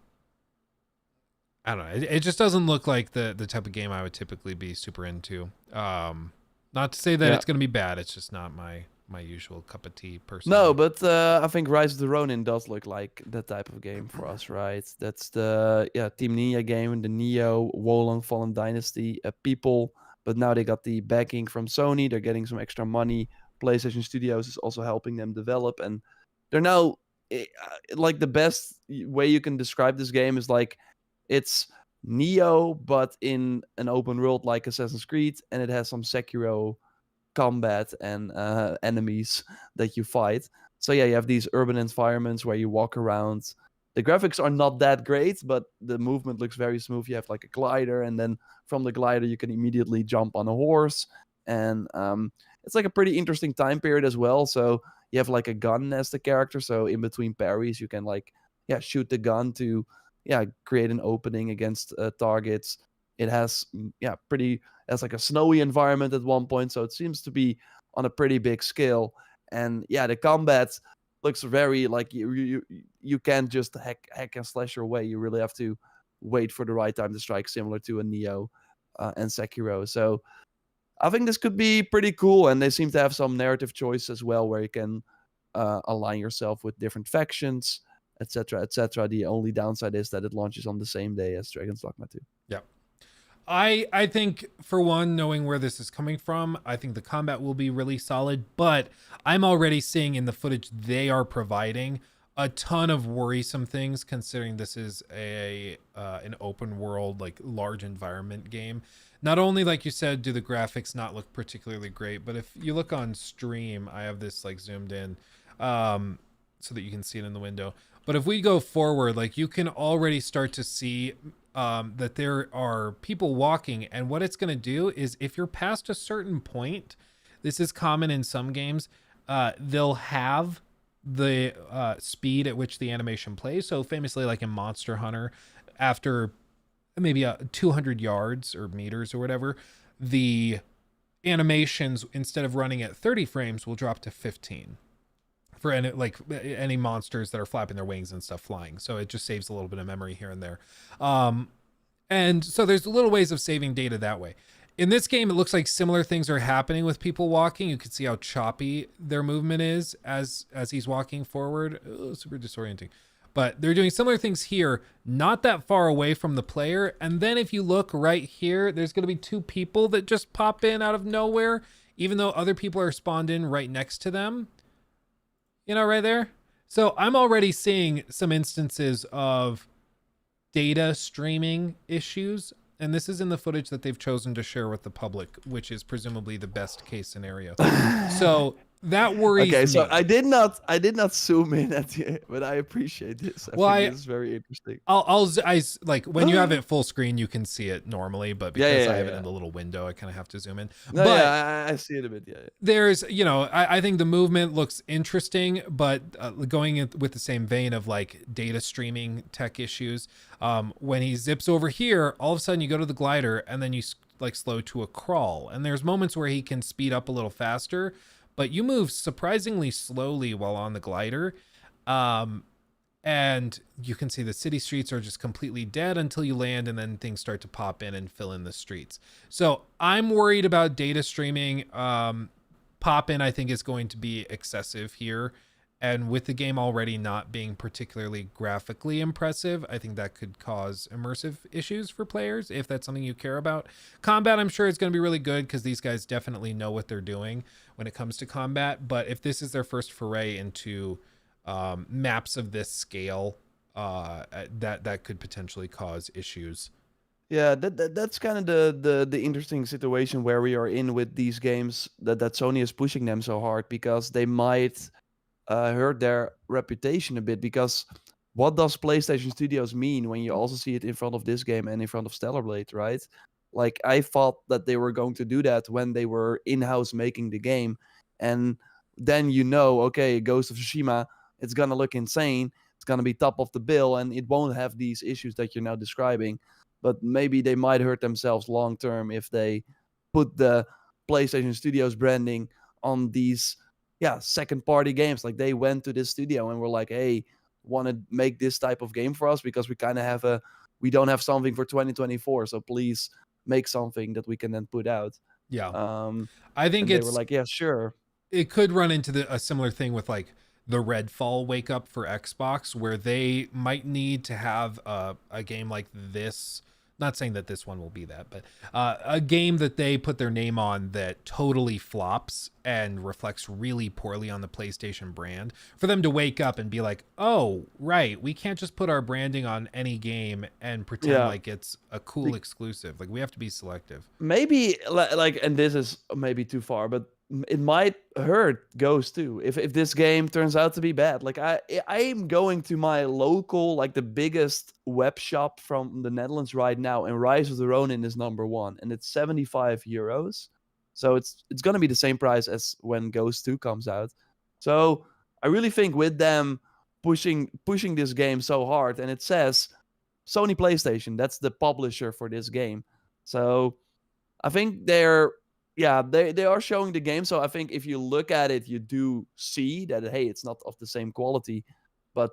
I don't know. It just doesn't look like the type of game I would typically be super into. Not to say that Yeah. it's going to be bad. It's just not my usual cup of tea No, personally. but I think Rise of the Ronin does look like that type of game for us, right? That's the Team Ninja game, the Neo Wolong Fallen Dynasty people. But now they got the backing from Sony. They're getting some extra money. PlayStation Studios is also helping them develop, and they're now like the best way you can describe this game is like it's Neo, but in an open world like Assassin's Creed, and it has some Sekiro combat and enemies that you fight. So yeah, you have these urban environments where you walk around. The graphics are not that great, but the movement looks very smooth. You have like a glider, and then from the glider you can immediately jump on a horse, and it's like a pretty interesting time period as well. So you have like a gun as the character, so in between parries you can like shoot the gun to create an opening against targets. It has pretty as like a snowy environment at one point, so it seems to be on a pretty big scale. And yeah, the combat looks very like you can't just hack and slash your way. You really have to wait for the right time to strike, similar to a Neo and Sekiro. So I think this could be pretty cool, and they seem to have some narrative choice as well, where you can align yourself with different factions, etc., etc. The only downside is that it launches on the same day as Dragon's Dogma 2. Yep. I think, for one, knowing where this is coming from, I think the combat will be really solid, but I'm already seeing in the footage they are providing a ton of worrisome things, considering this is an open world, like large environment game. Not only, like you said, do the graphics not look particularly great, but if you look on stream, I have this like zoomed in so that you can see it in the window. But if we go forward, like you can already start to see that there are people walking, and what it's going to do is, if you're past a certain point, this is common in some games, they'll have the speed at which the animation plays. So famously, like in Monster Hunter, after maybe 200 yards or meters or whatever, the animations, instead of running at 30 frames, will drop to 15 for any monsters that are flapping their wings and stuff flying. So it just saves a little bit of memory here and there. And so there's little ways of saving data that way. In this game, it looks like similar things are happening with people walking. You can see how choppy their movement is as he's walking forward. Super disorienting. But they're doing similar things here, not that far away from the player. And then if you look right here, there's going to be two people that just pop in out of nowhere, even though other people are spawned in right next to them. You know, right there. So I'm already seeing some instances of data streaming issues, and this is in the footage that they've chosen to share with the public, which is presumably the best case scenario. So that worries me. Okay, so I did not zoom in at you, but I appreciate this. I think this is very interesting. I like when you have it full screen, you can see it normally, but because I have it in the little window, I kind of have to zoom in. No, but I see it a bit. Yeah. There's, I think the movement looks interesting, but going in with the same vein of like data streaming tech issues, when he zips over here, all of a sudden you go to the glider and then you like slow to a crawl, and there's moments where he can speed up a little faster, but you move surprisingly slowly while on the glider. And you can see the city streets are just completely dead until you land, and then things start to pop in and fill in the streets. So I'm worried about data streaming. Pop in, I think, is going to be excessive here. And with the game already not being particularly graphically impressive, I think that could cause immersive issues for players if that's something you care about. Combat, I'm sure, is going to be really good because these guys definitely know what they're doing when it comes to combat. But if this is their first foray into maps of this scale, that could potentially cause issues. Yeah, that's kind of the interesting situation where we are in with these games, that Sony is pushing them so hard, because they might hurt their reputation a bit. Because what does PlayStation Studios mean when you also see it in front of this game and in front of Stellar Blade, right? Like, I thought that they were going to do that when they were in-house making the game, and then you know, okay, Ghost of Tsushima, it's gonna look insane. It's gonna be top of the bill, and it won't have these issues that you're now describing. But maybe they might hurt themselves long term if they put the PlayStation Studios branding on these second party games. Like they went to this studio and were like, hey, want to make this type of game for us because we don't have something for 2024, so please make something that we can then put out. I think they were like, yeah, sure. It could run into a similar thing with like the Redfall wake up for Xbox, where they might need to have a game like this. Not saying that this one will be that, but a game that they put their name on that totally flops and reflects really poorly on the PlayStation brand, for them to wake up and be like, oh, right, we can't just put our branding on any game and pretend like it's a cool exclusive. Like, we have to be selective. Maybe, like, and this is maybe too far, but it might hurt Ghost too if this game turns out to be bad. Like I'm going to my local, like the biggest web shop from the Netherlands right now, and Rise of the Ronin is number 1, and it's 75 euros. So it's going to be the same price as when Ghost 2 comes out. So I really think with them pushing this game so hard, and it says Sony PlayStation, that's the publisher for this game. So I think they are showing the game. So I think if you look at it, you do see that, hey, it's not of the same quality. But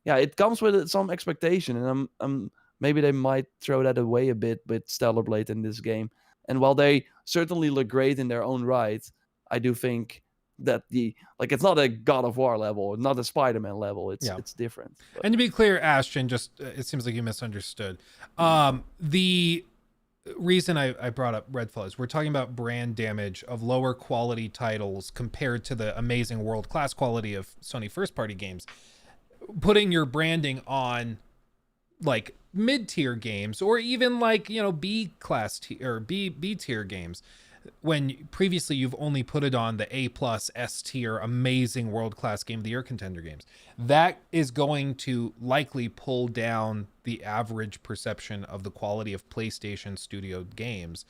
it comes with some expectation. And maybe they might throw that away a bit with Stellar Blade in this game. And while they certainly look great in their own right, I do think that it's not a God of War level, not a Spider-Man level. It's different. But. And to be clear, Ashton, just it seems like you misunderstood. The reason I brought up Redfall is we're talking about brand damage of lower quality titles compared to the amazing world-class quality of Sony first-party games. Putting your branding on like mid-tier games, or even like, B-class or B-tier games, when previously you've only put it on the A+ S tier amazing world-class game of the year contender games, that is going to likely pull down the average perception of the quality of PlayStation Studio games,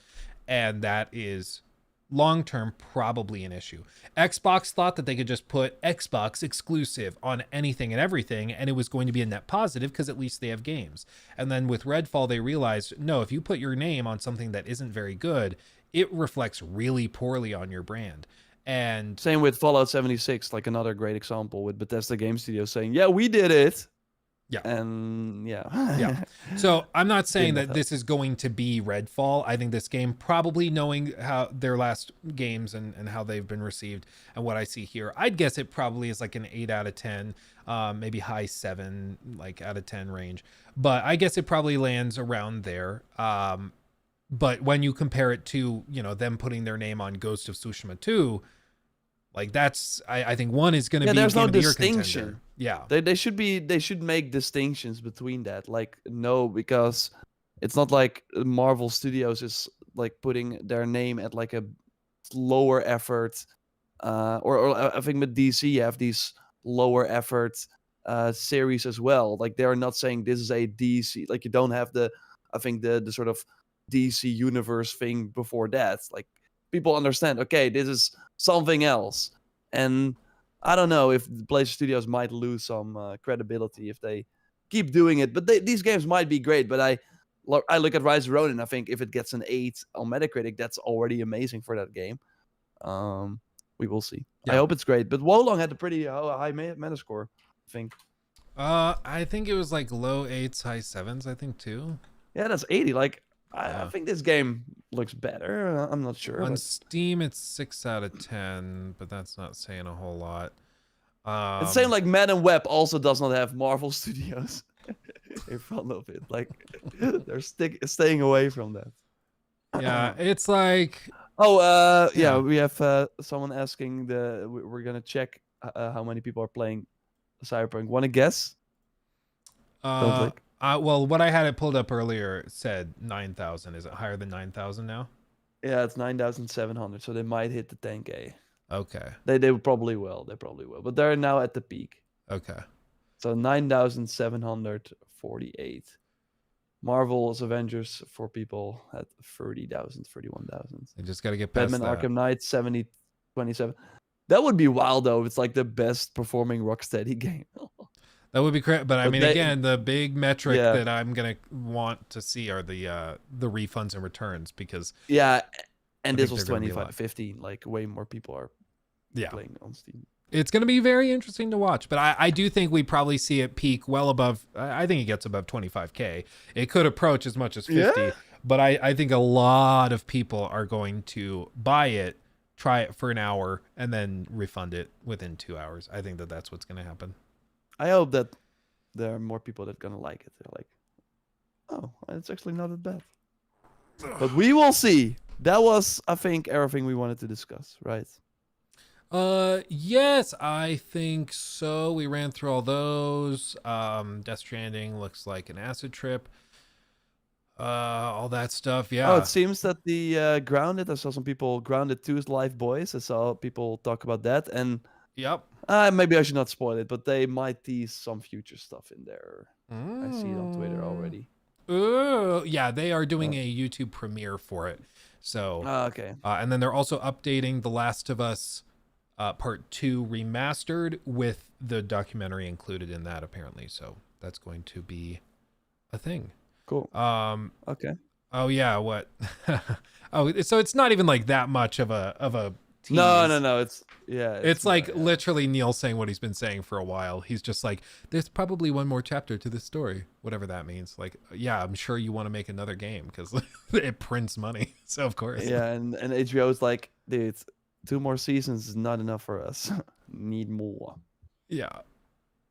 and that is long-term probably an issue. Xbox thought that they could just put Xbox exclusive on anything and everything, and it was going to be a net positive because at least they have games. And then with Redfall, they realized, no, if you put your name on something that isn't very good, it reflects really poorly on your brand. And same with Fallout 76, like another great example with Bethesda Game Studios saying, yeah, we did it. Yeah. And So I'm not saying that this is going to be Redfall. I think this game, probably knowing how their last games and how they've been received and what I see here, I'd guess it probably is like an 8 out of 10, maybe high 7, like out of 10 range. But I guess it probably lands around there. But when you compare it to, them putting their name on Ghost of Tsushima 2, like that's, I think one is going to be there's no game of the year distinction. contender. Yeah. They should make distinctions between that. Like, no, because it's not like Marvel Studios is like putting their name at like a lower effort, or I think with DC you have these lower effort series as well. Like they're not saying this is a DC, like you don't have the sort of DC universe thing before that. Like people understand, okay, this is something else. And I don't know if the PlayStation Studios might lose some credibility if they keep doing it. But these games might be great. But I look at Rise of Ronin, I think if it gets an 8 on Metacritic, that's already amazing for that game. We will see. Yeah. I hope it's great. But Wolong had a pretty high Metascore, I think. I think it was like low 8s, high 7s, I think too. Yeah, that's 80. Like, I think this game looks better. I'm not sure. On Steam, it's 6 out of 10, but that's not saying a whole lot. It's saying like Madden Web also does not have Marvel Studios in front of it. Like they're staying away from that. Yeah, it's like. Oh, we have someone asking we're gonna check how many people are playing Cyberpunk. Want to guess? Well, what I had it pulled up earlier said 9,000. Is it higher than 9,000 now? Yeah, it's 9,700. So they might hit the 10K. Okay. They probably will. But they're now at the peak. Okay. So 9,748. Marvel's Avengers for people at 30,000, 31,000. They just got to get past Batman that. Arkham Knight 27. That would be wild though. It's like the best performing Rocksteady game. That would be great. But I mean, they, again, the big metric yeah, that I'm gonna want to see are the refunds and returns, because yeah, and I this think was they're gonna be a 25, lot. 15. Like way more people are playing on Steam. It's going to be very interesting to watch, but I do think we probably see it peak well above. I think it gets above 25K. It could approach as much as 50, but I think a lot of people are going to buy it, try it for an hour, and then refund it within 2 hours. I think that that's what's going to happen. I hope that there are more people that are going to like it. They're like, oh, it's actually not that bad. But we will see. That was, I think, everything we wanted to discuss, right? Yes, I think so. We ran through all those. Death Stranding looks like an acid trip. All that stuff. Yeah. Oh, it seems that the Grounded, I saw some people, Grounded 2's Live Boys. I saw people talk about that. And yep. Maybe I should not spoil it, but they might tease some future stuff in there. I see it on Twitter already. Oh, yeah, they are doing a YouTube premiere for it. So, okay. And then they're also updating The Last of Us Part 2 remastered with the documentary included in that, apparently. So that's going to be a thing. Cool. Okay. Oh yeah, what? So it's not even like that much of a tease. No. It's like literally Neil saying what he's been saying for a while. He's just like, there's probably one more chapter to this story, whatever that means. Like, yeah, I'm sure you want to make another game because it prints money. So of course. Yeah, and HBO's like, dude, 2 more seasons is not enough for us. Need more. Yeah.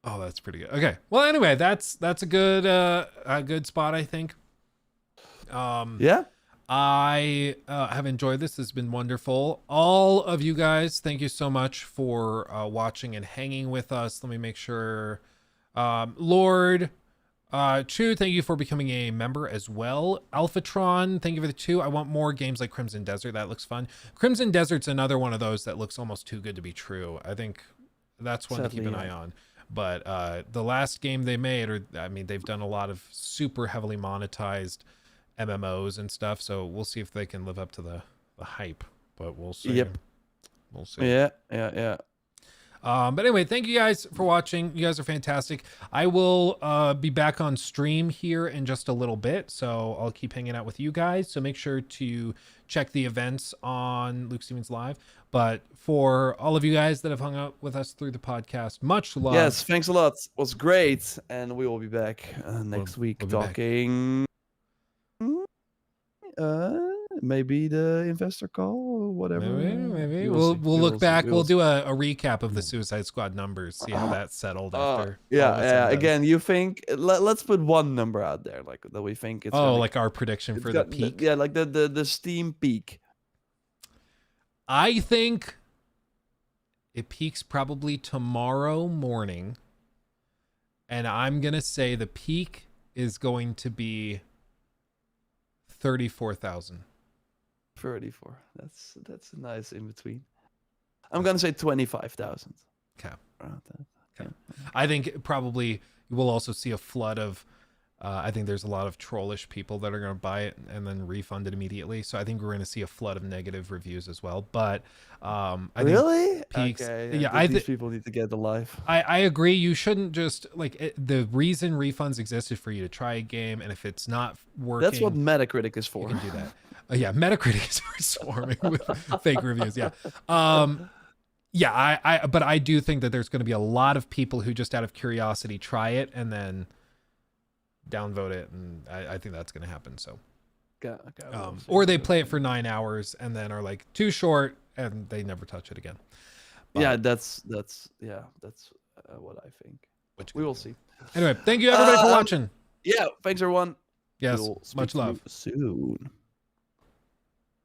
Oh, that's pretty good. Okay. Well, anyway, that's a good spot, I think. Yeah. I have enjoyed this. This has been wonderful. All of you guys, thank you so much for watching and hanging with us. Let me make sure. Lord Chu, thank you for becoming a member as well. Alphatron, thank you for the 2. I want more games like Crimson Desert. That looks fun. Crimson Desert's another one of those that looks almost too good to be true. I think that's one to keep an eye on. But the last game they made, they've done a lot of super heavily monetized MMOs and stuff. So we'll see if they can live up to the hype. But we'll see. Yep. We'll see. Yeah. But anyway, thank you guys for watching. You guys are fantastic. I will be back on stream here in just a little bit, so I'll keep hanging out with you guys. So make sure to check the events on Luke Stevens Live. But for all of you guys that have hung out with us through the podcast, much love. Yes, thanks a lot. It was great, and we will be back next week talking. Maybe the investor call or whatever. Maybe. We'll look back. We'll do a recap of the Suicide Squad numbers. See how that settled after. Yeah. Again, you think let's put one number out there, like that we think it's. Like our prediction for the peak. Yeah, like the Steam peak. I think it peaks probably tomorrow morning, and I'm gonna say the peak is going to be 34,000. 34. That's a nice in between. I'm gonna say 25,000. Okay. Okay. I think probably you will also see a flood of. I think there's a lot of trollish people that are going to buy it and then refund it immediately. So I think we're going to see a flood of negative reviews as well. But I think peaks. Okay. Yeah, these people need to get the life. I agree. You shouldn't just the reason refunds exist is for you to try a game, and if it's not working, that's what Metacritic is for. You can do that. Yeah, Metacritic is for swarming with fake reviews. Yeah. Yeah, but I do think that there's going to be a lot of people who just out of curiosity try it and then downvote it, and I think that's going to happen. So, or they play it for 9 hours and then are like too short and they never touch it again. But, yeah, that's what I think. We will see. Anyway, thank you everybody for watching. Yeah, thanks everyone. Yes, much love. Soon.